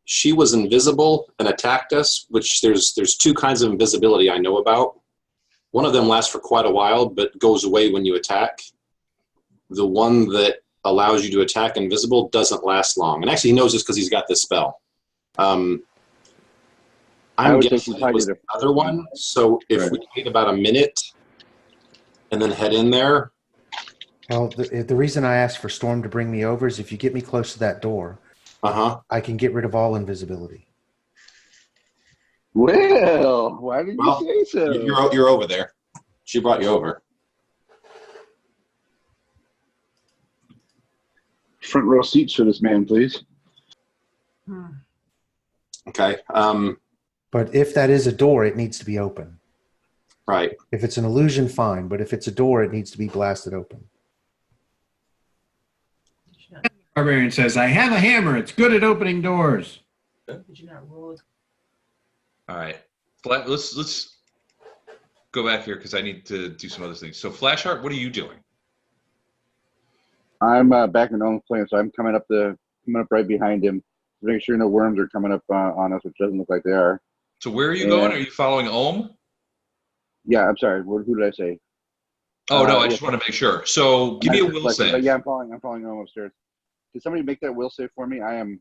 she was invisible and attacked us, which there's two kinds of invisibility I know about. One of them lasts for quite a while, but goes away when you attack. The one that allows you to attack invisible doesn't last long. And actually he knows this because he's got this spell. I'm guessing it was the other one. So if we wait about a minute and then head in there. Well, the reason I asked for Storm to bring me over is if you get me close to that door, I can get rid of all invisibility. Well, why did you say so? You're over there. She brought you over. Front row seats for this man, please. Okay. But if that is a door, it needs to be open. Right. If it's an illusion, fine. But if it's a door, it needs to be blasted open. Barbarian says, I have a hammer. It's good at opening doors. Did you not roll it? All right. Let's go back here because I need to do some other things. So Flashheart, what are you doing? I'm back in Owen's plane, so I'm coming up right behind him, making sure no worms are coming up on us, which doesn't look like they are. So where are you going? Are you following Ohm? Yeah, I'm sorry. Who did I say? Oh no, I just want to make sure. So give me a will save. Yeah, I'm following Owen upstairs. Can somebody make that will save for me? I am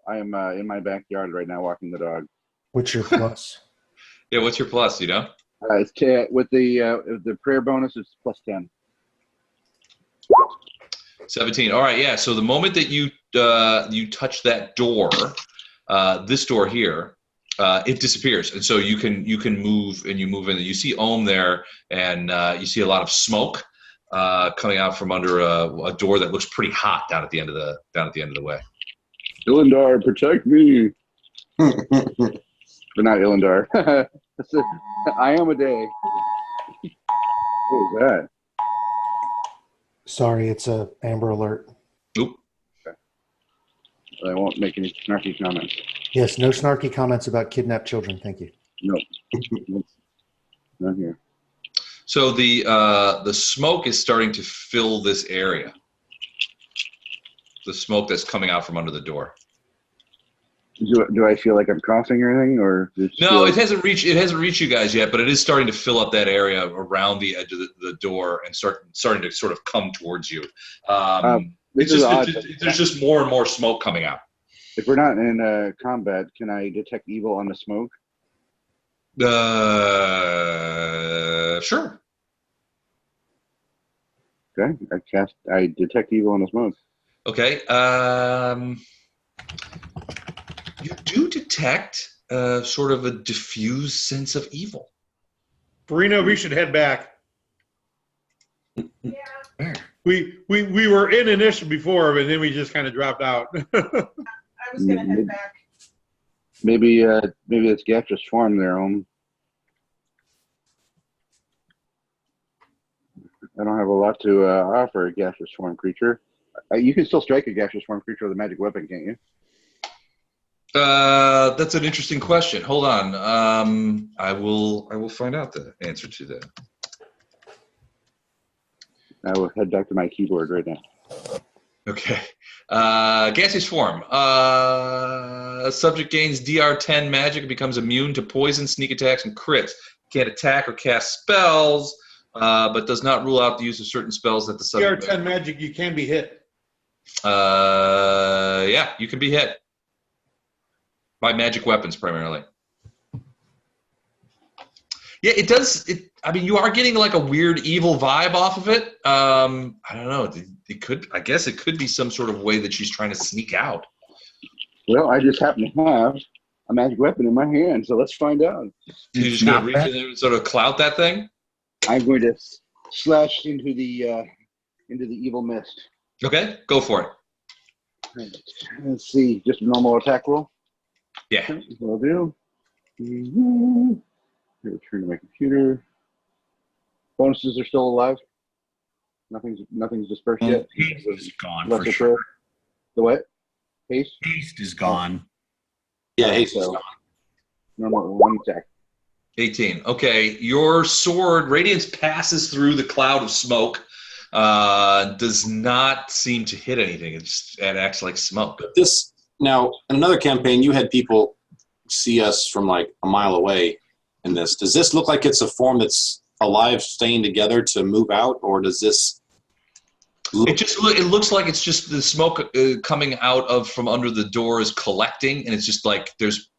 in my backyard right now walking the dog. What's your plus? Yeah, what's your plus, you know? It's with the prayer bonus, it's plus 10. 17. All right, yeah. So the moment that you touch that door, this door here, it disappears, and so you can move, and you move in. You see Ohm there, and you see a lot of smoke coming out from under a door that looks pretty hot down at the end of the way. Illendar, protect me! But not Illendar. Iomedaen. What was that? Sorry, it's a Amber Alert. Oop. Okay. Well, I won't make any snarky comments. Yes, no snarky comments about kidnapped children. Thank you. No. Not here. So the smoke is starting to fill this area. The smoke that's coming out from under the door. Do I feel like I'm coughing or anything, or no? It hasn't reached you guys yet, but it is starting to fill up that area around the edge of the door and starting to sort of come towards you. There's just more and more smoke coming out. If we're not in combat, can I detect evil on the smoke? Sure. Okay, I detect evil on the smoke. Okay. You do detect sort of a diffused sense of evil. Farina, we should head back. Yeah. We were in initial before, but then we just kind of dropped out. I was gonna head back. Maybe it's gaseous form there, I don't have a lot to offer a gaseous form creature. You can still strike a gaseous form creature with a magic weapon, can't you? That's an interesting question. Hold on. I will find out the answer to that. I will head back to my keyboard right now. Okay. Gaseous form. A subject gains DR10 magic and becomes immune to poison, sneak attacks, and crits. Can't attack or cast spells, but does not rule out the use of certain spells that the subject. DR10 magic, you can be hit. Yeah, you can be hit. By magic weapons, primarily. Yeah, it does. I mean, you are getting like a weird evil vibe off of it. I don't know. It could. I guess it could be some sort of way that she's trying to sneak out. Well, I just happen to have a magic weapon in my hand, so let's find out. You're just going to reach in there and sort of clout that thing? I'm going to slash into the evil mist. Okay, go for it. Right. Let's see. Just a normal attack roll. Yeah. Okay, will do. Return to my computer. Bonuses are still alive. Nothing's dispersed yet. Haste is gone Lesser for sure. prayer. The what? Haste? Haste is gone. Yeah, haste is So, gone. normal one attack. 18. Okay, your sword, Radiance passes through the cloud of smoke. Does not seem to hit anything. It acts like smoke. Now, in another campaign, you had people see us from like a mile away in this. Does this look like it's a form that's alive, staying together to move out, or does this look... It looks like it's just the smoke coming out from under the door is collecting, and it's just like there's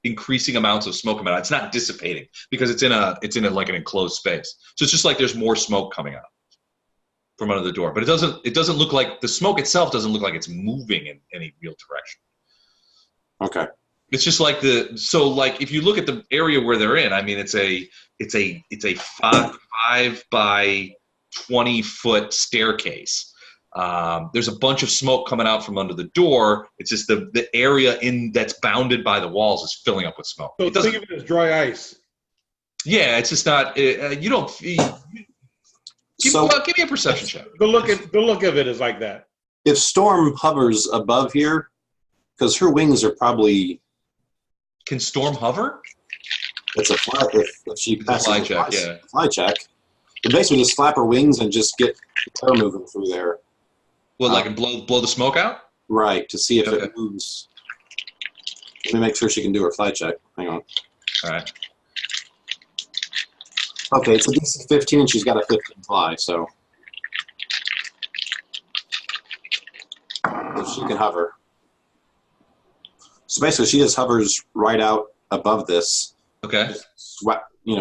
increasing amounts of smoke coming out. It's not dissipating because it's in a like an enclosed space. So it's just like there's more smoke coming out from under the door, but it doesn't look like the smoke itself doesn't look like it's moving in any real direction. Okay. It's just like like if you look at the area where they're in, I mean, it's a 5 by 20 foot staircase. There's a bunch of smoke coming out from under the door. It's just the area that's bounded by the walls is filling up with smoke. So think of it as dry ice. Yeah, it's just not. You don't. Give me a perception check. The look of it is like that. If Storm hovers above here, because her wings are probably... Can Storm hover? It's a fly. If she passes fly the check, yeah. Fly check. You basically just flap her wings and just get air moving through there. Well, like and blow the smoke out? Right, to see if it moves. Let me make sure she can do her fly check. Hang on. All right. Okay, it's a DC 15 and she's got a 15 fly, so. she can hover. So basically, she just hovers right out above this. Okay.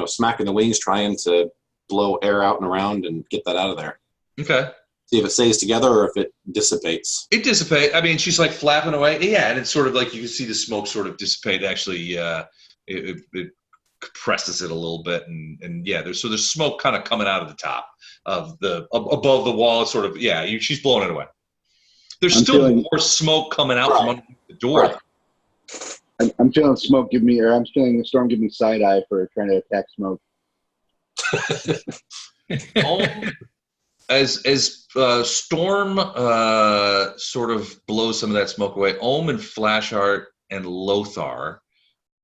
Smacking the wings, trying to blow air out and around and get that out of there. Okay. See if it stays together or if it dissipates. It dissipates. I mean, she's like flapping away. Yeah, and it's sort of like you can see the smoke sort of dissipate. Actually, it compresses it a little bit, and yeah, there's smoke kind of coming out of the top of above the wall. It's sort of she's blowing it away. There's still more smoke coming out from underneath the door. Right. I'm feeling smoke give me, or I'm feeling the storm give me side eye for trying to attack smoke. As Storm sort of blows some of that smoke away, Ohm and Flashheart and Lothar,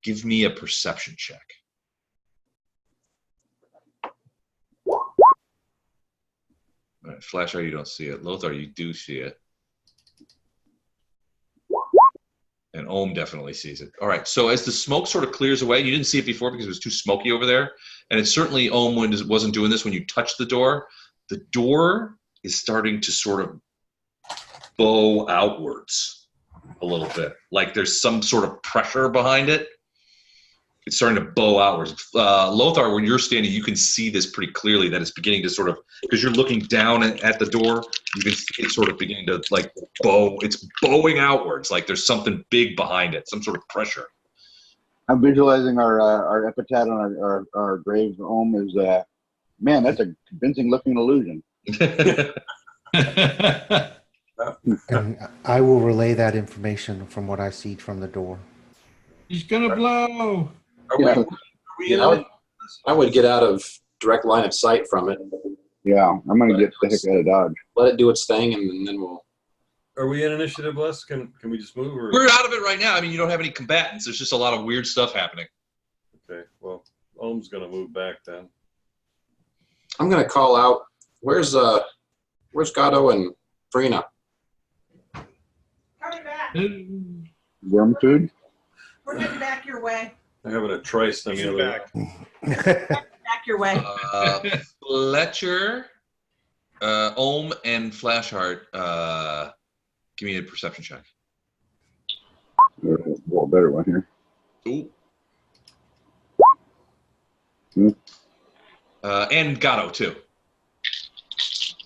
give me a perception check. All right, Flashheart, you don't see it. Lothar, you do see it. And Ohm definitely sees it. All right, so as the smoke sort of clears away, you didn't see it before because it was too smoky over there, and it's certainly Ohm wasn't doing this when you touched the door. The door is starting to sort of bow outwards a little bit. Like there's some sort of pressure behind it. It's starting to bow outwards. Lothar, when you're standing, you can see this pretty clearly that it's beginning to sort of, because you're looking down at the door, you can see it sort of beginning to like bow. It's bowing outwards. Like there's something big behind it, some sort of pressure. I'm visualizing our epitaph on our grave home is, man, that's a convincing looking illusion. And I will relay that information from what I see from the door. He's gonna blow. I would get out of direct line of sight from it. Yeah, I'm gonna get the heck out of Dodge. Let it do its thing, and then we'll. Are we in initiative, Les? Can we just move? Or? We're out of it right now. I mean, you don't have any combatants. There's just a lot of weird stuff happening. Okay, well, Ohm's gonna move back then. I'm gonna call out. Where's Gatto and Frina? Coming back. Worm food? We're heading back your way. They're having a trice thing over there. Back your way. Fletcher, Ohm, and Flashheart, give me a perception check. Well, better one here. Ooh. Hmm. And Gatto, too.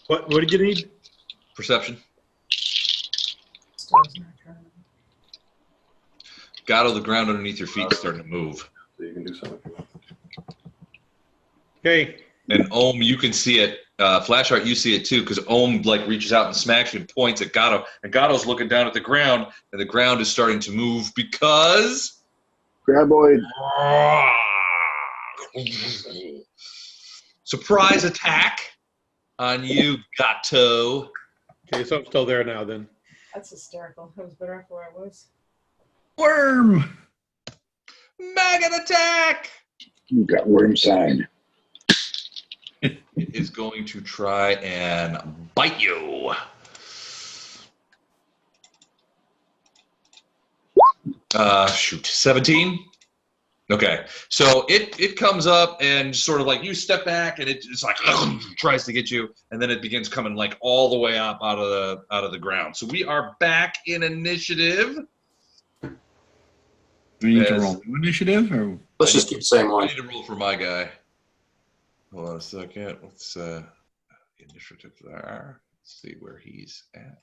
What did you need? Perception. Gatto, the ground underneath your feet is starting to move. So you can do something. Okay. And Ohm, you can see it. Flashheart, you see it too, because Ohm like reaches out and smacks you and points at Gatto, and Gatto's looking down at the ground, and the ground is starting to move because Graboid. surprise attack on you, Gatto. Okay, so I'm still there now then. That's hysterical. That was better off where I was. Worm. Maggot attack. You got worm side. It is going to try and bite you. Shoot, 17. Okay, so it comes up and sort of like you step back and it's like tries to get you, and then it begins coming like all the way up out of the ground. So we are back in initiative. Do we need to roll new initiative, or Let's just keep the same I one. need to roll for my guy. Hold on a second. What's initiative there? Let's see where he's at.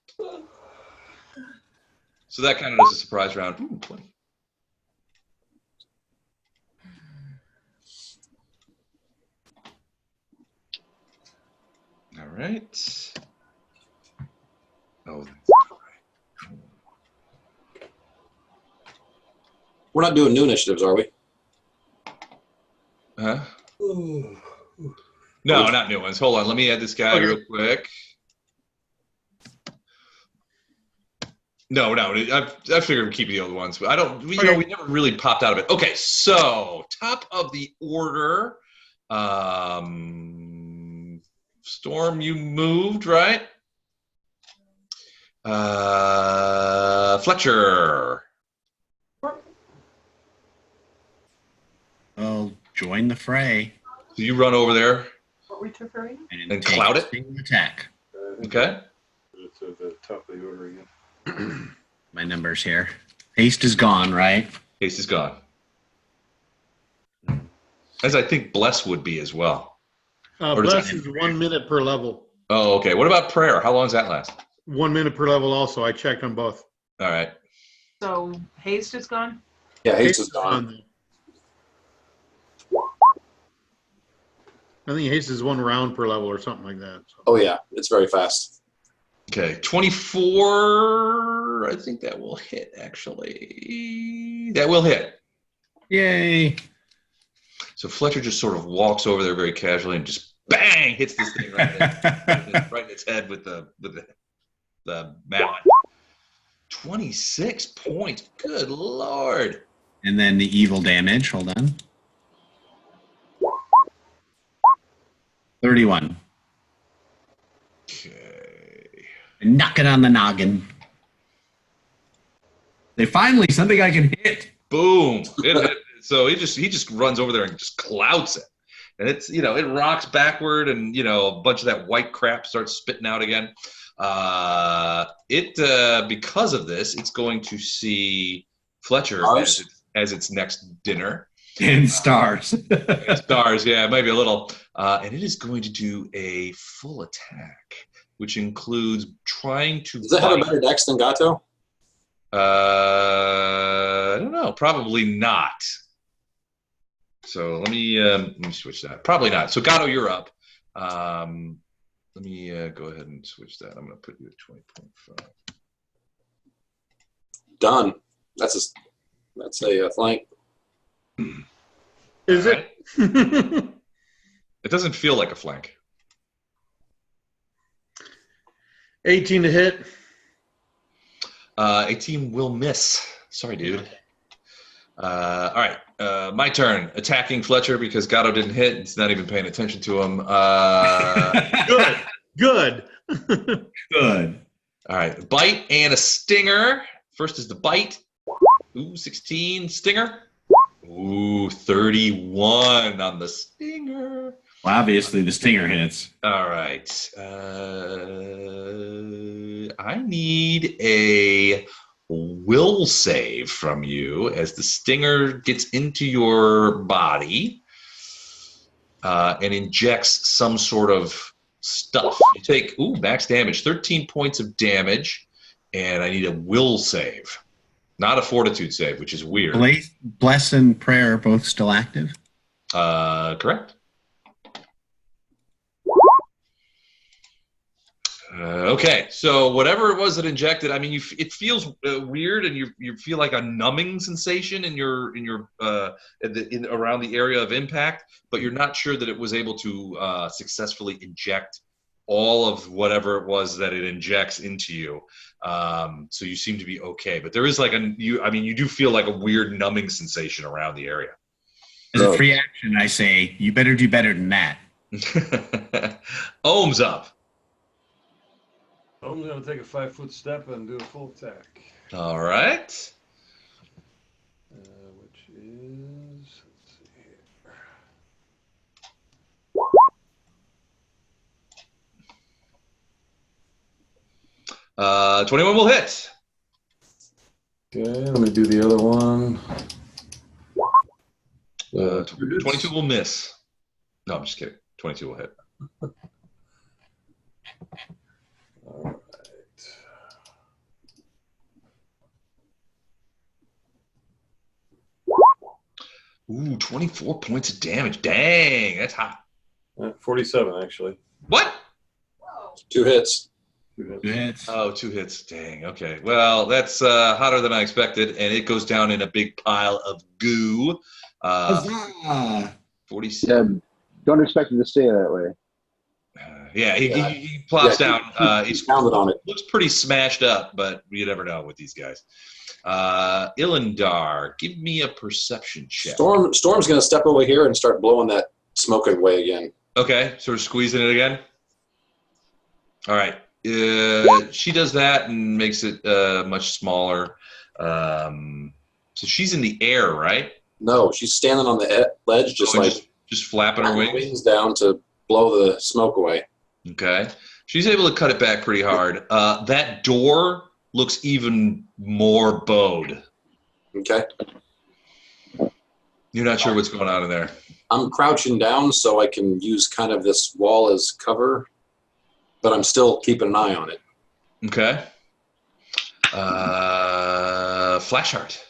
So that kind of does a surprise round. Ooh, 20. All right. Oh, We're not doing new initiatives, are we? huh? No, not new ones. Hold on. Let me add this guy real quick. No. I figured we'd keep the old ones, but I don't. We never really popped out of it. Okay, so top of the order. Storm, you moved, right? Fletcher. I'll join the fray So you run over there What we took her in? and take cloud a it. single attack. Okay. It's at the top of the order again. My numbers here. Haste is gone, right? Haste is gone. As I think Bless would be as well. Bless is 1 minute per level. Oh, okay. What about prayer? How long does that last? 1 minute per level also. I checked on both. All right. So haste is gone? Yeah, haste is gone. I think haste is 1 round per level or something like that. So. Oh, yeah. It's very fast. Okay. 24. I think that will hit, actually. That will hit. Yay. So Fletcher just sort of walks over there very casually and just bang hits this thing right in its head with the mallet. 26 points. Good Lord. And then the evil damage. Hold on. 31. Okay. Knock it on the noggin. Something I can hit. Boom. So he just runs over there and just clouts it. And it's, it rocks backward and, a bunch of that white crap starts spitting out again. Because of this, it's going to see Fletcher as its next dinner. And stars. Stars, yeah, maybe a little. And it is going to do a full attack, which includes trying to. Does it have a better dex than Gato? I don't know. Probably not. So let me switch that. Probably not. So Gato, you're up. Let me go ahead and switch that. I'm going to put you at 20.5. Done. That's a flank. Is it? It doesn't feel like a flank. 18 to hit. 18 will miss. Good. Dude. All right. My turn. Attacking Fletcher because Gato didn't hit. It's not even paying attention to him. Good. Good. All right. Bite and a stinger. First is the bite. Ooh, 16. Stinger. Ooh, 31 on the stinger. Well, obviously the stinger hits. All right. I need a will save from you as the stinger gets into your body and injects some sort of stuff. You take, max damage, 13 points of damage, and I need a will save. Not a fortitude save, which is weird. Bless and prayer are both still active? Correct. Okay, so whatever it was that injected, I mean, it feels weird, and you feel like a numbing sensation in your around the area of impact, but you're not sure that it was able to successfully inject all of whatever it was that it injects into you. So you seem to be okay, but there is you do feel like a weird numbing sensation around the area. As a free action, I say you better do better than that. Ohm's up. I'm going to take a 5-foot step and do a full attack. All right. Which is, let's see here. 21 will hit. Okay, let me do the other one. 22 will miss. No, I'm just kidding. 22 will hit. All right. Ooh, 24 points of damage. Dang, that's hot. 47, actually. What? 2 hits. 2 hits. 2 hits. Oh, 2 hits. Dang, okay. Well, that's hotter than I expected, and it goes down in a big pile of goo. 46. Yeah, don't expect it to stay that way. He plops down. He's pounded on it. Looks pretty smashed up, but you never know with these guys. Illendar, give me a perception check. Storm's going to step over here and start blowing that smoke away again. Okay, sort of squeezing it again. All right. She does that and makes it much smaller. So she's in the air, right? No, she's standing on the ledge, just flapping her wings down to blow the smoke away. Okay. She's able to cut it back pretty hard. That door looks even more bowed. Okay. You're not sure what's going on in there. I'm crouching down so I can use kind of this wall as cover, but I'm still keeping an eye on it. Okay. Flash art.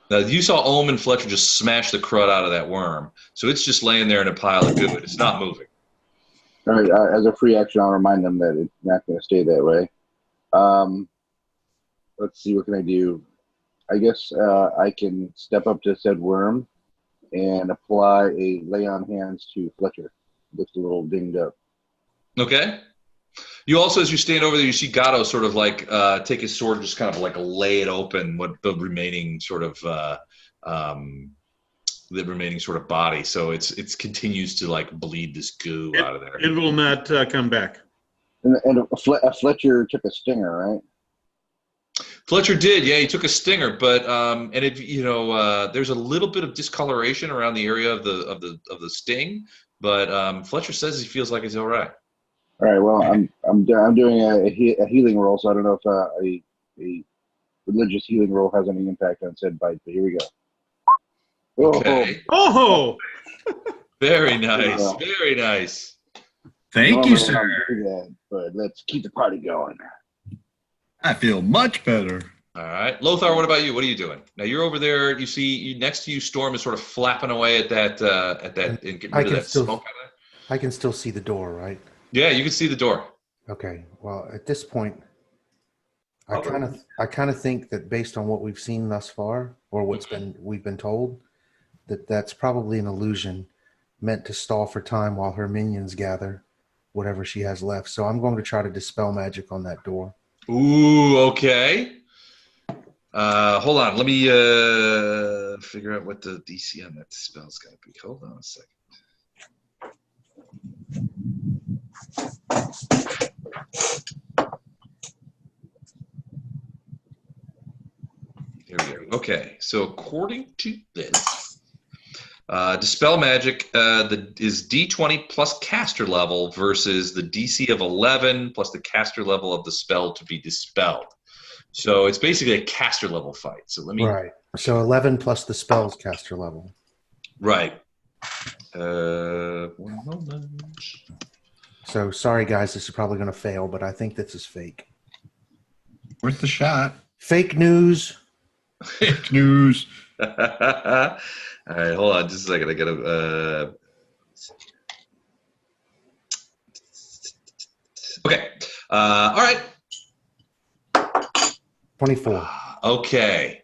Now, you saw Ohm and Fletcher just smash the crud out of that worm, so it's just laying there in a pile of goo. It's not moving. All right, as a free action, I'll remind them that it's not going to stay that way. Let's see, what can I do? I guess I can step up to said worm and apply a lay on hands to Fletcher. Looks a little dinged up. Okay. You also, as you stand over there, you see Gatto sort of like take his sword and just kind of like lay it open with the remaining sort of body. So it continues to like bleed this goo out of there. It will not come back. And Fletcher took a stinger, right? Fletcher did, yeah. He took a stinger, but and it, there's a little bit of discoloration around the area of the sting, but Fletcher says he feels like he's all right. All right. Well, I'm doing a healing roll, so I don't know if a religious healing roll has any impact on said bite. But here we go. Okay. Oh, very nice. Very nice. Thank you, sir. That, but let's keep the party going. I feel much better. All right, Lothar. What about you? What are you doing? Now you're over there. You see, next to you, Storm is sort of flapping away at that and getting rid of that smoke. I can still see the door, right? Yeah, you can see the door. Okay. Well, at this point, I kind of think that based on what we've seen thus far, or we've been told, that's probably an illusion meant to stall for time while her minions gather whatever she has left. So I'm going to try to dispel magic on that door. Ooh, okay. Hold on. Let me figure out what the DC on that spell's got to be. Hold on a second. Here we go. Okay, so according to this, dispel magic is D20 plus caster level versus the DC of 11 plus the caster level of the spell to be dispelled. So it's basically a caster level fight. So let me. Right. So 11 plus the spell's caster level. Right. One moment. So sorry, guys, this is probably going to fail, but I think this is fake. Worth the shot. Fake news. Fake news. All right, hold on just a second. I got to. Okay. All right. 24. Okay.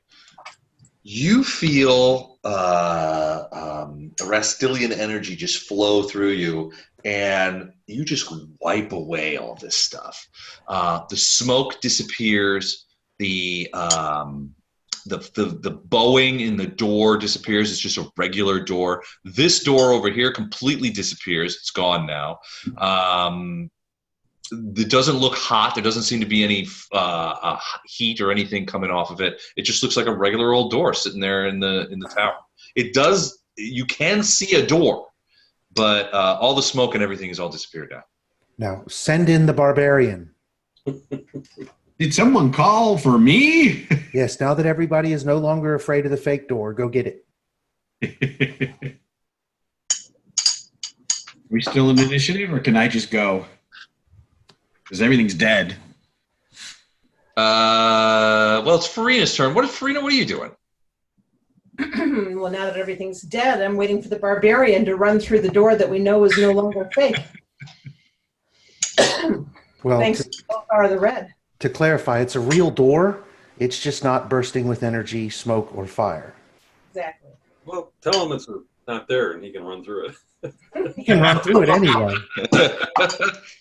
You feel Rastilian energy just flow through you, and you just wipe away all this stuff. The smoke disappears. The bowing in the door disappears. It's just a regular door. This door over here completely disappears. It's gone now. It doesn't look hot. There doesn't seem to be any heat or anything coming off of it. It just looks like a regular old door sitting there in the tower. It does. You can see a door, but all the smoke and everything has all disappeared now. Now send in the barbarian. Did someone call for me? Yes. Now that everybody is no longer afraid of the fake door, go get it. Are we still in initiative, or can I just go? Because everything's dead. Well, it's Farina's turn. Farina, what are you doing? Well, now that everything's dead, I'm waiting for the barbarian to run through the door that we know is no longer fake. Well, Thanks to Lothar the Red. To clarify, it's a real door. It's just not bursting with energy, smoke, or fire. Exactly. Well, tell him it's not there and he can run through it. He can run through it anyway.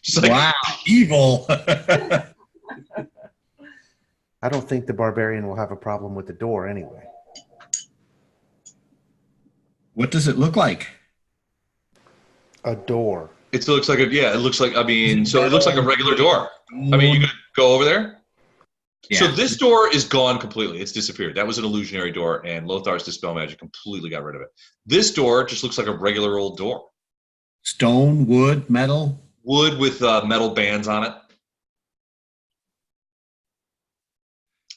Just like, wow, evil. I don't think the barbarian will have a problem with the door anyway. What does it look like? A door. it looks like it looks like, so it looks like a regular door. I mean, you could go over there. Yeah. So this door is gone completely. It's disappeared. That was an illusionary door, and Lothar's Dispel Magic completely got rid of it. This door just looks like a regular old door. Stone, wood, metal? Wood with metal bands on it.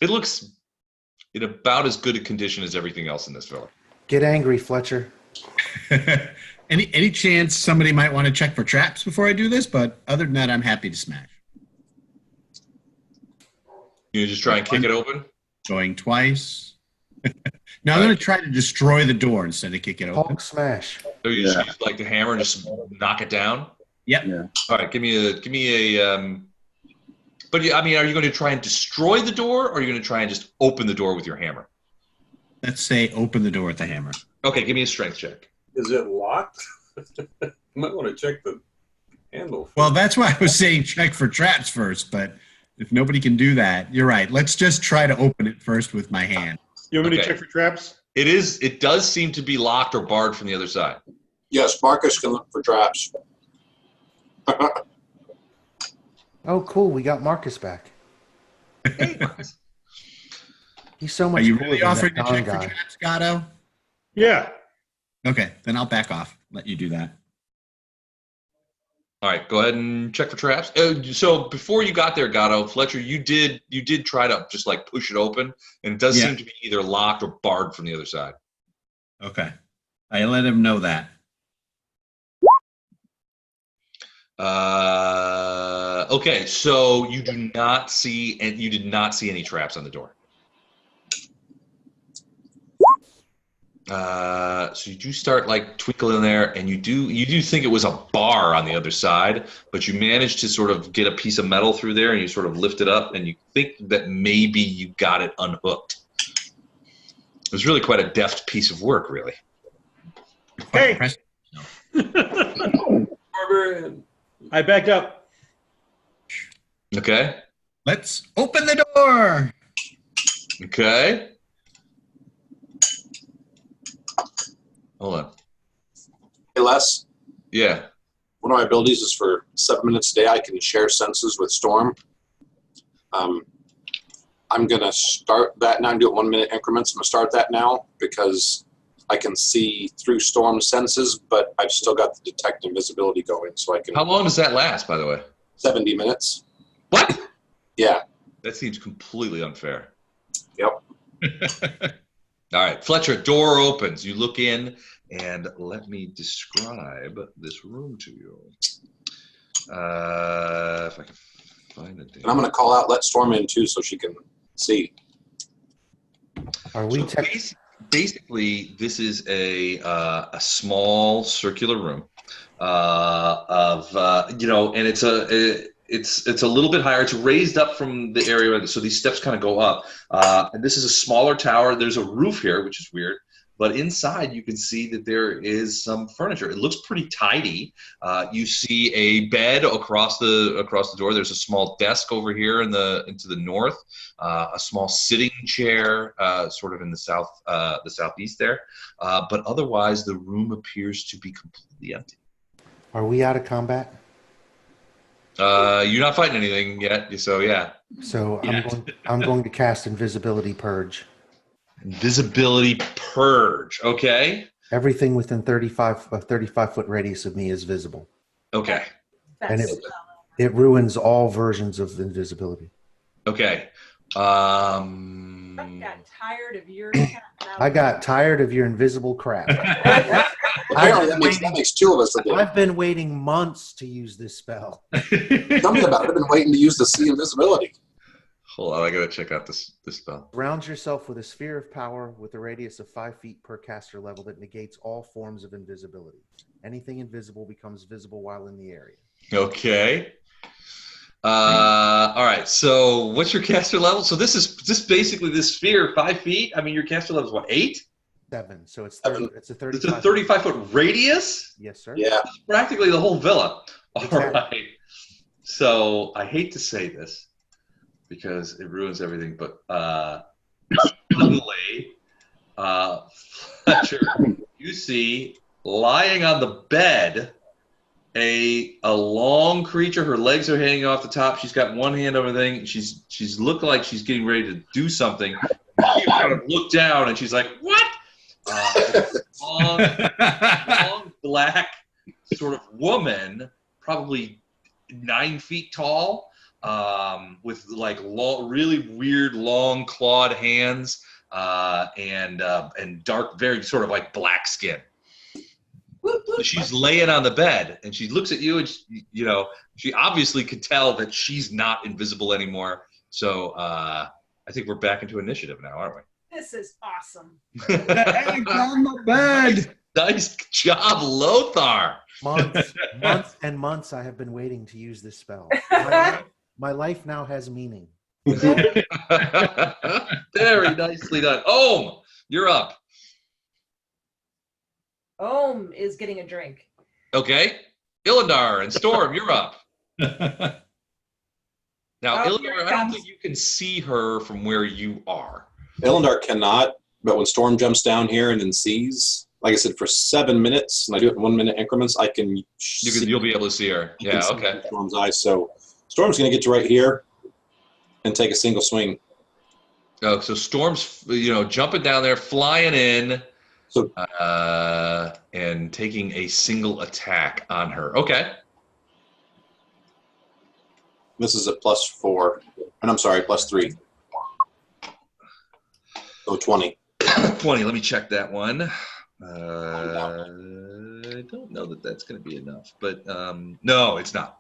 It looks in about as good a condition as everything else in this villa. Get angry, Fletcher. Any chance somebody might want to check for traps before I do this? But other than that, I'm happy to smash. You just try and kick it open? Going twice. Now I'm going to try to destroy the door instead of kick it open. Hulk smash. So you just use like the hammer and just knock it down? Yep. Yeah. All right, give me a but I mean, are you going to try and destroy the door, or are you going to try and just open the door with your hammer? Let's say open the door with the hammer. Okay, give me a strength check. Is it locked? You might want to check the handle. Well, that's why I was saying check for traps first, but if nobody can do that, you're right. Let's just try to open it first with my hand. You want me to Okay. check for traps? It does seem to be locked or barred from the other side. Yes, Marcus can look for traps. Oh, cool. We got Marcus back. Hey, Marcus. He's so Are much you cooler really than offering that to Don check for guy. traps, Gatto? Yeah. Okay, then I'll back off. Let you do that. All right, go ahead and check for traps. So before you got there, Gatto, Fletcher, you did try to just like push it open, and it does seem to be either locked or barred from the other side. Okay. I let him know that. Okay, so you did not see any traps on the door. So you do start like twinkling there, and you do think it was a bar on the other side, but you managed to sort of get a piece of metal through there, and you sort of lift it up, and you think that maybe you got it unhooked. It was really quite a deft piece of work, really. Hey. Barber, I backed up. Okay. Let's open the door. Okay. Hold on. Hey, Les, Yeah. one of my abilities is for 7 minutes a day I can share senses with Storm. I'm going to start that now. I'm doing 1 minute increments. I'm going to start that now because I can see through Storm's senses, but I've still got the detect invisibility going, so I can. How long does that last, by the way? 70 minutes. What? Yeah. That seems completely unfair. Yep. All right, Fletcher, door opens. You look in, and let me describe this room to you. If I can find it. And I'm going to call out, let Storm in too, so she can see. Are we So basically, this is a small circular room and it's a little bit higher. It's raised up from the area, so these steps kind of go up. And this is a smaller tower. There's a roof here, which is weird. But inside, you can see that there is some furniture. It looks pretty tidy. You see a bed across the door. There's a small desk over here into the north. A small sitting chair, sort of in the southeast there. But otherwise, the room appears to be completely empty. Are we out of combat? You're not fighting anything yet, so yeah. So Yeah. I'm going to cast Invisibility Purge. Invisibility purge. Okay. Everything within a 35-foot radius of me is visible. Okay. And it ruins all versions of invisibility. Okay. I got tired of your. I got tired of your invisible crap. Apparently, that makes two of us. I've been waiting months to use this spell. Tell me about it. I've been waiting to use the see invisibility. Hold on, I gotta check out this spell. Surround yourself with a sphere of power with a radius of 5 feet per caster level that negates all forms of invisibility. Anything invisible becomes visible while in the area. Okay. All right. So, what's your caster level? So this is basically this sphere, 5 feet. I mean, your caster level is what, 8? 7. So it's 7. It's a 35. It's a 35-foot radius. Yes, sir. Yeah. Practically the whole villa. All Exactly. right. So I hate to say this because it ruins everything, but suddenly, Fletcher, you see lying on the bed a long creature. Her legs are hanging off the top. She's got one hand over the thing. She's looking like she's getting ready to do something. You kind of look down and she's like, "What?" Long black sort of woman, probably 9 feet tall, with like really weird, long clawed hands and dark, very sort of like black skin. She's laying on the bed, and she looks at you, and she obviously could tell that she's not invisible anymore. So I think we're back into initiative now, aren't we? This is awesome. Egg on the bed. Nice job, Lothar. Months and months I have been waiting to use this spell. My life now has meaning. Very nicely done. Ohm, you're up. Ohm is getting a drink. Okay. Illendar and Storm, you're up. Now, Oh, Illendar, I don't think you can see her from where you are. Illendar cannot, but when Storm jumps down here and then sees, like I said, for 7 minutes, and I do it in 1 minute increments, I can. You'll be able to see her. Yeah. Okay. Storm's eyes. So Storm's going to get to right here and take a single swing. Oh, so Storm's jumping down there, flying in, So and taking a single attack on her. Okay. this is a +4, and I'm sorry, +3. So 20. 20. Let me check that one. I don't know that that's going to be enough, but no, it's not.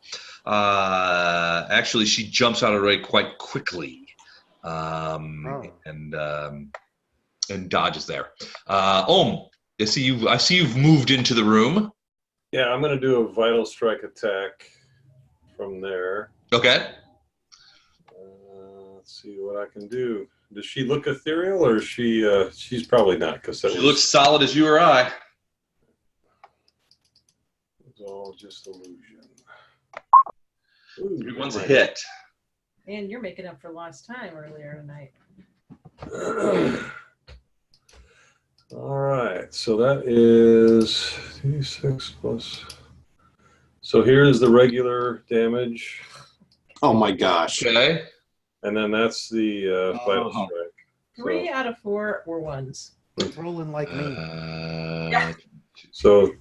Actually, she jumps out of the way quite quickly, and dodges there. Ohm, I see you've moved into the room. Yeah, I'm going to do a vital strike attack from there. Okay. Let's see what I can do. Does she look ethereal, or is she? She's probably not, because She looks solid as you or I. It's all just illusion. Everyone's a hit. And you're making up for lost time earlier tonight. All right, so that is 6 plus. So here's the regular damage, Oh my gosh. Okay. and then that's the vital strike. 3 out of 4 were ones. Rolling like me. So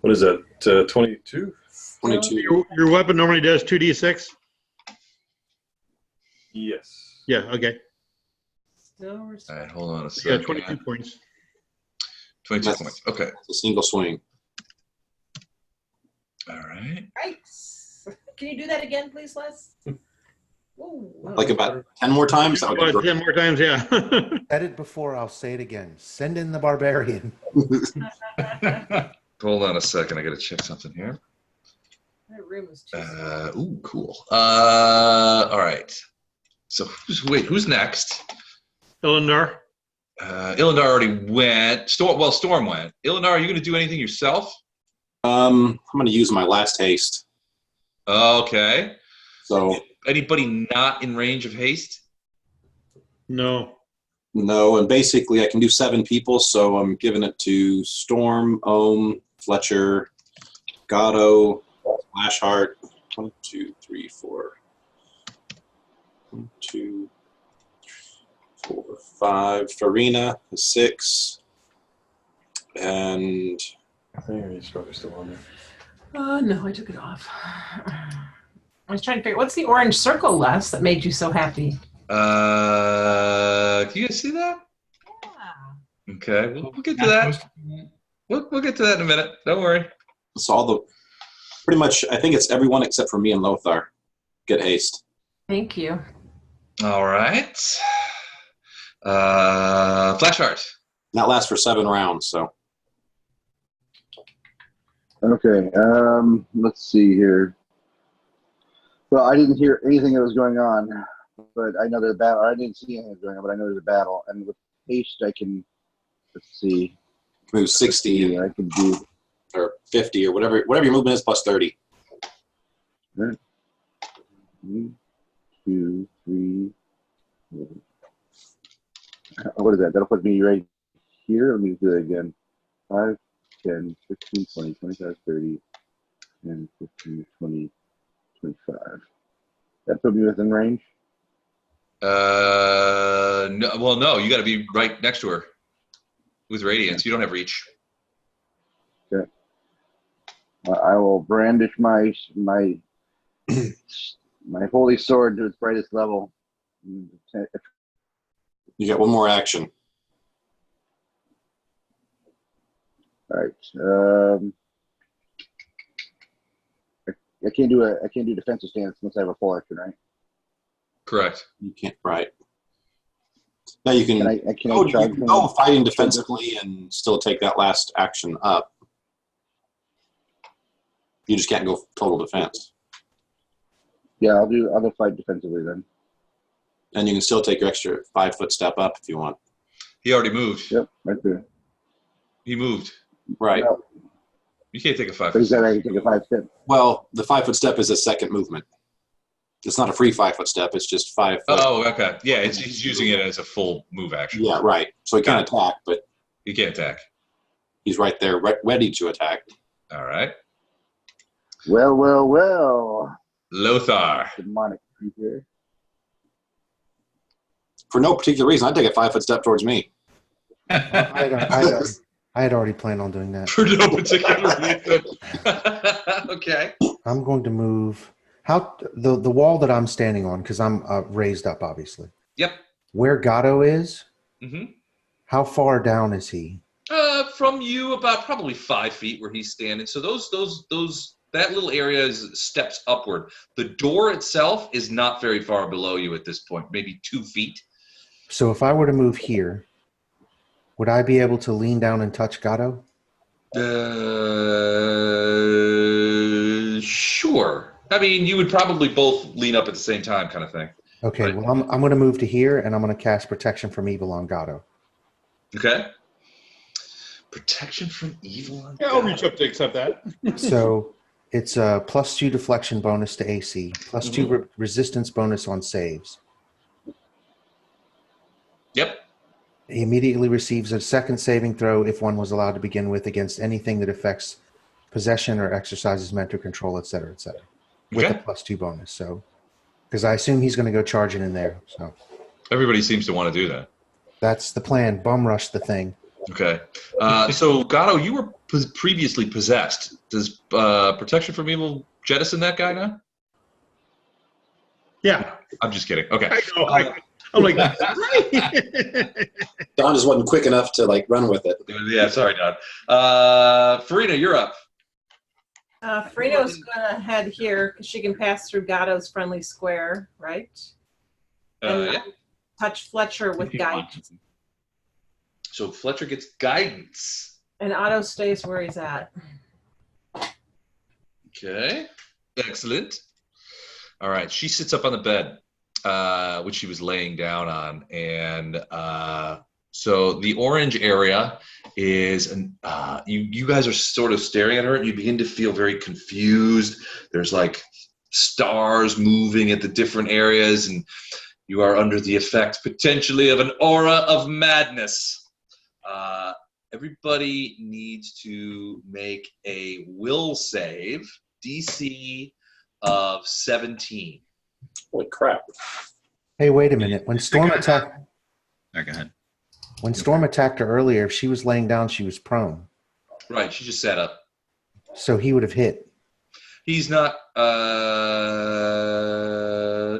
what is that? 22. 22. Your weapon normally does 2d6? Yes. Yeah, okay. Still All right, hold on a Yeah, second. 22 points. 22 points. Okay. It's a single swing. All right. Yikes. Can you do that again, please, Les? Ooh. Like about 10 more times? That would be About great. 10 more times, yeah. Said it before, I'll say it again. Send in the barbarian. Hold on a second. I got to check something here. That room is too small. Ooh, cool. All right. So who's next? Illendar. Illendar already went. Storm went. Illendar, are you going to do anything yourself? I'm going to use my last haste. Okay. So Anybody not in range of haste? No. no, and basically I can do 7 people, so I'm giving it to Storm, Ohm, Fletcher, Gatto, Flashheart. 1, 2, 3, 4. 1, 2, 4, 5. Farina is 6. And I think he's probably still on there. No, I took it off. I was trying to figure what's the orange circle, Les, that made you so happy? Can you guys see that? Yeah. Okay, we'll get to that. We'll get to that in a minute. Don't worry. so all the, pretty much, I think it's everyone except for me and Lothar get haste. Thank you. All right. Flashheart. And that lasts for 7 rounds, so. Okay, let's see here. Well, I didn't hear anything that was going on, but I know there's a battle. I didn't see anything that was going on, but I know there's a battle. And with haste, I can, let's see. Move 60 I can do. or 50 or whatever your movement is plus 30. Right. 1, 2, 3. 4. What is that? That'll put me right here. Let me do that again. 5, 10, 15, 20, 25, 30, and 15, 20, 25. That put me within range? No, well, no, you got to be right next to her with radiance. You don't have reach. I will brandish my my holy sword to its brightest level. You got one more action. All right. I can't do defensive stance unless I have a full action, right? Correct. You can't. Right. Now you can. You can go fighting defensively and still take that last action up. You just can't go total defense. Yeah, I'll go fight defensively then. And you can still take your extra 5-foot step up if you want. He already moved. Yep, right there. He moved. Right. No. You can't take a 5 But he foot said step. I can take a 5-step. Well, the 5-foot step is a second movement. It's not a free 5-foot step. It's just 5 foot. Oh, okay. Yeah, he's using it as a full move action. Yeah, right. So he can't attack, but He can't attack. he's right there, ready to attack. All right. Well. Lothar. Demonic creature. For no particular reason, I'd take a 5-foot step towards me. I had already planned on doing that. For no particular reason. Okay. I'm going to move the wall that I'm standing on, because I'm raised up, obviously. Yep. Where Gatto is, Mm-hmm. how far down is he? From you, about probably 5 feet where he's standing. So that little area is steps upward. The door itself is not very far below you at this point, maybe 2 feet. So if I were to move here, would I be able to lean down and touch Gatto? Sure. I mean, you would probably both lean up at the same time, kind of thing. Okay, Right. well, I'm going to move to here, and I'm going to cast Protection from Evil on Gatto. Okay. Protection from evil. Yeah, I'll reach up to accept that. So it's a +2 deflection bonus to AC, +2 resistance bonus on saves. Yep. He immediately receives a second saving throw if one was allowed to begin with against anything that affects possession or exercises mental control, etc., etc. With Okay. a +2 bonus. So, because I assume he's going to go charging in there. So Everybody seems to want to do that. that's the plan. Bum rush the thing. Okay. So, Gatto, you were previously possessed. Does protection from evil jettison that guy now? Yeah, I'm just kidding. Okay. I know. I'm like, right? Don just wasn't quick enough to run with it. Yeah, sorry, Don. Farina, you're up. Farina's going to head here because she can pass through Gatto's friendly square, right? And Yeah. touch Fletcher with guidance. So Fletcher gets guidance. And Otto stays where he's at. Okay. Excellent. All right. She sits up on the bed, which she was laying down on. And so the orange area is, you guys are sort of staring at her and you begin to feel very confused. There's like stars moving at the different areas and you are under the effect potentially of an aura of madness. Everybody needs to make a will save, DC of 17. Holy crap. Hey, wait a minute. When Storm attacked Go ahead. When Storm attacked her earlier, if she was laying down, she was prone. Right, she just sat up. So he would have hit. He's not,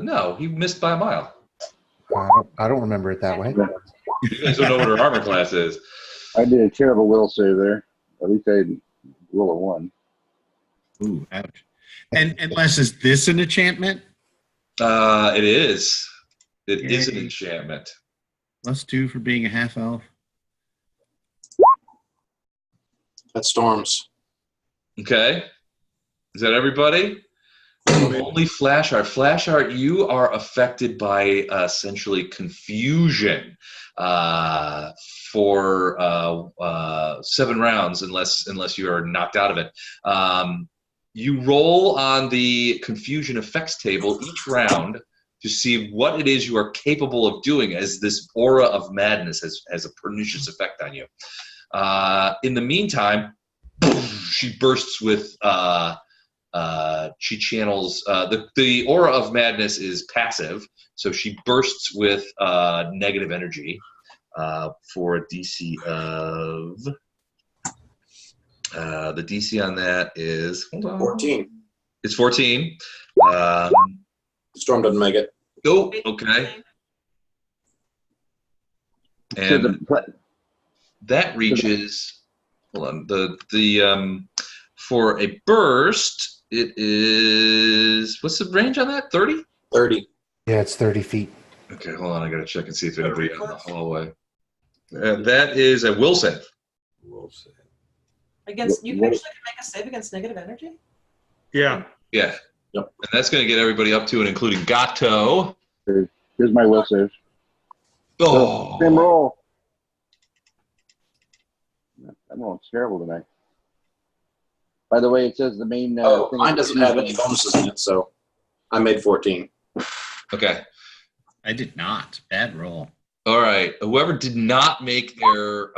no, he missed by a mile. I don't remember it that way. You guys don't know what her armor class is. I did a terrible will save there. At least I will a 1. Ooh, ouch. And Les, is this an enchantment? It is. It is an Yay. enchantment. +2 for being a half elf. That's Storms. Okay. Is that everybody? Only Flash Art. Flash Art, you are affected by essentially confusion for 7 rounds, unless you are knocked out of it. You roll on the confusion effects table each round to see what it is you are capable of doing, as this aura of madness has a pernicious effect on you. In the meantime, she bursts with she channels the aura of madness is passive, so she bursts with negative energy for a DC of the DC on that is, hold on, 14. It's 14. Storm doesn't make it. Oh, okay. So And that reaches. Hold on. The for a burst, it is. What's the range on that? 30? 30. Yeah, it's 30 feet. Okay, hold on. I gotta check and see if anybody out in the hallway. That is a will save. Will save. Against you actually can make a save against negative energy? Yeah. Yeah. Yep. And that's going to get everybody up to and including Gato. Here's my will save. Oh. Same roll. I'm rolling terrible tonight. By the way, it says the main. Thing Mine doesn't have any bonuses in it, so I made 14. Okay. I did not. Bad roll. All right. Whoever did not make their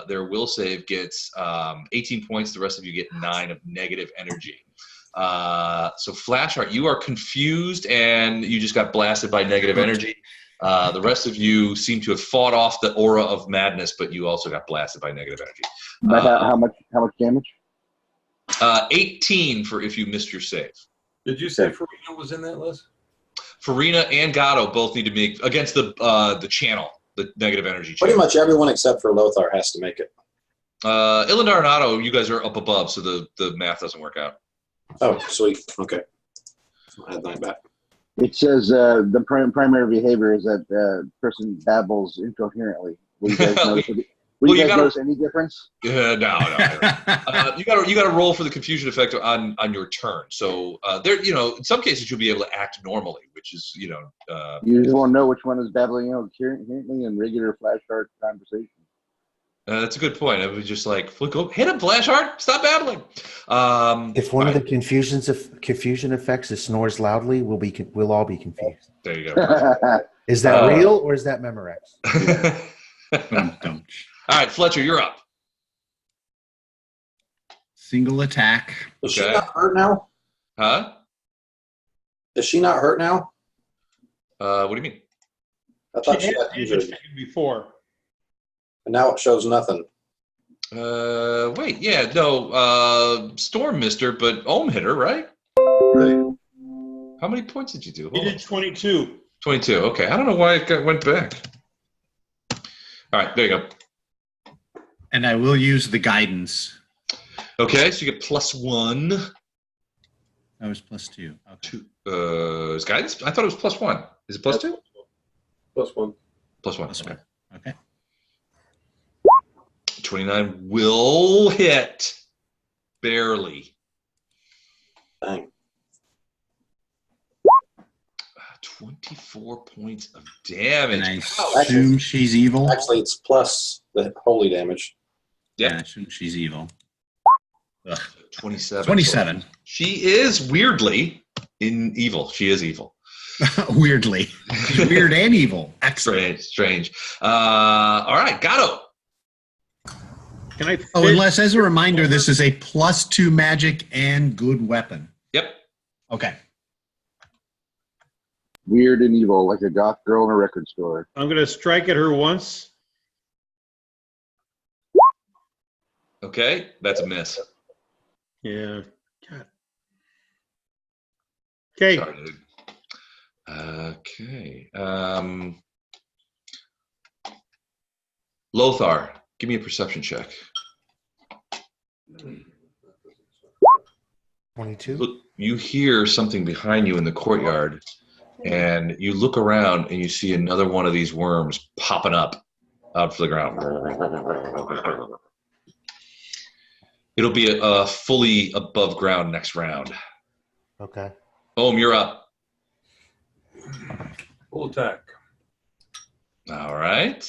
will save gets 18 points. The rest of you get 9 of negative energy. So Flashheart, you are confused and you just got blasted by negative energy. The rest of you seem to have fought off the aura of madness, but you also got blasted by negative energy. By how much damage? 18 for if you missed your save. Did you say Farina was in that list? Farina and Gatto both need to make against the channel, the negative energy channel. Pretty much everyone except for Lothar has to make it. Illendar and Otto, you guys are up above, so the math doesn't work out. Oh, sweet. Okay. I'll add 9 back. It says the primary behavior is that person babbles incoherently. Will you guys notice? Will you guys notice any difference? No. You got to roll for the confusion effect on your turn. So there, in some cases you'll be able to act normally, which is you just want to know which one is babbling incoherently in regular flashcard conversation. That's a good point. I was just like, go hit him, Flashheart. Stop babbling. If one of the confusion effects is snores loudly, we'll all be confused. There you go. Is that real or is that Memorex? Don't. All right, Fletcher, you're up. Single attack. Is she not hurt now? Huh? Is she not hurt now? What do you mean? I thought she got injured. Before. And now it shows nothing. Wait, yeah, no, Storm missed her, but Ohm hit her, right? Right. How many points did you do? He did 22. 22, okay. I don't know why it went back. All right, there you go. And I will use the guidance. Okay, so you get +1. That was +2. Okay. Is guidance? I thought it was +1. Is it +2? +1. +1. Okay. Okay. 29 will hit. Barely. Bang. 24 points of damage. And I assume she's evil. Actually, it's plus the holy damage. Yep. Yeah, I assume she's evil. Ugh. 27. 27. She is weirdly evil. She is evil. Weirdly. She's weird and evil. Excellent. Strange. All right, Gatto. Can I? Unless, as a reminder, this is a +2 magic and good weapon. Yep. Okay. Weird and evil, like a goth girl in a record store. I'm going to strike at her once. Okay, that's a miss. Yeah. God. Okay. Sorry, dude. Okay. Lothar, give me a perception check. 22. Look, you hear something behind you in the courtyard, and you look around and you see another one of these worms popping up out of the ground. It'll be a fully above ground next round. Okay. Ohm, you're up. Full attack. All right.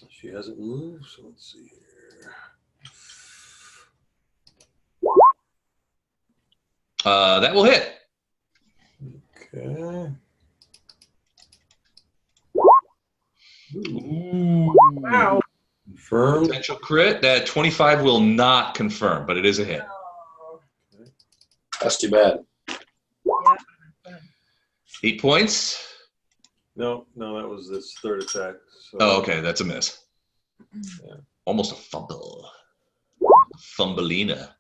She hasn't moved, so let's see here. That will hit. Okay. Ooh. Wow. Confirmed. Potential crit. That 25 will not confirm, but it is a hit. That's too bad. 8 points. No, that was this third attack. So. Oh, okay. That's a miss. Yeah. Almost a fumble. Fumbleina.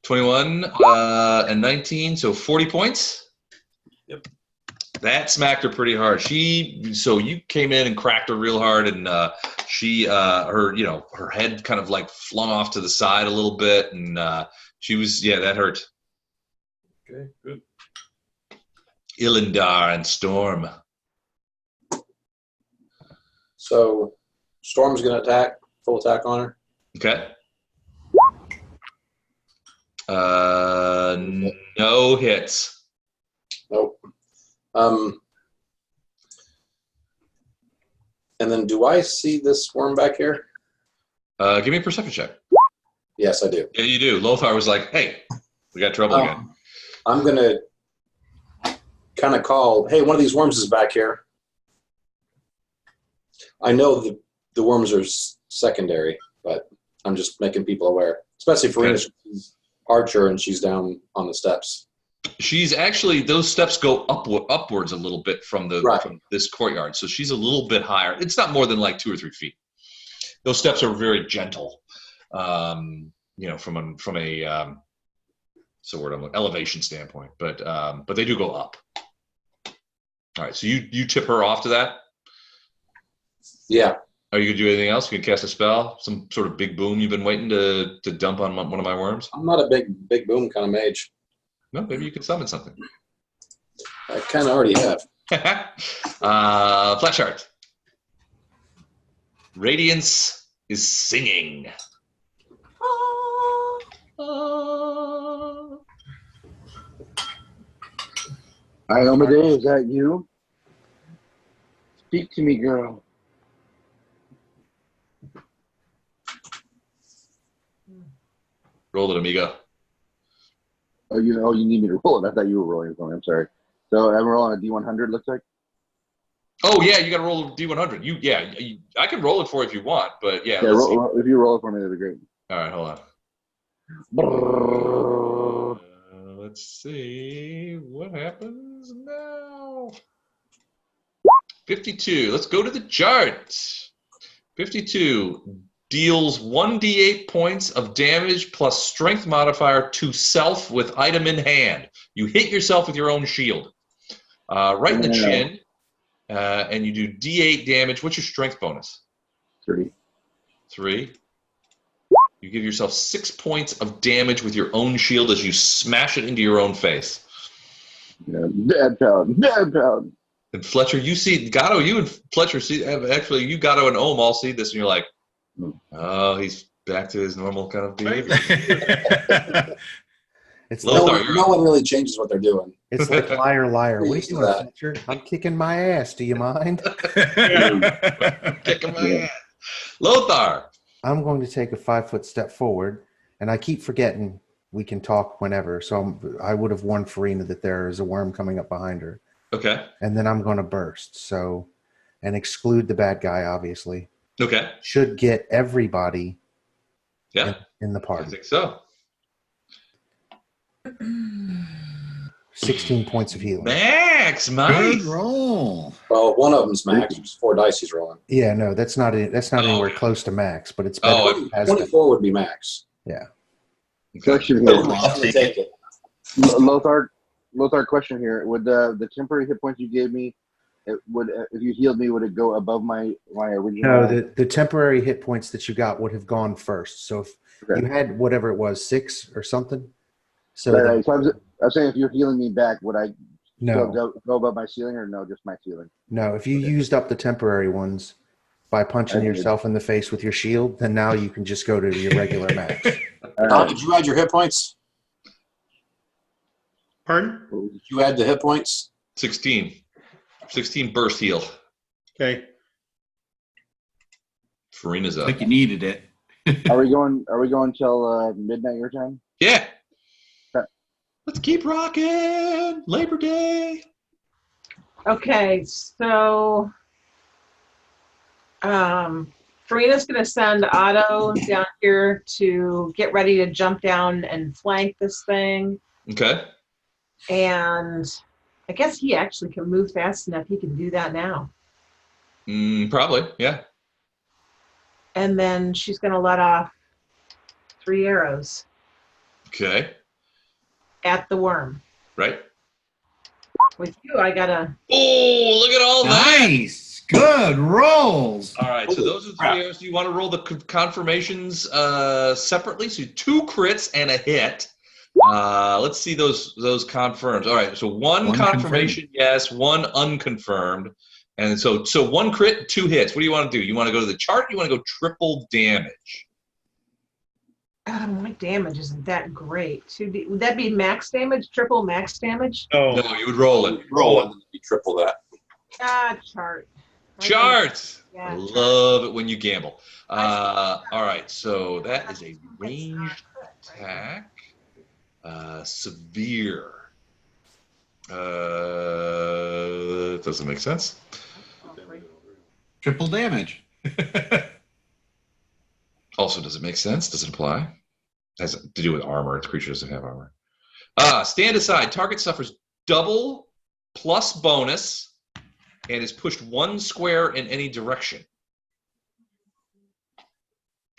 21 and 19, so 40 points. Yep. That smacked her pretty hard. So you came in and cracked her real hard, and her head kind of like flung off to the side a little bit, and that hurt. Okay, good. Illendar and Storm. So Storm's going to attack, full attack on her. Okay. No hits. Nope. And then do I see this worm back here? Give me a perception check. Yes, I do. Yeah, you do. Lothar was like, hey, we got trouble again. I'm going to kind of call, hey, one of these worms is back here. I know the worms are secondary, but I'm just making people aware, especially for Rena. She's archer and she's down on the steps. She's actually, those steps go upwards a little bit from this courtyard, so she's a little bit higher. It's not more than like 2 or 3 feet. Those steps are very gentle, from a elevation standpoint, but they do go up. All right, so you tip her off to that. Yeah. Are you gonna do anything else? You can cast a spell, some sort of big boom you've been waiting to dump on one of my worms. I'm not a big boom kind of mage. No, maybe you can summon something. I kind of already have. Flash art. Radiance is singing. Iomedaen, is that you? Speak to me, girl. Roll it, amigo. Oh, you need me to roll it. I thought you were rolling it for me. I'm sorry. So I'm rolling a D100, looks like? Oh, yeah, you got to roll a D100. I can roll it for you if you want, but yeah. Yeah, if you roll it for me, that'd be great. All right, hold on. Let's see what happens now. 52. Let's go to the chart. 52 deals 1d8 points of damage plus strength modifier to self with item in hand. You hit yourself with your own shield. Right in the chin. And you do d8 damage. What's your strength bonus? 3. You give yourself 6 points of damage with your own shield as you smash it into your own face. Yeah, dead pound. And Fletcher, you see, Gatto, you and Fletcher see, actually, you, Gatto, and Ohm all see this, and you're like, oh, he's back to his normal kind of behavior. It's no one really changes what they're doing. It's like liar. What are you doing, Fletcher? I'm kicking my ass. Do you mind? Kicking my ass. Lothar. I'm going to take a 5-foot step forward, and I keep forgetting we can talk whenever. So I would have warned Farina that there is a worm coming up behind her. Okay. And then I'm going to burst. And exclude the bad guy, obviously. Okay. Should get everybody in the party. I think so. 16 points of healing. Max, Good roll. Well, one of them's max. There's 4 dice he's rolling. Yeah, no, that's not anywhere close to max, but it's better. 24 would be max. Yeah. Question So here. I'm gonna take it. Lothar, question here. Would the temporary hit points you gave me, if you healed me, would it go above my original? No, the temporary hit points that you got would have gone first. So if you had whatever it was, 6 or something. So, so I'm saying if you're healing me back, would I go above my ceiling or no, just my ceiling? No, if you used up the temporary ones by punching yourself in the face with your shield, then now you can just go to your regular max. Did you add your hit points? Pardon? Did you add the hit points? 16 burst heal. Okay. Farina's up. I think you needed it. Are we going till midnight your time? Yeah. Let's keep rocking. Labor Day. Okay, so Farina's going to send Otto down here to get ready to jump down and flank this thing. Okay. And I guess he actually can move fast enough. He can do that now. Probably, yeah. And then she's going to let off 3 arrows. Okay. At the worm. Right. With you, I got a. Oh, look at all that. Nice. Good rolls. All right, so those are the 3 arrows. Do you want to roll the confirmations separately? So 2 crits and a hit. Let's see those confirmed. All right, so one confirmation, confirmed. Yes, 1 unconfirmed. And so 1 crit, 2 hits. What do you want to do? You want to go to the chart? Or you want to go triple damage? My damage isn't that great. Would that be max damage? Triple max damage? No, you would roll it. Roll it, and you triple that. Chart. Charts. Yeah, I love it when you gamble. All right, so that is a ranged attack. Severe. Doesn't make sense. Triple damage. Also, does it make sense? Does it apply? Has to do with armor. Its creature doesn't have armor. Stand aside. Target suffers double plus bonus and is pushed 1 square in any direction.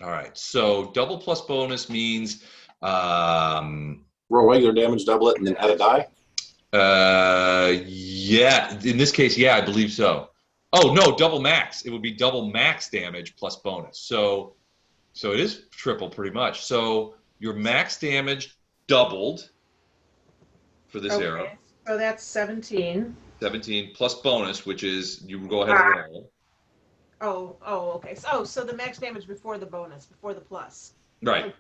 All right. So double plus bonus means roll regular damage, double it, and then add a die. Yeah. In this case, yeah, I believe so. Oh no, double max. It would be double max damage plus bonus. So it is triple pretty much. So your max damage doubled for this arrow. So that's 17. 17 plus bonus, which is you go ahead and roll. Oh, okay. So the max damage before the bonus, before the plus. Right.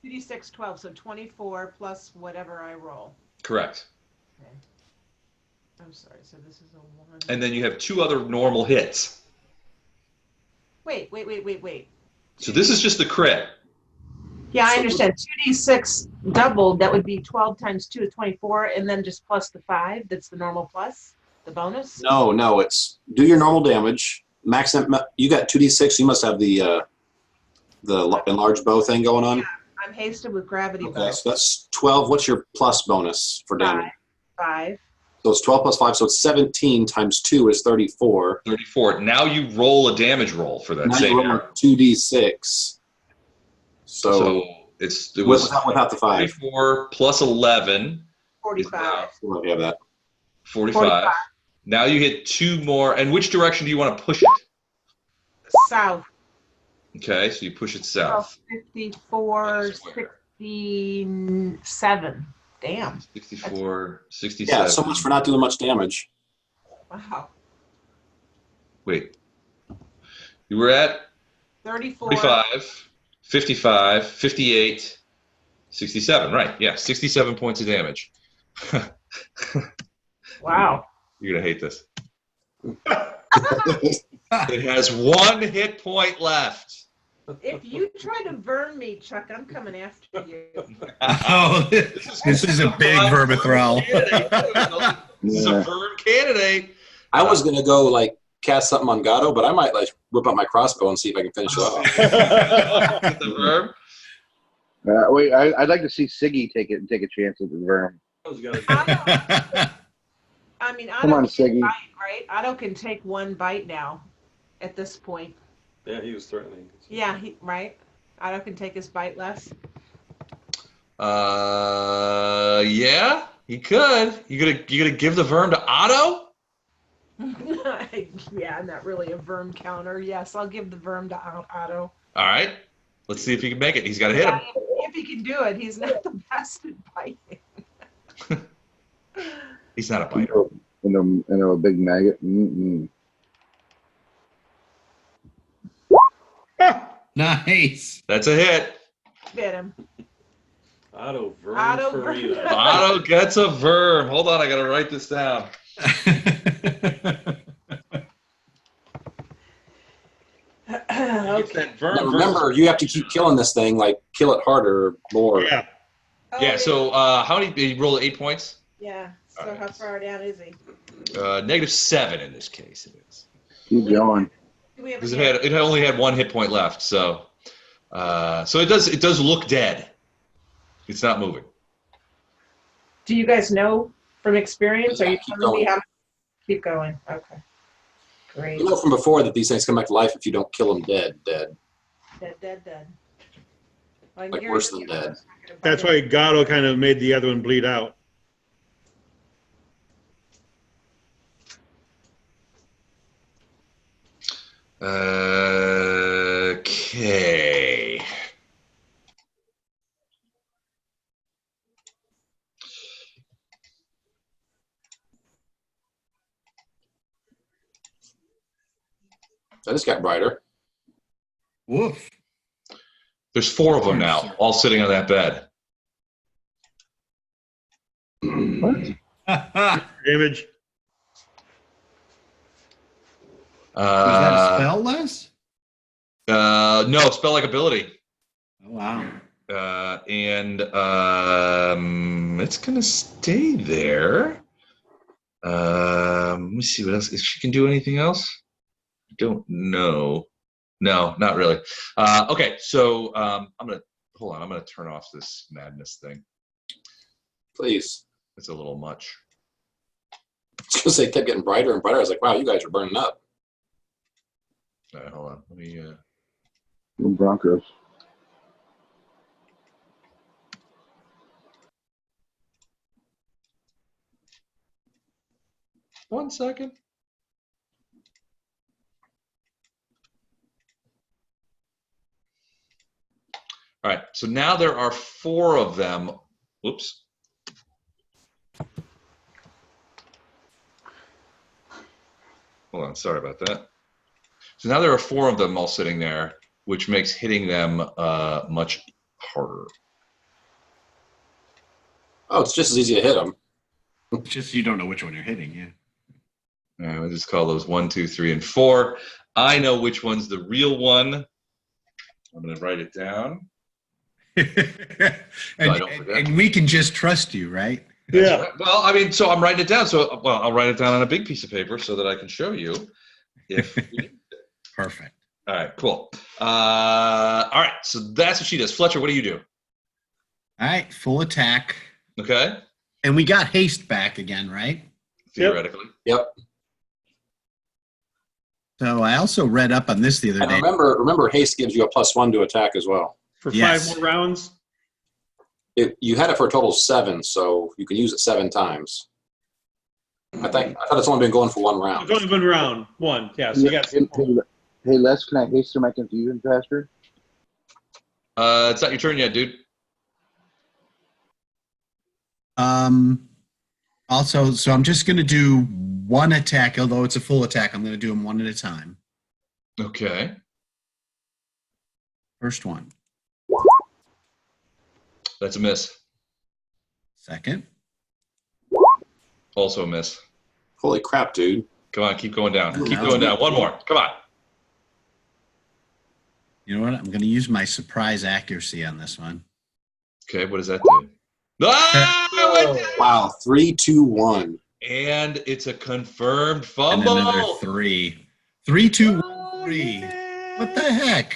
2d6, 12, so 24 plus whatever I roll. Correct. Okay. I'm sorry, so this is a 1. And then you have 2 other normal hits. Wait. So this is just the crit. Yeah, I understand. 2d6 doubled, that would be 12 times 2 is 24, and then just plus the 5, that's the normal plus, the bonus? No, it's do your normal damage. Max, you got 2d6, you must have the enlarged bow thing going on. Yeah, I'm hasted with gravity bow. Okay, so that's 12. What's your plus bonus for damage? 5. So it's 12 plus 5, so it's 17 times 2 is 34. 34. Now you roll a damage roll for that same arrow. 2d6. So it was without the 5. 34 plus 11. 45. We have that. 45. Now you hit 2 more. And which direction do you want to push it? South. Okay, so you push it south. 54, 67. Damn. 64, 67. Yeah, so much for not doing much damage. Wow. Wait. You were at 34. 45, 55, 58, 67. Right, yeah, 67 points of damage. Wow. You're going to hate this. It has 1 hit point left. If you try to burn me, Chuck, I'm coming after you. Oh, this is a big vermithrall. This is a burn candidate. I was going to go like cast something on Gatto, but I might like whip out my crossbow and see if I can finish it off. The verm? Wait, I'd like to see Siggy take a chance at the Verm. I mean, Come on, Siggy. Bite, right? Otto can take 1 bite now at this point. Yeah, he was threatening. Yeah, right? Otto can take his bite less. Yeah, he could. You gonna give the verm to Otto? Yeah, I'm not really a verm counter. Yes, I'll give the verm to Otto. All right. Let's see if he can make it. He's got to hit him. If he can do it, he's not the best at biting. He's not a biter. And a big maggot. Mm-mm. Nice. That's a hit. Bit him. Otto verm Otto for verm. you. Otto gets a verm. Hold on, I got to write this down. Okay. That verm Now remember, you have to keep killing this thing, like kill it harder, more. Yeah. Yeah, so how many? He rolled 8 points? Yeah, so All right. how far down is he? -7 in this case. It is. Keep going. Do we have Because a it only had 1 hit point left, so it does look dead. It's not moving. Do you guys know from experience? Yeah, Are you keep telling me going. how? Keep going. Okay. Great. You know from before that these things come back to life if you don't kill them dead. Dead. Like worse than dead. That's why Gatto kind of made the other one bleed out. Okay. That just got brighter. Woof. There's 4 of them now, all sitting on that bed. What? Damage. Was that a spell, Les? No, spell-like ability. Oh, wow. And it's going to stay there. Let me see what else. If she can do anything else? I don't know. No, not really. Okay, so I'm going to turn off this madness thing. Please. It's a little much. Because they kept getting brighter and brighter. I was like, wow, you guys are burning up. All right, hold on. Let me. Broncos. One second. All right, so now there are 4 of them. Whoops. Hold on, sorry about that. So now there are 4 of them all sitting there, which makes hitting them much harder. Oh, it's just as easy to hit them. It's just you don't know which one you're hitting, yeah. We'll just call those 1, 2, 3, and 4. I know which one's the real one. I'm going to write it down. and we can just trust you, right? Yeah. Right. Well, I mean, so I'm writing it down. I'll write it down on a big piece of paper so that I can show you. If Perfect. All right, cool. All right, so that's what she does. Fletcher, what do you do? All right, full attack. Okay. And we got haste back again, right? Theoretically. Yep. So I also read up on this the other And day. remember, haste gives you a +1 to attack as well. For Yes. 5 more rounds? You had it for a total of 7, so you can use it 7 times. I thought it's only been going for 1 round. It's only been round 1. Yeah, so you got. Hey, Les, can I haste through my confusion faster? It's not your turn yet, dude. Also, so I'm just going to do 1 attack, although it's a full attack. I'm going to do them 1 at a time. Okay. First one. That's a miss. Second. Also a miss. Holy crap, dude. Come on, keep going down. Oh, Keep that going was down. One more. Come on. You know what? I'm going to use my surprise accuracy on this one. Okay, what does that do? Ah! Wow, 3, 2, 1. And it's a confirmed And fumble. another 3. 3, 2, 1, 3. What the heck?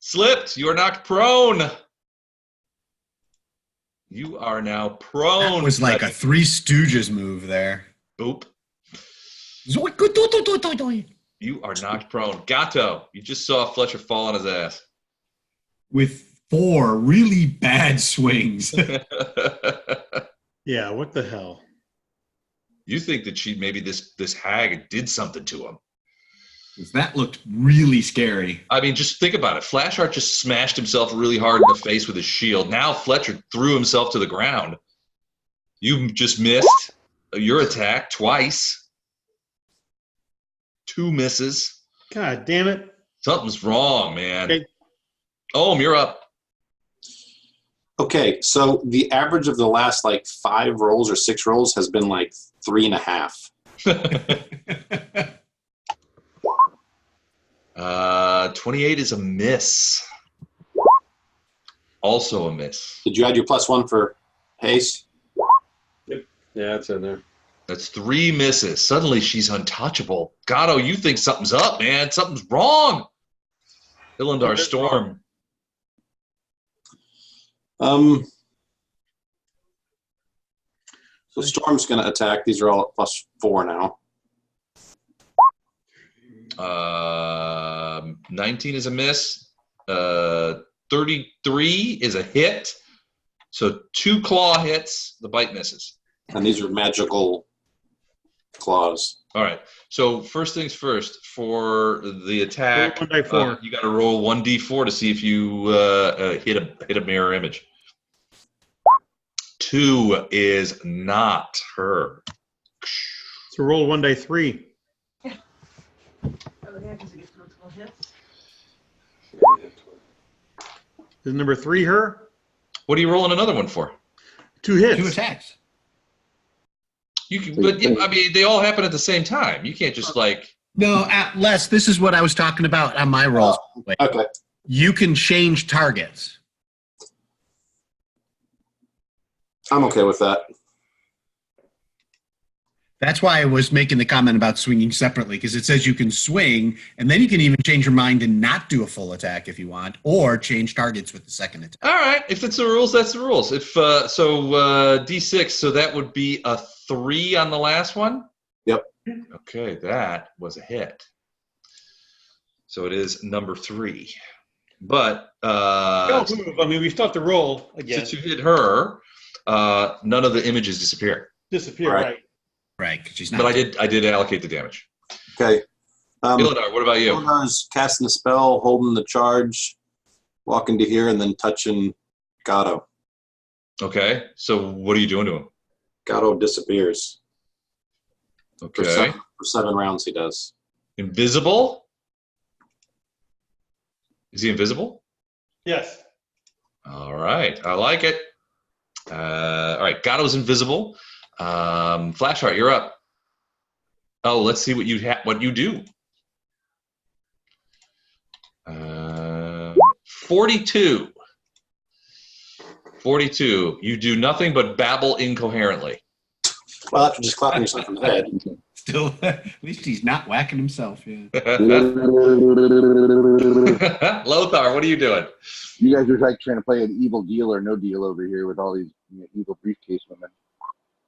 Slipped. You are knocked prone. You are now prone. That was like a Three Stooges move there. Boop. Zoink. You are knocked prone. Gatto, you just saw Fletcher fall on his ass. With 4 really bad swings. Yeah, what the hell? You think that maybe this hag did something to him. That looked really scary. I mean, just think about it. Flashheart just smashed himself really hard in the face with his shield. Now Fletcher threw himself to the ground. You just missed your attack twice. 2 misses. God damn it. Something's wrong, man. Okay. Ohm, you're up. Okay, so the average of the last 5 rolls or 6 rolls has been 3.5. 28 is a miss. Also a miss. Did you add your +1 for haste? Yep. Yeah, it's in there. That's 3 misses. Suddenly she's untouchable. Gatto, you think something's up, man. Something's wrong. Illendar Storm. So Storm's going to attack. These are all at +4 now. 19 is a miss. 33 is a hit. So 2 claw hits, the bite misses. And these are magical claws. All right. So first things first, for the attack, Roll 1d4. you got to roll 1d4 to see if you hit a mirror image. 2 is not her. So roll 1d3. Oh, yeah, because it gets multiple hits. Is number 3 her? What are you rolling another one for? 2 hits. 2 attacks. You can, but yeah, I mean, they all happen at the same time. You can't just like. No, Les, this is what I was talking about on my rolls. Okay. You can change targets. I'm okay with that. That's why I was making the comment about swinging separately, because it says you can swing, and then you can even change your mind and not do a full attack if you want, or change targets with the second attack. All right, if it's the rules, that's the rules. If D6, so that would be a 3 on the last one. Yep. Okay, that was a hit. So it is number 3. But Don't move. I mean, we still have to roll again. since you hit her, none of the images disappear. Disappear, Right. right? Right, because she's not. But I did allocate the damage. Okay. Illendar, what about you? Illendar's casting a spell, holding the charge, walking to here, and then touching Gatto. Okay, so what are you doing to him? Gatto disappears. Okay. For 7 rounds he does. Invisible? Is he invisible? Yes. All right, I like it. All right, Gatto's invisible. Flashheart, you're up. Oh, let's see what you do. 42. 42. You do nothing but babble incoherently. Well, after just clapping yourself in the head. Still, at least he's not whacking himself. Yeah. Lothar, what are you doing? You guys are like trying to play an evil deal or no deal over here with all these evil briefcase women.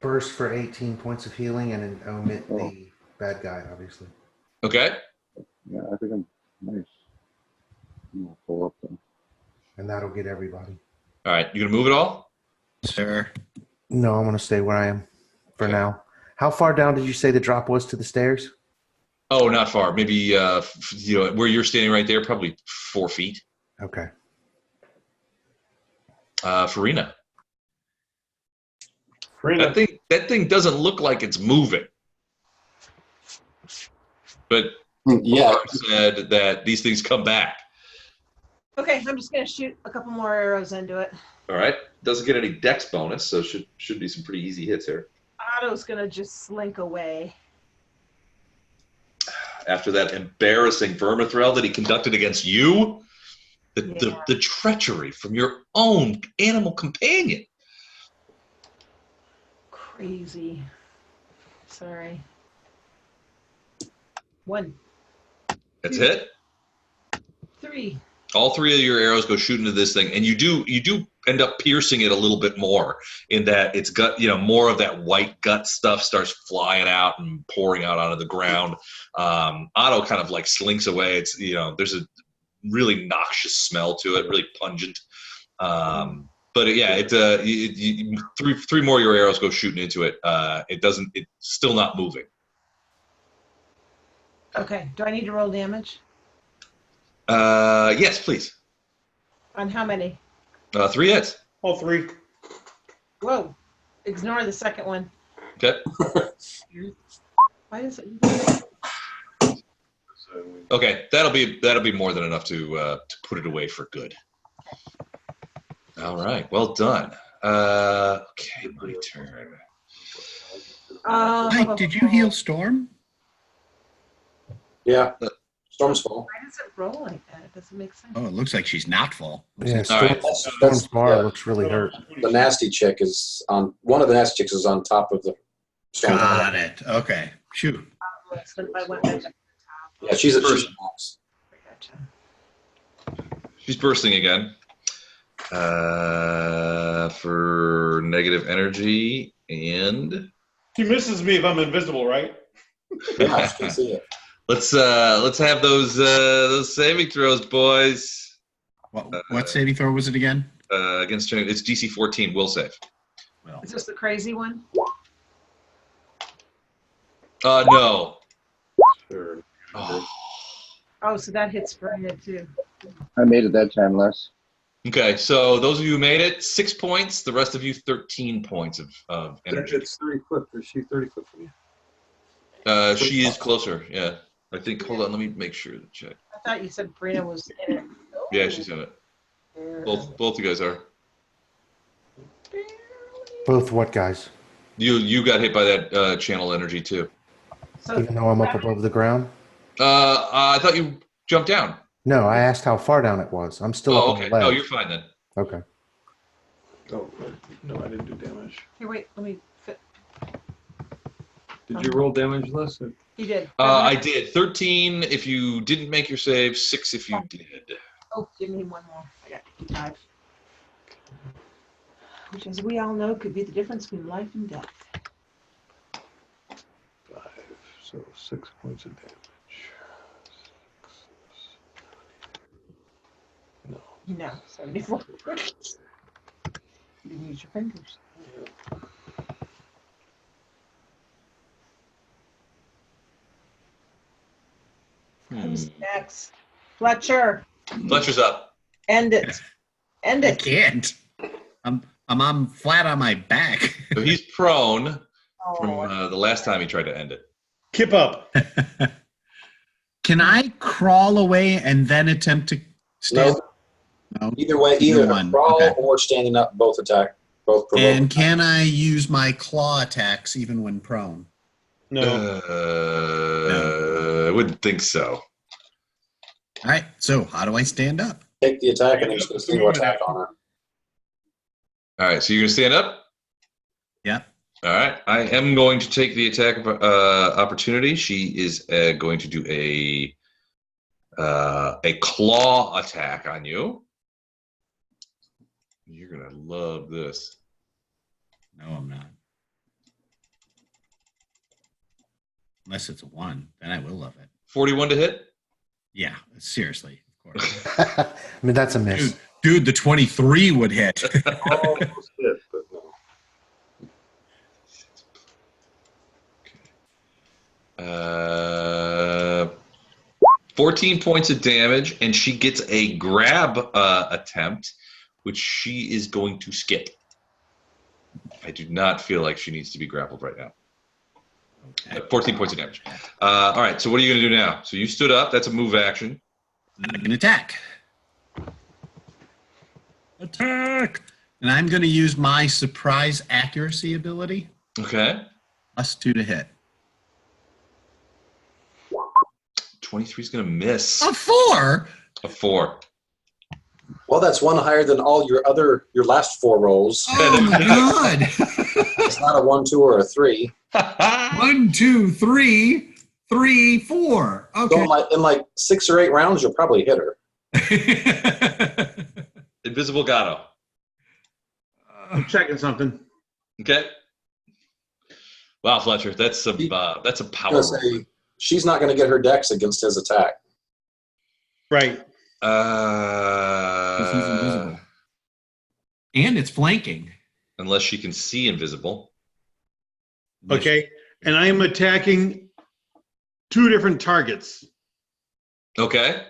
Burst for 18 points of healing and omit the bad guy, obviously. Okay. Yeah, I think I'm nice. I'm gonna pull up then. And that'll get everybody. All right, you gonna move it all? Sir. No, I'm going to stay where I am for now. How far down did you say the drop was to the stairs? Oh, not far. Maybe where you're standing right there, probably 4 feet. Okay. Farina. That thing doesn't look like it's moving. But Yeah. said that these things come back. Okay, I'm just gonna shoot a couple more arrows into it. All right. Doesn't get any dex bonus, so should be some pretty easy hits here. Otto's gonna just slink away. After that embarrassing vermithrel that he conducted against you, the treachery from your own animal companion. Crazy. Sorry. 1. That's it. 3. All 3 of your arrows go shooting into this thing, and you do end up piercing it a little bit more in that it's gut, more of that white gut stuff starts flying out and pouring out onto the ground. Otto kind of like slinks away. It's there's a really noxious smell to it, really pungent. But yeah, three more of your arrows go shooting into it. It's still not moving. Okay. Do I need to roll damage? Yes, please. On how many? 3 hits. All 3. Whoa. Ignore the second one. Okay. Why is it? Okay, that'll be more than enough to put it away for good. All right, well done. Okay, my turn. Mike, did you heal Storm? Yeah. Storm's full. Why does it roll like that? It doesn't make sense. Oh, it looks like she's not full. Yeah, All right. Storm's bar looks really hurt. The nasty chick is on. One of the nasty chicks is on top of the. Got it. Okay. Shoot. So if I went back up to the top. Yeah, she's a box. Gotcha. She's bursting again. For negative energy and. She misses me if I'm invisible, right? Yeah, I can see it. Let's have those saving throws, boys. What saving throw was it again? Against it's DC 14 will save. Well, Is this the crazy one? No. Sure. Oh. Oh, so that hits Brenda too. I made it that time, Les. Okay, so those of you who made it, 6 points. The rest of you, 13 points of energy. It's 30 foot. Is she 30 foot from you? She is closer. Yeah, I think. Hold on, let me make sure to check. I thought you said Brina was in it. Yeah, she's in it. Both you guys are. Both what, guys? You got hit by that channel energy too. So Even though I'm up above the ground? I thought you jumped down. No, I asked how far down it was. I'm still up on Okay. the ledge. No, you're fine then. Okay. Oh, no, I didn't do damage. here, wait. Let me. Did you roll damage, Les? You did. I did 13 if you didn't make your save, 6 if you did. Oh, give me one more. I got 5. Which, as we all know, could be the difference between life and death. 5. So 6 points of damage. No. No, 74. You can use your fingers. Who's next? Fletcher. Fletcher's up. End it. End I it. can't. I'm flat on my back. So he's prone from Oh, the last time he tried to end it. Kip up. Can I crawl away and then attempt to stand? No. No. Either way, either One. crawl Okay. or standing up, both attack, both provoke. And can I use my claw attacks even when prone? No. I wouldn't think so. All right. So how do I stand up? Take the attack and then just a single attack on her. All right, so you're gonna stand up. Yep. All right, I am going to take the attack of opportunity. She is going to do a claw attack on you. You're gonna love this. No, I'm not. Unless it's a 1, then I will love it. 41 to hit. Yeah, seriously, of course. I mean, that's a miss. Dude, the 23 would hit. Almost hit, but no. 14 points of damage, and she gets a grab attempt, which she is going to skip. I do not feel like she needs to be grappled right now. 14 points of damage. All right, so what are you going to do now? So you stood up. That's a move action. I can attack. Attack! And I'm going to use my surprise accuracy ability. Okay. +2 to hit. 23 is going to miss. A 4? A 4. Well, that's one higher than all your last 4 rolls. Oh my god! It's not a 1, 2, or a 3. 1, 2, 3, 3, 4. Okay. So in like 6 or 8 rounds, you'll probably hit her. Invisible Gato. I'm checking something. Okay. Wow, Fletcher, that's a power. I was gonna say, she's not going to get her dex against his attack. Right. He's invisible. And it's flanking. Unless she can see invisible. Okay. And I am attacking 2 different targets. Okay.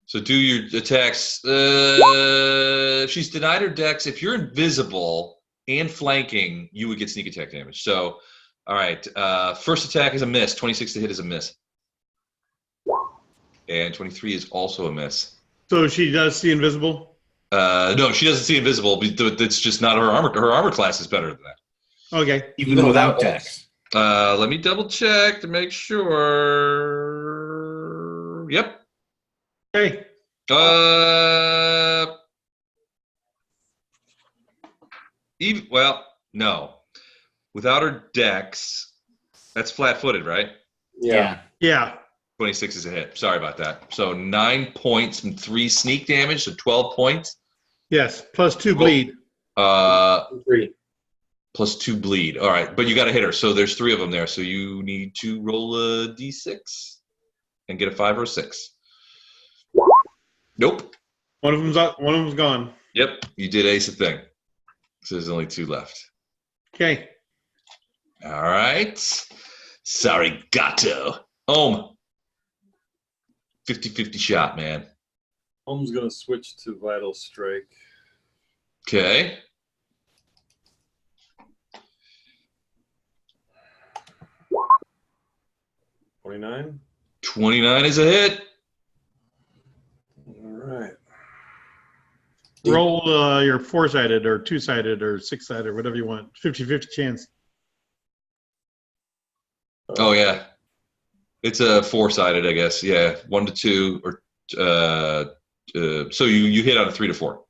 So do your attacks. She's denied her dex. If you're invisible and flanking, you would get sneak attack damage. So, all right. First attack is a miss. 26 to hit is a miss. And 23 is also a miss. So she does see invisible? No, she doesn't see invisible. But it's just not her armor. Her armor class is better than that. Okay. Even without dex. Let me double check to make sure. Yep. Okay. Well, no. Without her dex, that's flat-footed, right? Yeah. Yeah. 26 is a hit. Sorry about that. So 9 points and 3 sneak damage, so 12 points. Yes. +2 bleed. 3. Plus 2 bleed. All right, but you got to hit her. So there's 3 of them there. So you need to roll a d6 and get a 5 or a 6. Nope. One of them's gone. Yep, you did ace a thing. So there's only 2 left. Okay. All right. Sorry, gato. 50-50 shot, man. Holmes going to switch to Vital Strike. Okay. $29. 29 is a hit. All right. Roll your 4-sided or 2-sided or 6-sided, whatever you want. 50-50 chance. Oh, yeah. It's a 4-sided, I guess. Yeah, 1 to 2, or so you hit on a 3 to 4.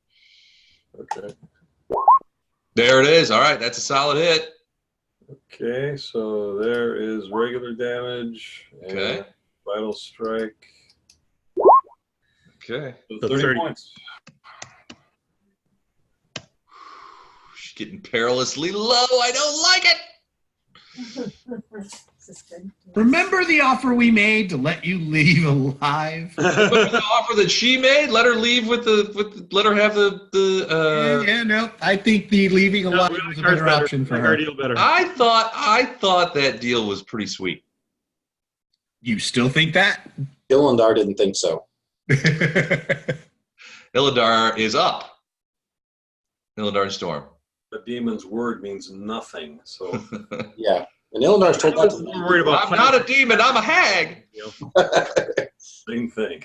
Okay. There it is. All right, that's a solid hit. Okay, so there is regular damage. Okay. And Vital Strike. Okay. So 30 points. She's getting perilously low. I don't like it. This is good. Remember the offer we made to let you leave alive? Remember the offer that she made? Let her leave with let her have the no. I think the leaving alive we was a like ours better better. option for Like her. our deal better. I thought that deal was pretty sweet. You still think that? Illendar didn't think so. Illendar is up. Illendar and Storm. The demon's word means nothing. So Yeah. And Illendar's told that to me. We're worried about I'm not a demon, I'm a hag. same thing.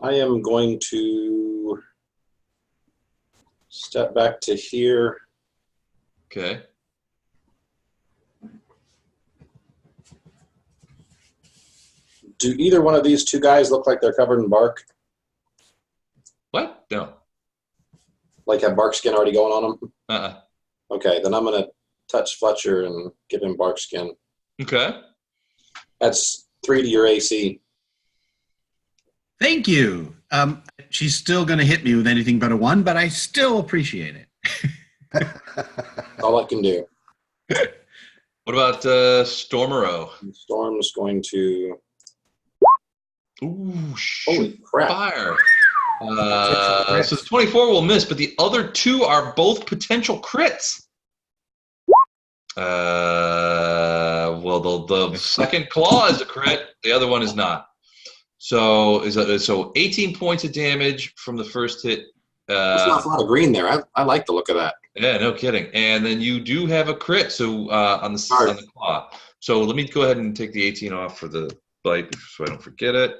I am going to step back to here. Okay. Do either one of these 2 guys look like they're covered in bark? What? No. Like have bark skin already going on them? Uh-uh. Okay, then I'm going to touch Fletcher and give him bark skin. Okay. That's 3 to your AC. Thank you. She's still going to hit me with anything but a 1, but I still appreciate it. All I can do. What about Stormero? Storm's going to... Ooh, Holy crap. fire. So the 24 will miss, but the other 2 are both potential crits. Well, the second claw is a crit. The other one is not. So 18 points of damage from the first hit. There's not a lot of green there. I like the look of that. Yeah, no kidding. And then you do have a crit. So on the claw. So let me go ahead and take the 18 off for the bite, so I don't forget it.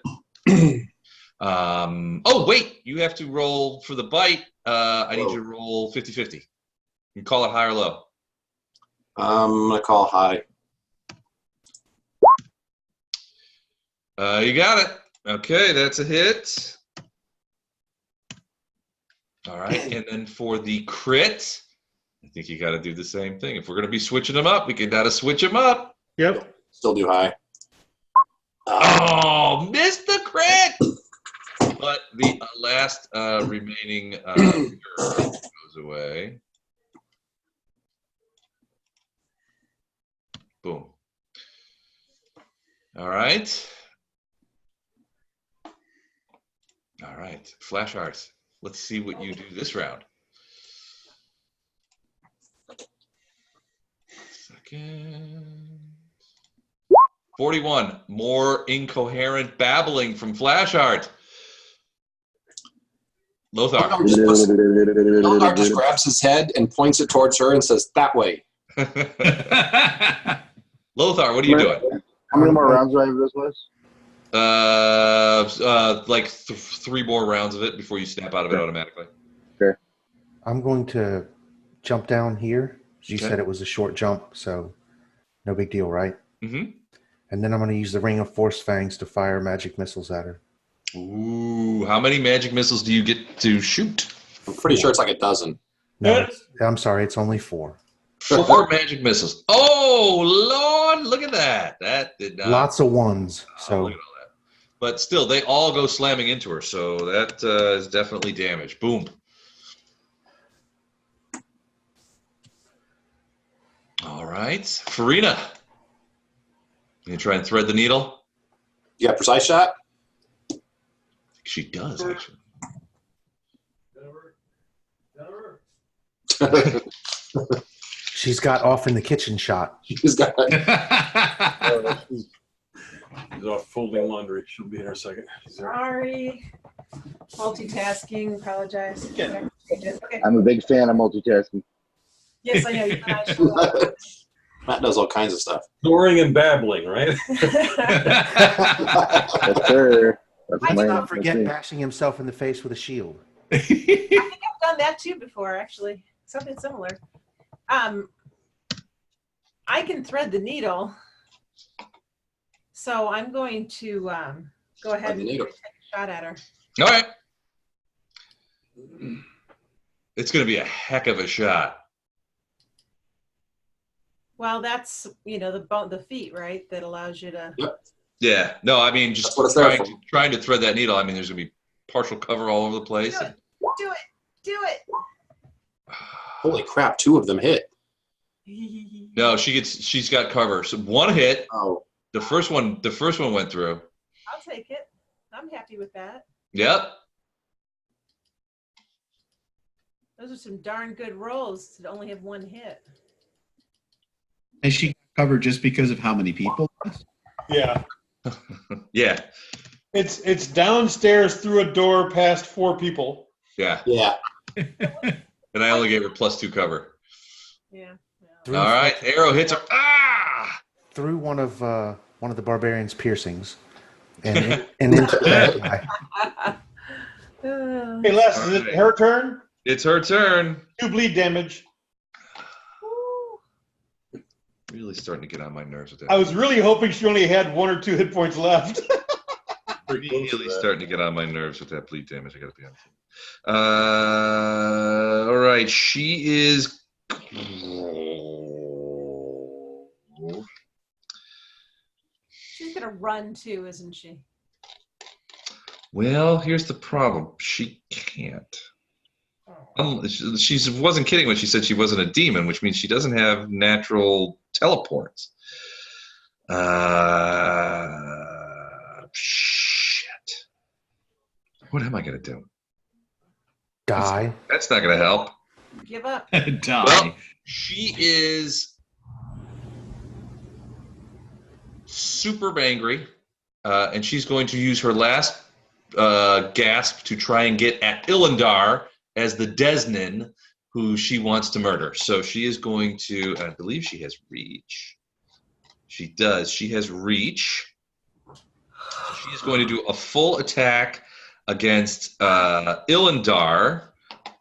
Oh wait, you have to roll for the bite. I need you to roll 50-50. You can call it high or low. I'm going to call high. You got it. Okay, that's a hit. All right, and then for the crit, I think you got to do the same thing. If we're going to be switching them up, we got to switch them up. Yep. Still do high. Oh, missed the crit! But the last remaining goes away. Boom. All right. All right. Flash arts. Let's see what you do this round. Second. 41. More incoherent babbling from Flash Art. Lothar. Illendar just grabs his head and points it towards her and says, "That way." Lothar, what are you doing? How many more rounds do I have of this list? Like 3 more rounds of it before you snap out of it automatically. Okay. I'm going to jump down here. You Okay. said it was a short jump, so no big deal, right? Mm-hmm. And then I'm going to use the Ring of Force Fangs to fire magic missiles at her. Ooh, how many magic missiles do you get to shoot? I'm pretty sure it's like a dozen. No, I'm sorry, it's only 4. 4 magic missiles. Oh, Lord, look at that. That did not. Lots of ones. Oh, So look at all that. But still, they all go slamming into her, so that is definitely damage. Boom. All right, Farina. You gonna try and thread the needle? You got precise shot? She does, actually. She's got off in the kitchen shot. She's got. She's off folding laundry. She'll be in a second. Sorry. Multitasking. Apologize. Okay. I'm a big fan of multitasking. Yes, I know. You and I should. Matt does all kinds of stuff. Snoring and babbling, right? Yes, sir. That's I my- did Not that's forget me. bashing himself in the face with a shield. I think I've done that too before, actually. Something similar. I can thread the needle. So I'm going to go ahead and take a shot at her. All right. It's going to be a heck of a shot. Well, that's, the feet, right? That allows you to. Yeah. No, I mean, just That's what it's there trying to thread that needle. I mean, there's going to be partial cover all over the place. Do it. Do it. Holy crap! 2 of them hit. No, she's got cover. So 1 hit. Oh, The first one went through. I'll take it. I'm happy with that. Yep. Those are some darn good rolls to only have 1 hit. Is she covered just because of how many people? Yeah. Yeah. It's downstairs through a door past 4 people. Yeah. yeah. And I only gave her +2 cover. Yeah. Through, All right. Arrow hits her. Ah! through one of the barbarian's piercings, and into the bad guy. Hey, Les, is it her turn? It's her turn. 2 bleed damage. Really starting to get on my nerves with that. I was really hoping she only had 1 or 2 hit points left. Really starting to get on my nerves with that bleed damage. I got to be honest. All right. She is. She's going to run too, isn't she? Well, here's the problem. She can't. She wasn't kidding when she said she wasn't a demon, which means she doesn't have natural teleports. Shit. What am I going to do? Die. That's not going to help. Give up. Die. Well, she is super angry, and she's going to use her last gasp to try and get at Illendar as the Desnan who she wants to murder. So she is going to, I believe she has reach. She does. She has reach. She is going to do a full attack against Illendar,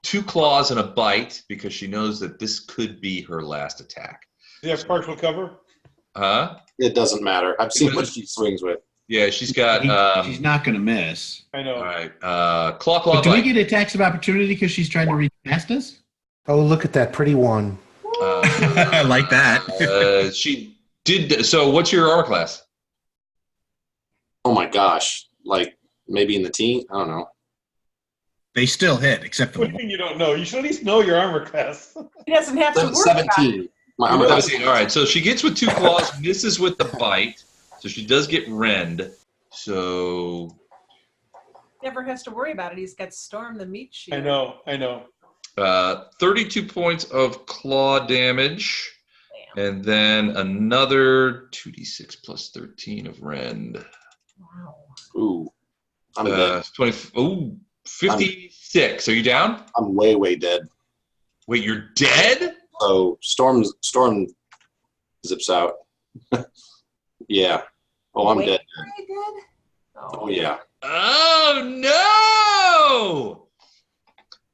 2 claws and a bite, because she knows that this could be her last attack. Do you have partial cover? Huh? It doesn't matter. I've seen what she swings with. Yeah, she's got. She's not going to miss. I know. All right. Claw, But do we bite. get attacks of opportunity because she's trying to reach past us? Oh, look at that pretty one. I like that. She did. So, what's your armor class? Oh my gosh! Like maybe in the teen. I don't know. They still hit, except for What do you mean you don't know? You should at least know your armor class. He doesn't have to worry about it. 17. My armor class. 17. All right. So she gets with 2 claws, misses with the bite. So she does get rend. So Never has to worry about it. He's got Storm the meat shield. I know. 32 points of claw damage. And then another 2d6 plus 13 of rend. Wow. Ooh, I'm dead. 20. Ooh, 56. Are you down? I'm way dead. Wait, you're dead? So storm zips out. Yeah. Oh, I'm Wait, dead. are you dead? Oh yeah. Oh no!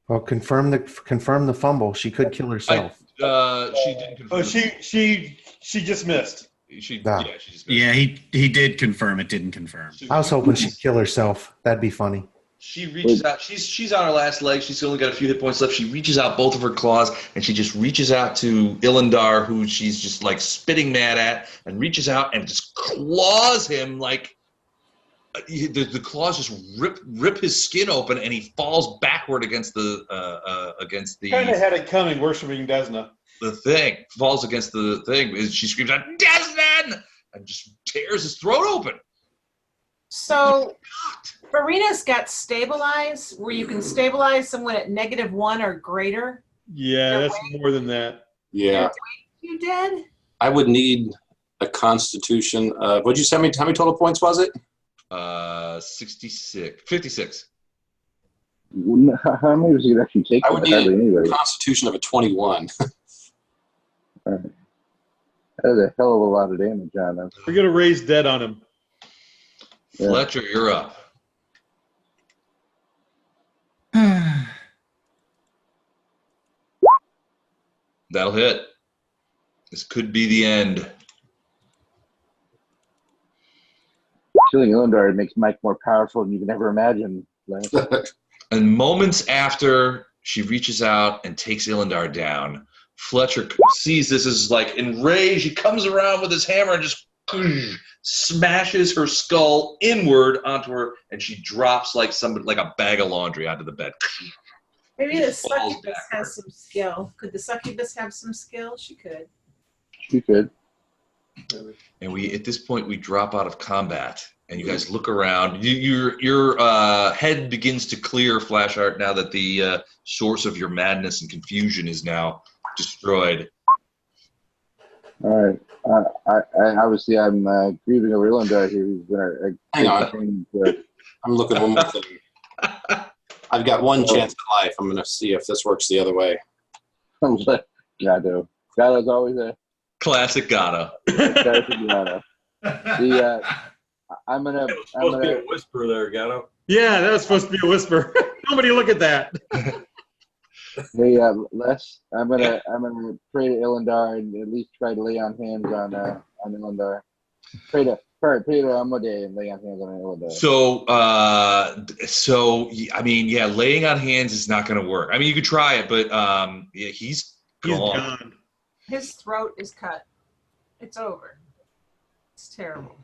Well, confirm the fumble. She could kill herself. She didn't confirm. Oh, she just missed. She Ah. yeah, she just missed. Yeah, he did confirm. It didn't confirm. I was hoping she'd kill herself. That'd be funny. She reaches out. She's on her last leg. She's only got a few hit points left. She reaches out both of her claws, and she just reaches out to Illendar, who she's just like spitting mad at, and reaches out and just claws him like the claws just rip his skin open, and he falls backward against the Kind of had it coming, worshiping Desna. the thing, falls against the thing, and she screams out, Desnan! And just tears his throat open. So, Farina's got stabilize, where you can stabilize someone at -1 or greater. Yeah, that's more than that. Yeah. You dead? I would need a constitution. What'd you send me? How many total points was it? 56. How many was he actually take? I would need a constitution of a 21. All right. That is a hell of a lot of damage on him. We're going to raise dead on him. Yeah. Fletcher, you're up. That'll hit. This could be the end. Killing Illendar makes Mike more powerful than you can ever imagine. Lance. And moments after she reaches out and takes Illendar down, Fletcher sees this as like enraged. He comes around with his hammer and just smashes her skull inward onto her, and she drops like a bag of laundry onto the bed. Maybe the succubus has some skill. Could the succubus have some skill? She could. She could. And at this point we drop out of combat, and you guys look around. Your head begins to clear, Flashheart, now that the source of your madness and confusion is now destroyed. All right. I obviously I'm grieving over Illendar here. He's been Hang on. I'm looking one more thing. I've got one chance at life. I'm going to see if this works the other way. Gato. Gato's always a Classic Gato. Gato. I'm gonna. Supposed to be a whisper there, Gato. Yeah, that was supposed to be a whisper. Nobody look at that. Hey, Les, I'm gonna pray to Illendar and at least try to lay on hands on Illendar. Pray to Iomedaen and lay on hands on Illendar. So I mean, yeah, laying on hands is not going to work. I mean, you could try it, but yeah, he's gone. His throat is cut. It's over. It's terrible.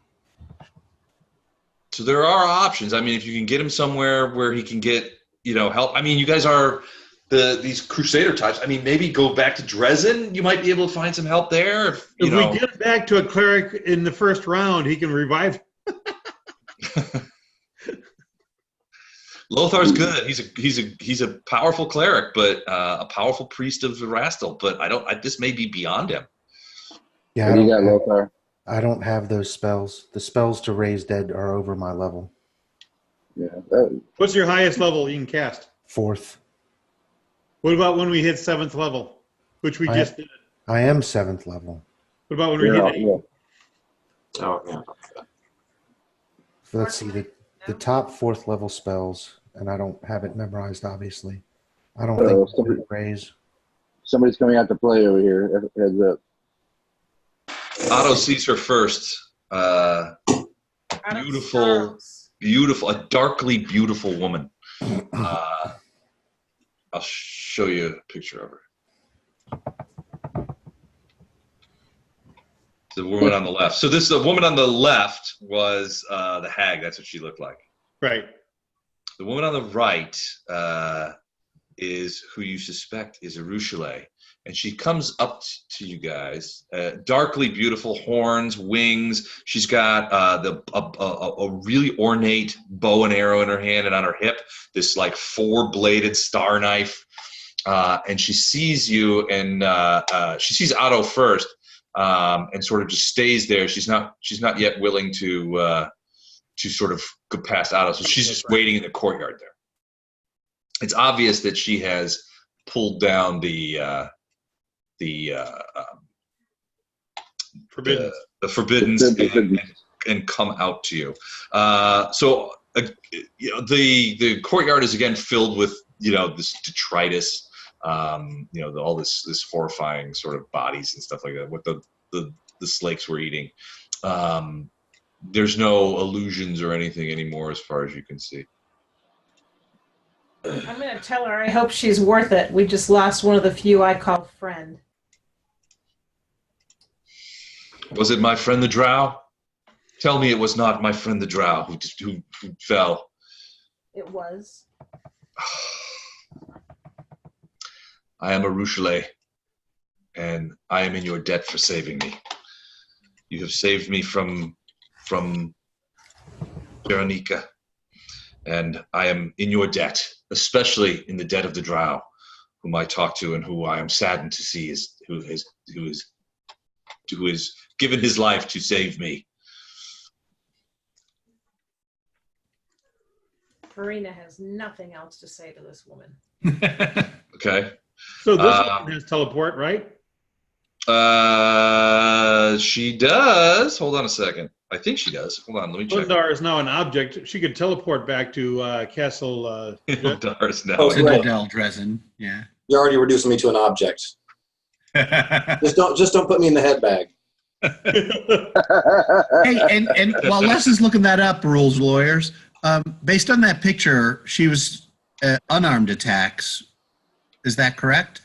So there are options. I mean, if you can get him somewhere where he can get, help. I mean, you guys are these crusader types. I mean, maybe go back to Drezen. You might be able to find some help there. If we get back to a cleric in the first round, he can revive. Lothar's good. He's a powerful cleric, but a powerful priest of Erastil. But this may be beyond him. Yeah, you got Lothar. I don't have those spells. The spells to raise dead are over my level. Yeah. What's your highest level you can cast? 4th. What about when we hit 7th level, which we just did? I am 7th level. What about when we hit 8th? Yeah. Oh, yeah. So let's see the top 4th level spells, and I don't have it memorized, obviously. I don't think somebody raise. Somebody's coming out to play over here. Heads up. Otto sees her first. Beautiful, a darkly beautiful woman. I'll show you a picture of her. The woman on the left. So the woman on the left was the hag. That's what she looked like. Right. The woman on the right is who you suspect is Arushalae. And she comes up to you guys, darkly beautiful, horns, wings. She's got a really ornate bow and arrow in her hand, and on her hip, this like 4-bladed star knife. And she sees you, and she sees Otto first, and sort of just stays there. She's not yet willing to sort of go past Otto, so she's just waiting in the courtyard there. It's obvious that she has pulled down the forbiddens and come out to you. The courtyard is again filled with this detritus, all this horrifying sort of bodies and stuff like that. What the slakes were eating. There's no illusions or anything anymore as far as you can see. I'm going to tell her I hope she's worth it. We just lost one of the few I call friend. Was it my friend the Drow? Tell me it was not my friend the Drow who fell. It was. I am Arushalae. and I am in your debt for saving me. You have saved me from Jaronicka, and I am in your debt, especially in the debt of the drow, whom I talk to and who I am saddened to see who has given his life to save me. Farina has nothing else to say to this woman. Okay. So this one has teleport, right? She does. Hold on a second. I think she does. Hold on, let me check. Illendar is now an object. She could teleport back to Castle. Illendar is now. Citadel Drezen. Yeah. You're already reducing me to an object. Just don't put me in the head bag. Hey, and while Les is looking that up, rules lawyers, based on that picture, she was unarmed attacks. Is that correct?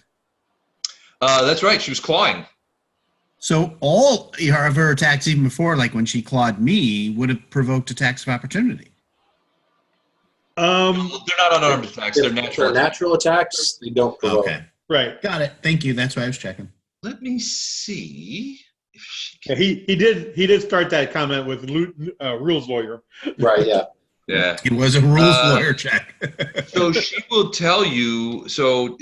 That's right. She was clawing. So all of her attacks, even before, like when she clawed me, would have provoked attacks of opportunity. They're not unarmed attacks. They're natural. They're natural attacks. They don't provoke. Okay. Right. Got it. Thank you. That's why I was checking. Let me see if she Yeah, can. he did start that comment with rules lawyer. Right. Yeah. Yeah. It was a rules lawyer check. So she will tell you. So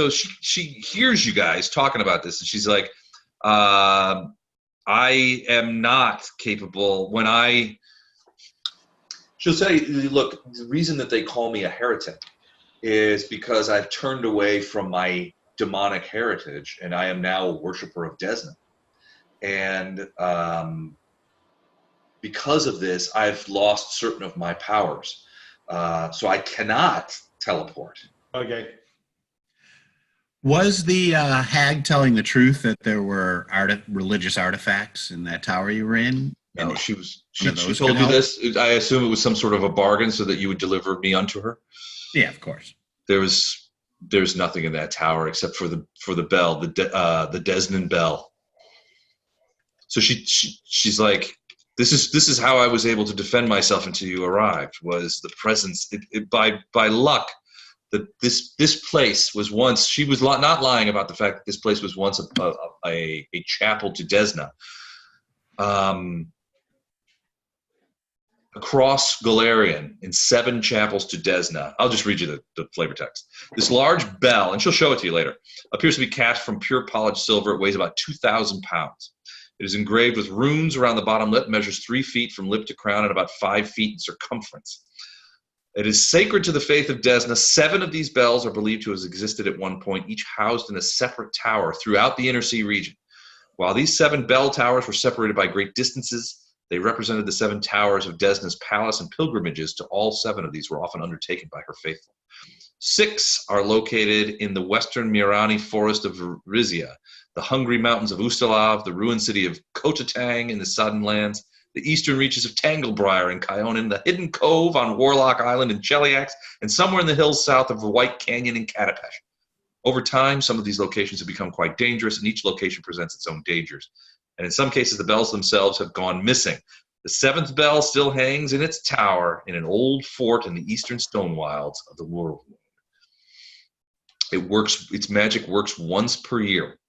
she hears you guys talking about this, and she's like, "I am not capable." She'll say, "Look, the reason that they call me a heretic is because I've turned away from my demonic heritage, and I am now a worshiper of Desnan. And because of this, I've lost certain of my powers. So I cannot teleport." Okay. Was the hag telling the truth that there were religious artifacts in that tower you were in? No, And she none of those told could you help? this. I assume it was some sort of a bargain so that you would deliver me unto her. Yeah, of course. There's nothing in that tower except for the bell, the Desnan bell. So she's like, this is how I was able to defend myself until you arrived, was the presence. By luck, that this place was once. She was not lying about the fact that this place was once a chapel to Desna. Across Galarian, in 7 chapels to Desna. I'll just read you the flavor text. This large bell, and she'll show it to you later, appears to be cast from pure polished silver. It weighs about 2,000 pounds. It is engraved with runes around the bottom lip, measures 3 feet from lip to crown and about 5 feet in circumference. It is sacred to the faith of Desna. 7 of these bells are believed to have existed at one point, each housed in a separate tower throughout the Inner Sea region. While these 7 bell towers were separated by great distances, they represented the 7 towers of Desna's palace, and pilgrimages to all 7 of these were often undertaken by her faithful. 6 are located in the western Mirani forest of Rizia, the hungry mountains of Ustalav, the ruined city of Kotatang in the Sudden Lands, the eastern reaches of Tanglebriar in Kyonin, the hidden cove on Warlock Island in Cheliax, and somewhere in the hills south of the White Canyon in Katapesh. Over time, some of these locations have become quite dangerous, and each location presents its own dangers. And in some cases, the bells themselves have gone missing. The 7th bell still hangs in its tower in an old fort in the eastern stone wilds of the world. Its magic works once per year,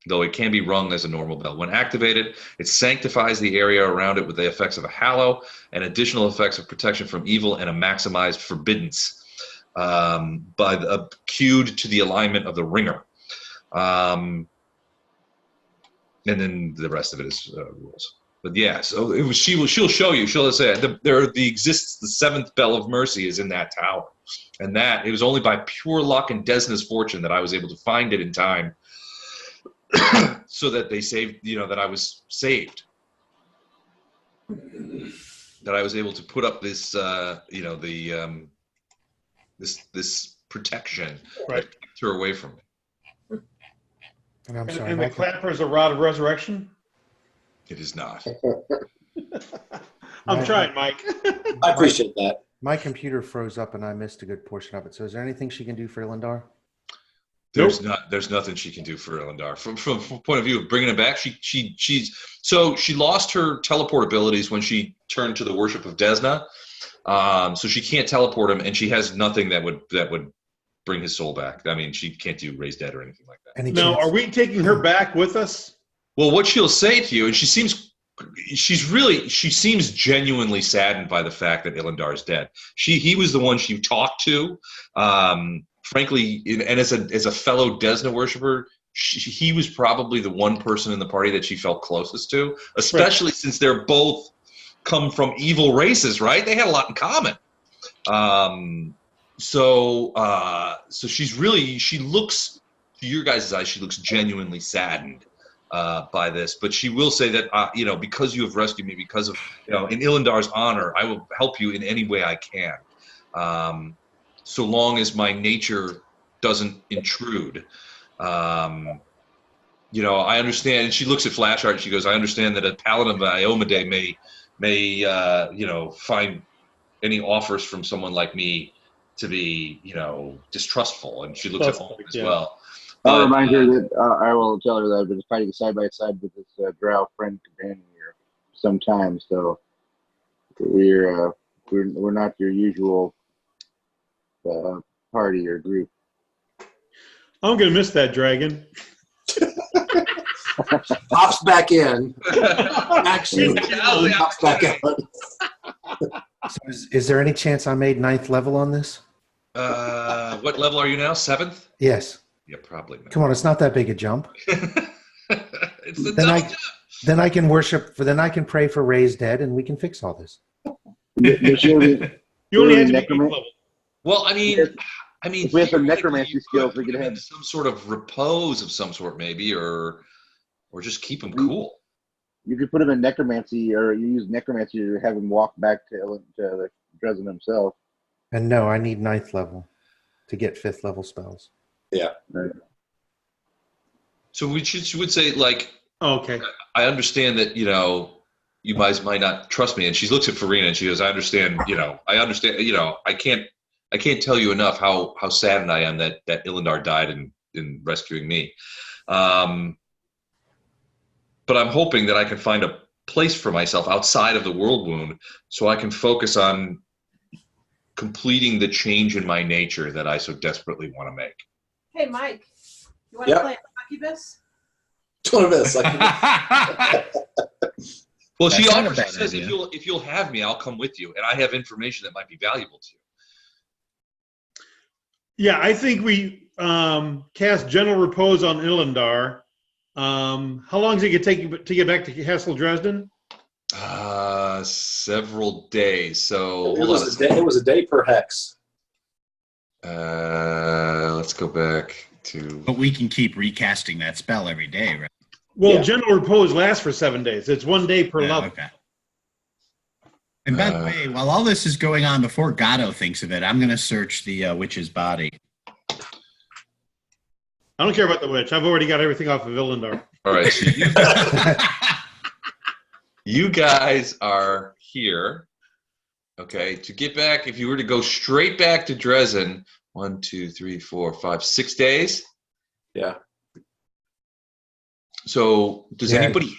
though it can be rung as a normal bell. When activated, it sanctifies the area around it with the effects of a hallow and additional effects of protection from evil and a maximized forbiddance cued to the alignment of the ringer. And then the rest of it is rules. But yeah, so she'll show you. She'll say the 7th bell of mercy is in that tower, and that it was only by pure luck and Desna's fortune that I was able to find it in time, so that they saved. That I was saved. That I was able to put up this, this protection that kept her away from me. And I'm sorry. And the clapper is a rod of resurrection? It is not. I'm trying, Mike. I appreciate that. My computer froze up and I missed a good portion of it. So is there anything she can do for Illendar? There's nothing she can do for Illendar. From point of view of bringing it back, she lost her teleport abilities when she turned to the worship of Desna. So she can't teleport him, and she has nothing that would bring his soul back. I mean, she can't do raise dead or anything like that. Now, are we taking her back with us? Well, what she'll say to you, and she seems genuinely saddened by the fact that Illendar is dead. He was the one she talked to. Frankly, and as a fellow Desna worshiper, he was probably the one person in the party that she felt closest to, especially since they're both come from evil races, right? They had a lot in common. So she looks, to your guys' eyes, she looks genuinely saddened by this. But she will say that, because you have rescued me, because of, in Illendar's honor, I will help you in any way I can. So long as my nature doesn't intrude. I understand. And she looks at Flashheart and she goes, I understand that a paladin of Iomedaen may find any offers from someone like me to be, distrustful. And she looks at Olm as well. I'll remind her that I will tell her that I've been fighting side by side with this drow friend companion here sometimes. So we're not your usual party or group. I'm gonna miss that dragon. Pops back in. Actually, pops back out. So is there any chance I made 9th level on this? What level are you now? 7th? Yes. Yeah, probably not. Come on, it's not that big a jump. It's the then I can worship. Then I can pray for raised dead, and we can fix all this. You only have to be 8th level. Well, I mean, if we have some necromancy skills, we could have some sort of repose of some sort, maybe, or just keep him cool. You could put him in necromancy, or you use necromancy to have him walk back to Drezen himself. And no, I need 9th level to get 5th level spells. Yeah. Right. So we would say, like, okay, I understand that, you guys might not trust me. And she looks at Farina and she goes, I understand, I can't tell you enough how saddened I am that Illendar died in rescuing me. But I'm hoping that I can find a place for myself outside of the world wound so I can focus on completing the change in my nature that I so desperately want to make. Hey, Mike, you want to play succubus? Well, she says if you'll have me, I'll come with you, and I have information that might be valuable to you. Yeah, I think we cast Gentle Repose on Illendar. How long does it take you to get back to Castle Dresden? Several days. So it was a day per hex. Let's go back to. But we can keep recasting that spell every day, right? Well, Gentle Repose lasts for 7 days. It's 1 day per level. Okay. And by the way, while all this is going on, before Gatto thinks of it, I'm going to search the witch's body. I don't care about the witch. I've already got everything off of Illendar. All right. So you guys are here. Okay. To get back, if you were to go straight back to Drezen, 1, 2, 3, 4, 5, 6 days. Yeah. So does anybody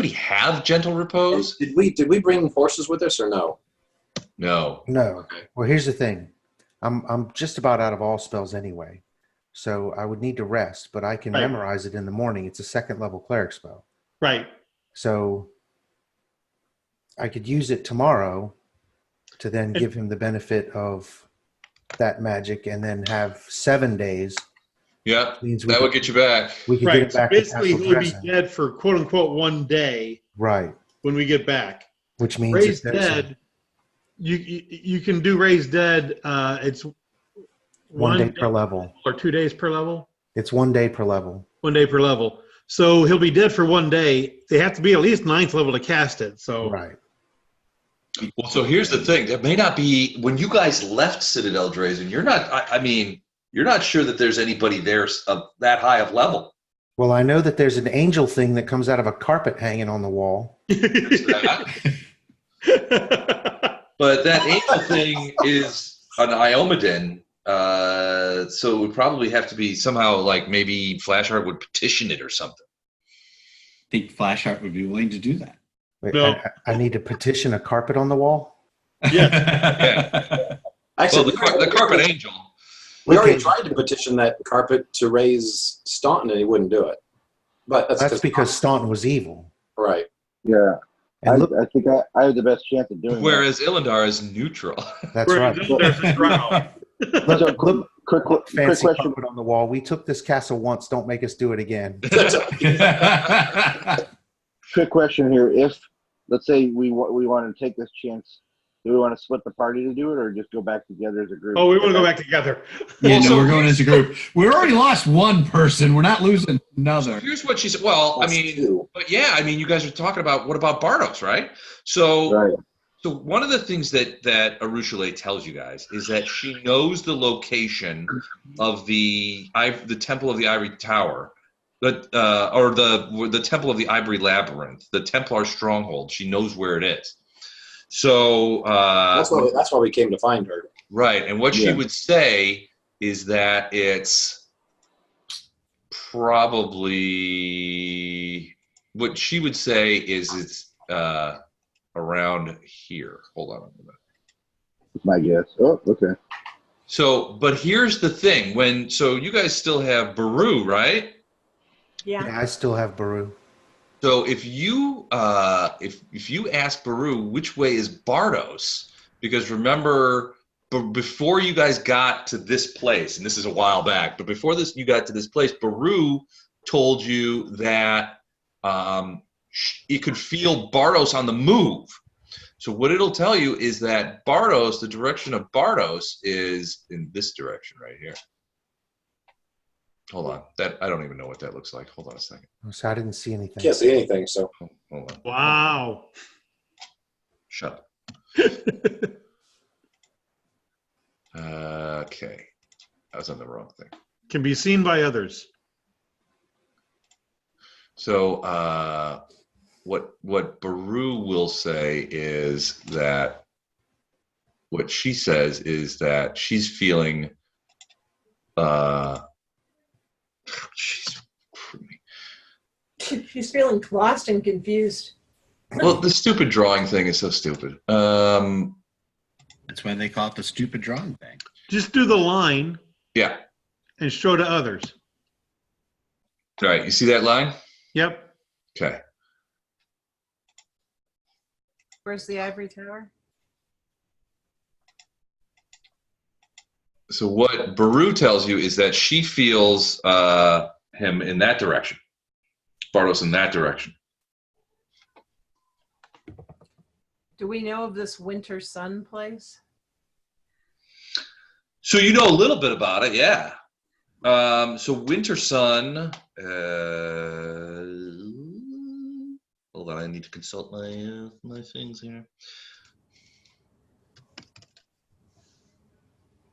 have Gentle Repose? Did we bring horses with us or no? No. Okay. Well, here's the thing. I'm just about out of all spells anyway. So I would need to rest, but I can memorize it in the morning. It's a 2nd level cleric spell. Right. So I could use it tomorrow to then give him the benefit of that magic and then have 7 days. Yeah, that would get you back. We could get back. Basically, he'll be dead for quote unquote 1 day. Right. When we get back, which means raised dead. You can do raised dead. It's 1 day per level, or 2 days per level. It's 1 day per level. 1 day per level. So he'll be dead for 1 day. They have to be at least 9th level to cast it. So right. Well, so here's the thing. That may not be when you guys left Citadel Drezen. You're not. You're not sure that there's anybody there that high of level. Well, I know that there's an angel thing that comes out of a carpet hanging on the wall. But that angel thing is an Iomedaen, so it would probably have to be somehow like maybe Flashheart would petition it or something. I think Flashheart would be willing to do that. Wait, no. I need to petition a carpet on the wall? Yeah. Actually, the carpet angel. We already tried to petition that carpet to raise Staunton, and he wouldn't do it. But That's because Staunton was evil. Right. Yeah. And look, I think I have the best chance of doing Whereas Illendar is neutral. That's right. So, quick Fancy question. puppet on the wall. We took this castle once. Don't make us do it again. Quick question here. If, let's say, we want to take this chance, do we want to split the party to do it, or just go back together as a group? Oh, we want to go back together. Yeah, no, we're going as a group. We already lost one person. We're not losing another. Here's what she said. Well, I mean, but yeah, I mean, you guys are talking about what about Bardos, right? So, Right. so one of the things that Arushalae tells you guys is that she knows the location of the Temple of the Ivory Tower, or the Temple of the Ivory Labyrinth, the Templar stronghold. She knows where it is. So that's why we came to find her. Right, and what she would say is that it's probably what she would say is it's around here. Hold on a minute. My guess. Oh, okay. So, but here's the thing: so you guys still have Baru, right? Yeah. Yeah, I still have Baru. So if you if you ask Baru which way is Bardos, because remember before you guys got to this place, and this is a while back, but before you got to this place, Baru told you that it could feel Bardos on the move. So what it'll tell you is that Bardos, the direction of Bardos, is in this direction right here. Hold on. I don't even know what that looks like. Hold on a second. So I didn't see anything. Can't see anything, so. Hold on. Wow. Shut up. Okay. I was on the wrong thing. Can be seen by others. So what Baru will say is that what she says is that she's feeling She's feeling lost and confused. Well, the stupid drawing thing is so stupid. That's why they call it the stupid drawing thing. Just do the line. Yeah. And show to others. All right. You see that line? Yep. Okay. Where's the ivory tower? So what Baru tells you is that she feels him in that direction. Bardos in that direction. Do we know of this winter sun place? So you know a little bit about it, yeah. So Winter Sun. Hold on, I need to consult my things here.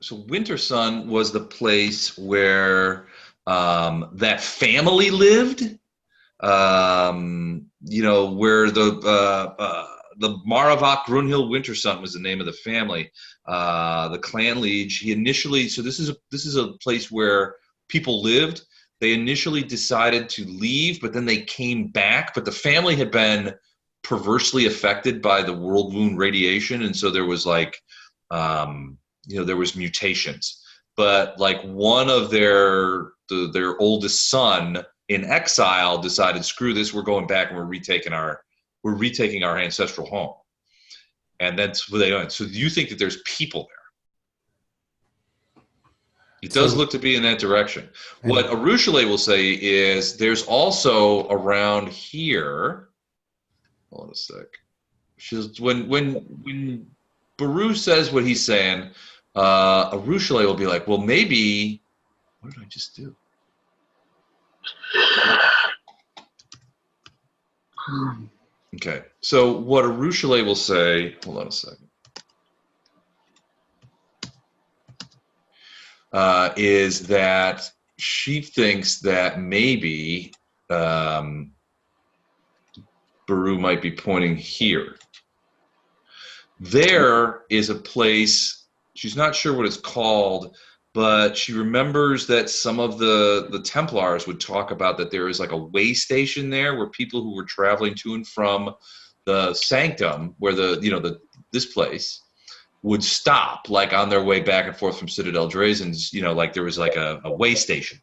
So Winter Sun was the place where that family lived. You know, where the Maravak Grunhild Winter Sun was the name of the family. The clan liege. He initially, so this is a place where people lived. They initially decided to leave, but then they came back. But the family had been perversely affected by the world wound radiation, and so there was like, you know, there was mutations. But like one of their oldest son in exile decided, screw this, we're going back and we're retaking our ancestral home. And that's what they own. So you think that there's people there. It does look to be in that direction. What Arushalae will say is there's also around here, hold on a sec. When Baru says what he's saying, Arushalae will be like, well, maybe, what did I just do? Okay, so what Arushalae will say, hold on a second, is that she thinks that maybe Baru might be pointing here. There is a place, she's not sure what it's called, but she remembers that some of the Templars would talk about that there is like a way station there where people who were traveling to and from the sanctum, where this place would stop, like on their way back and forth from Citadel Drezen's, like there was like a way station.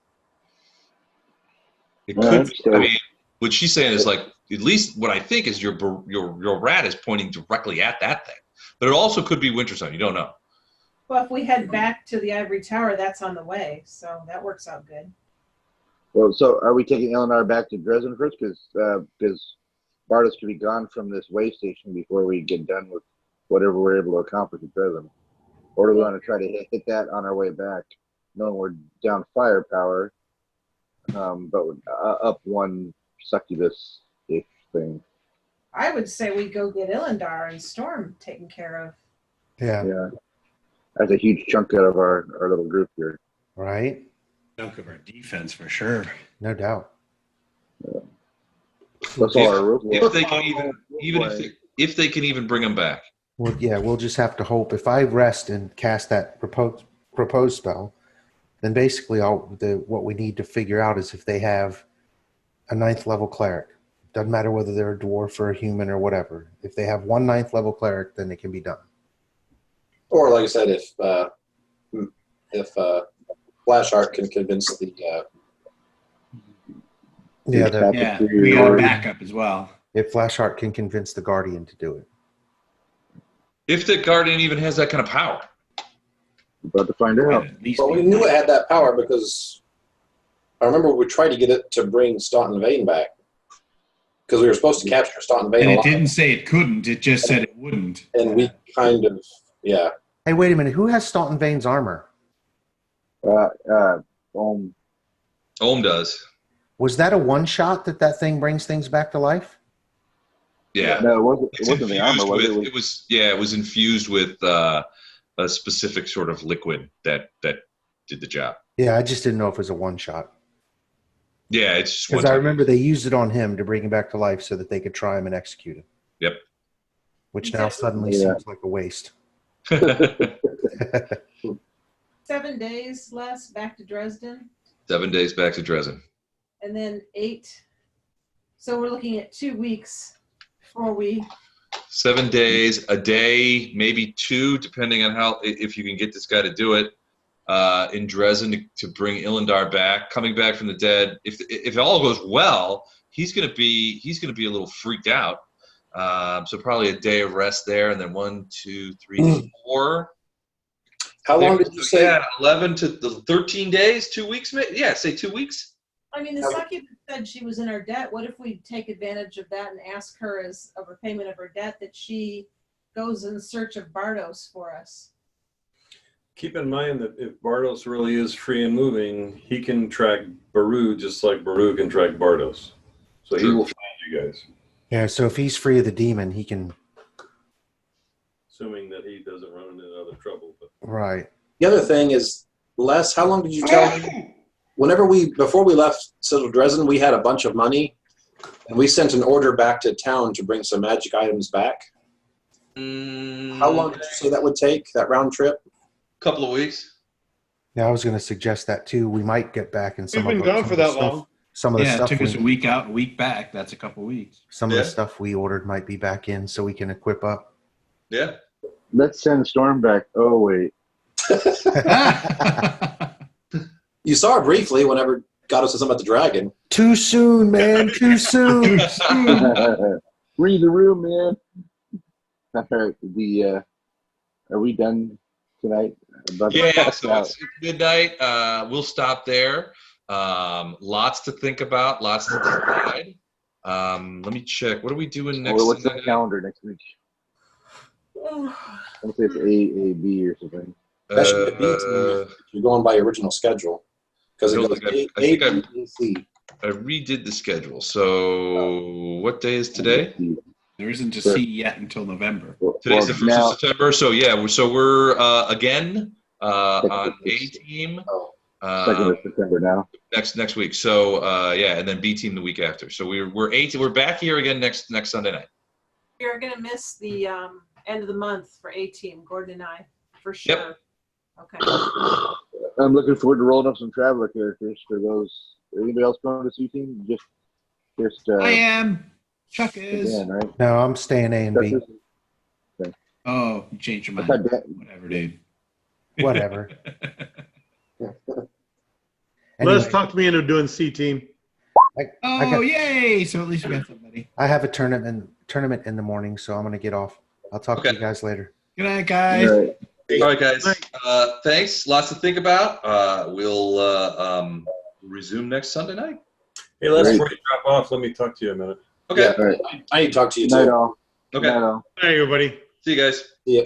It could be, I mean, what she's saying is like, at least what I think is your rat is pointing directly at that thing. But it also could be Wintersun. You don't know. Well, if we head back to the Ivory Tower, that's on the way, so that works out good. Well, so are we taking Illendar back to Drezen first? Because Bardos could be gone from this way station before we get done with whatever we're able to accomplish at Drezen. Or do we want to try to hit that on our way back, knowing we're down firepower, but up one succubus-ish thing? I would say we go get Illendar and Storm taken care of. Yeah. That's a huge chunk out of our little group here. Right? Chunk of our defense for sure. No doubt. Yeah. That's all our if they can if they can even bring them back. Well, yeah, we'll just have to hope. If I rest and cast that proposed spell, then basically what we need to figure out is if they have a 9th level cleric. Doesn't matter whether they're a dwarf or a human or whatever. If they have one 9th level cleric, then it can be done. Or like I said, if Flashheart can convince the we got a backup as well. If Flashheart can convince the Guardian to do it. If the Guardian even has that kind of power. We're about to find out. Well, we knew it had that power because I remember we tried to get it to bring Staunton Vane back. Because we were supposed to capture Staunton Vane. And it didn't say it couldn't, it just said it wouldn't. And we kind of, yeah. Hey, wait a minute. Who has Staunton Vane's armor? Ohm does. Was that a one-shot that thing brings things back to life? Yeah. No, it wasn't the armor. It was infused with a specific sort of liquid that did the job. Yeah, I just didn't know if it was a one-shot. Yeah, it's just because I remember they used it on him to bring him back to life so that they could try him and execute him. Yep. Which now suddenly seems like a waste. 7 days less back to Dresden. 7 days back to Drezen. And then 8. So we're looking at 2 weeks before we. 7 days, a day, maybe 2, depending on if you can get this guy to do it. In Drezen to bring Illendar back, coming back from the dead. If it all goes well, he's gonna be a little freaked out. So probably a day of rest there, and then 1, 2, 3, 4. How long did you say? Yeah, 11 to 13 days, 2 weeks. Yeah, say 2 weeks. I mean, the succubus said she was in her debt. What if we take advantage of that and ask her as a repayment of her debt that she goes in search of Bardos for us? Keep in mind that if Bardos really is free and moving, he can track Baru just like Baru can track Bardos. So he will find you guys. Yeah, so if he's free of the demon, he can. Assuming that he doesn't run into other trouble. But. Right. The other thing is, Les, how long did you tell me? Before we left Citadel Drezen, we had a bunch of money, and we sent an order back to town to bring some magic items back. How long did you say that would take, that round trip? Couple of weeks. Yeah, I was going to suggest that too. We might get back in some. We've been gone for that long. Some of the stuff. It took us a week out, a week back. That's a couple of weeks. Some of the stuff we ordered might be back in, so we can equip up. Yeah. Let's send Storm back. Oh wait. You saw her briefly whenever Gato said something about the dragon. Too soon, man. Too soon. Read the room, man. All right. Are we done tonight? Yeah, so it's midnight. We'll stop there. Lots to think about, lots to decide. Let me check. What are we doing next? What's the calendar next week? I think it's A, B, or something. That should be a B team if you're going by original schedule. Because it goes A, B, and C. I redid the schedule. So what day is today? There isn't a C yet until November. Today's the 1st of September. So yeah, so we're again on A team. 2nd of September now. Next week. So yeah, and then B team the week after. So we're back here again next Sunday night. You're gonna miss the end of the month for A team, Gordon and I, for sure. Yep. Okay. I'm looking forward to rolling up some Traveler characters for those. Anybody else going to C team? Just I am. Chuck is. Dan, right? No, I'm staying A and B. Okay. Oh, you changed your I mind. thought that- Whatever, dude. Whatever. Les Anyway, talked me into doing C team. I Oh, got- yay! So at least we got somebody. I have a tournament in the morning, so I'm gonna get off. I'll talk to Okay. you guys later. Good night, guys. All right. All right, guys. Thanks. Lots to think about. We'll resume next Sunday night. Hey, Les, Great. before you drop off, let me talk to you a minute. Okay. Yeah, I need to talk to you Night too. all. Okay. Night all. Hi, everybody. See you guys. Yeah.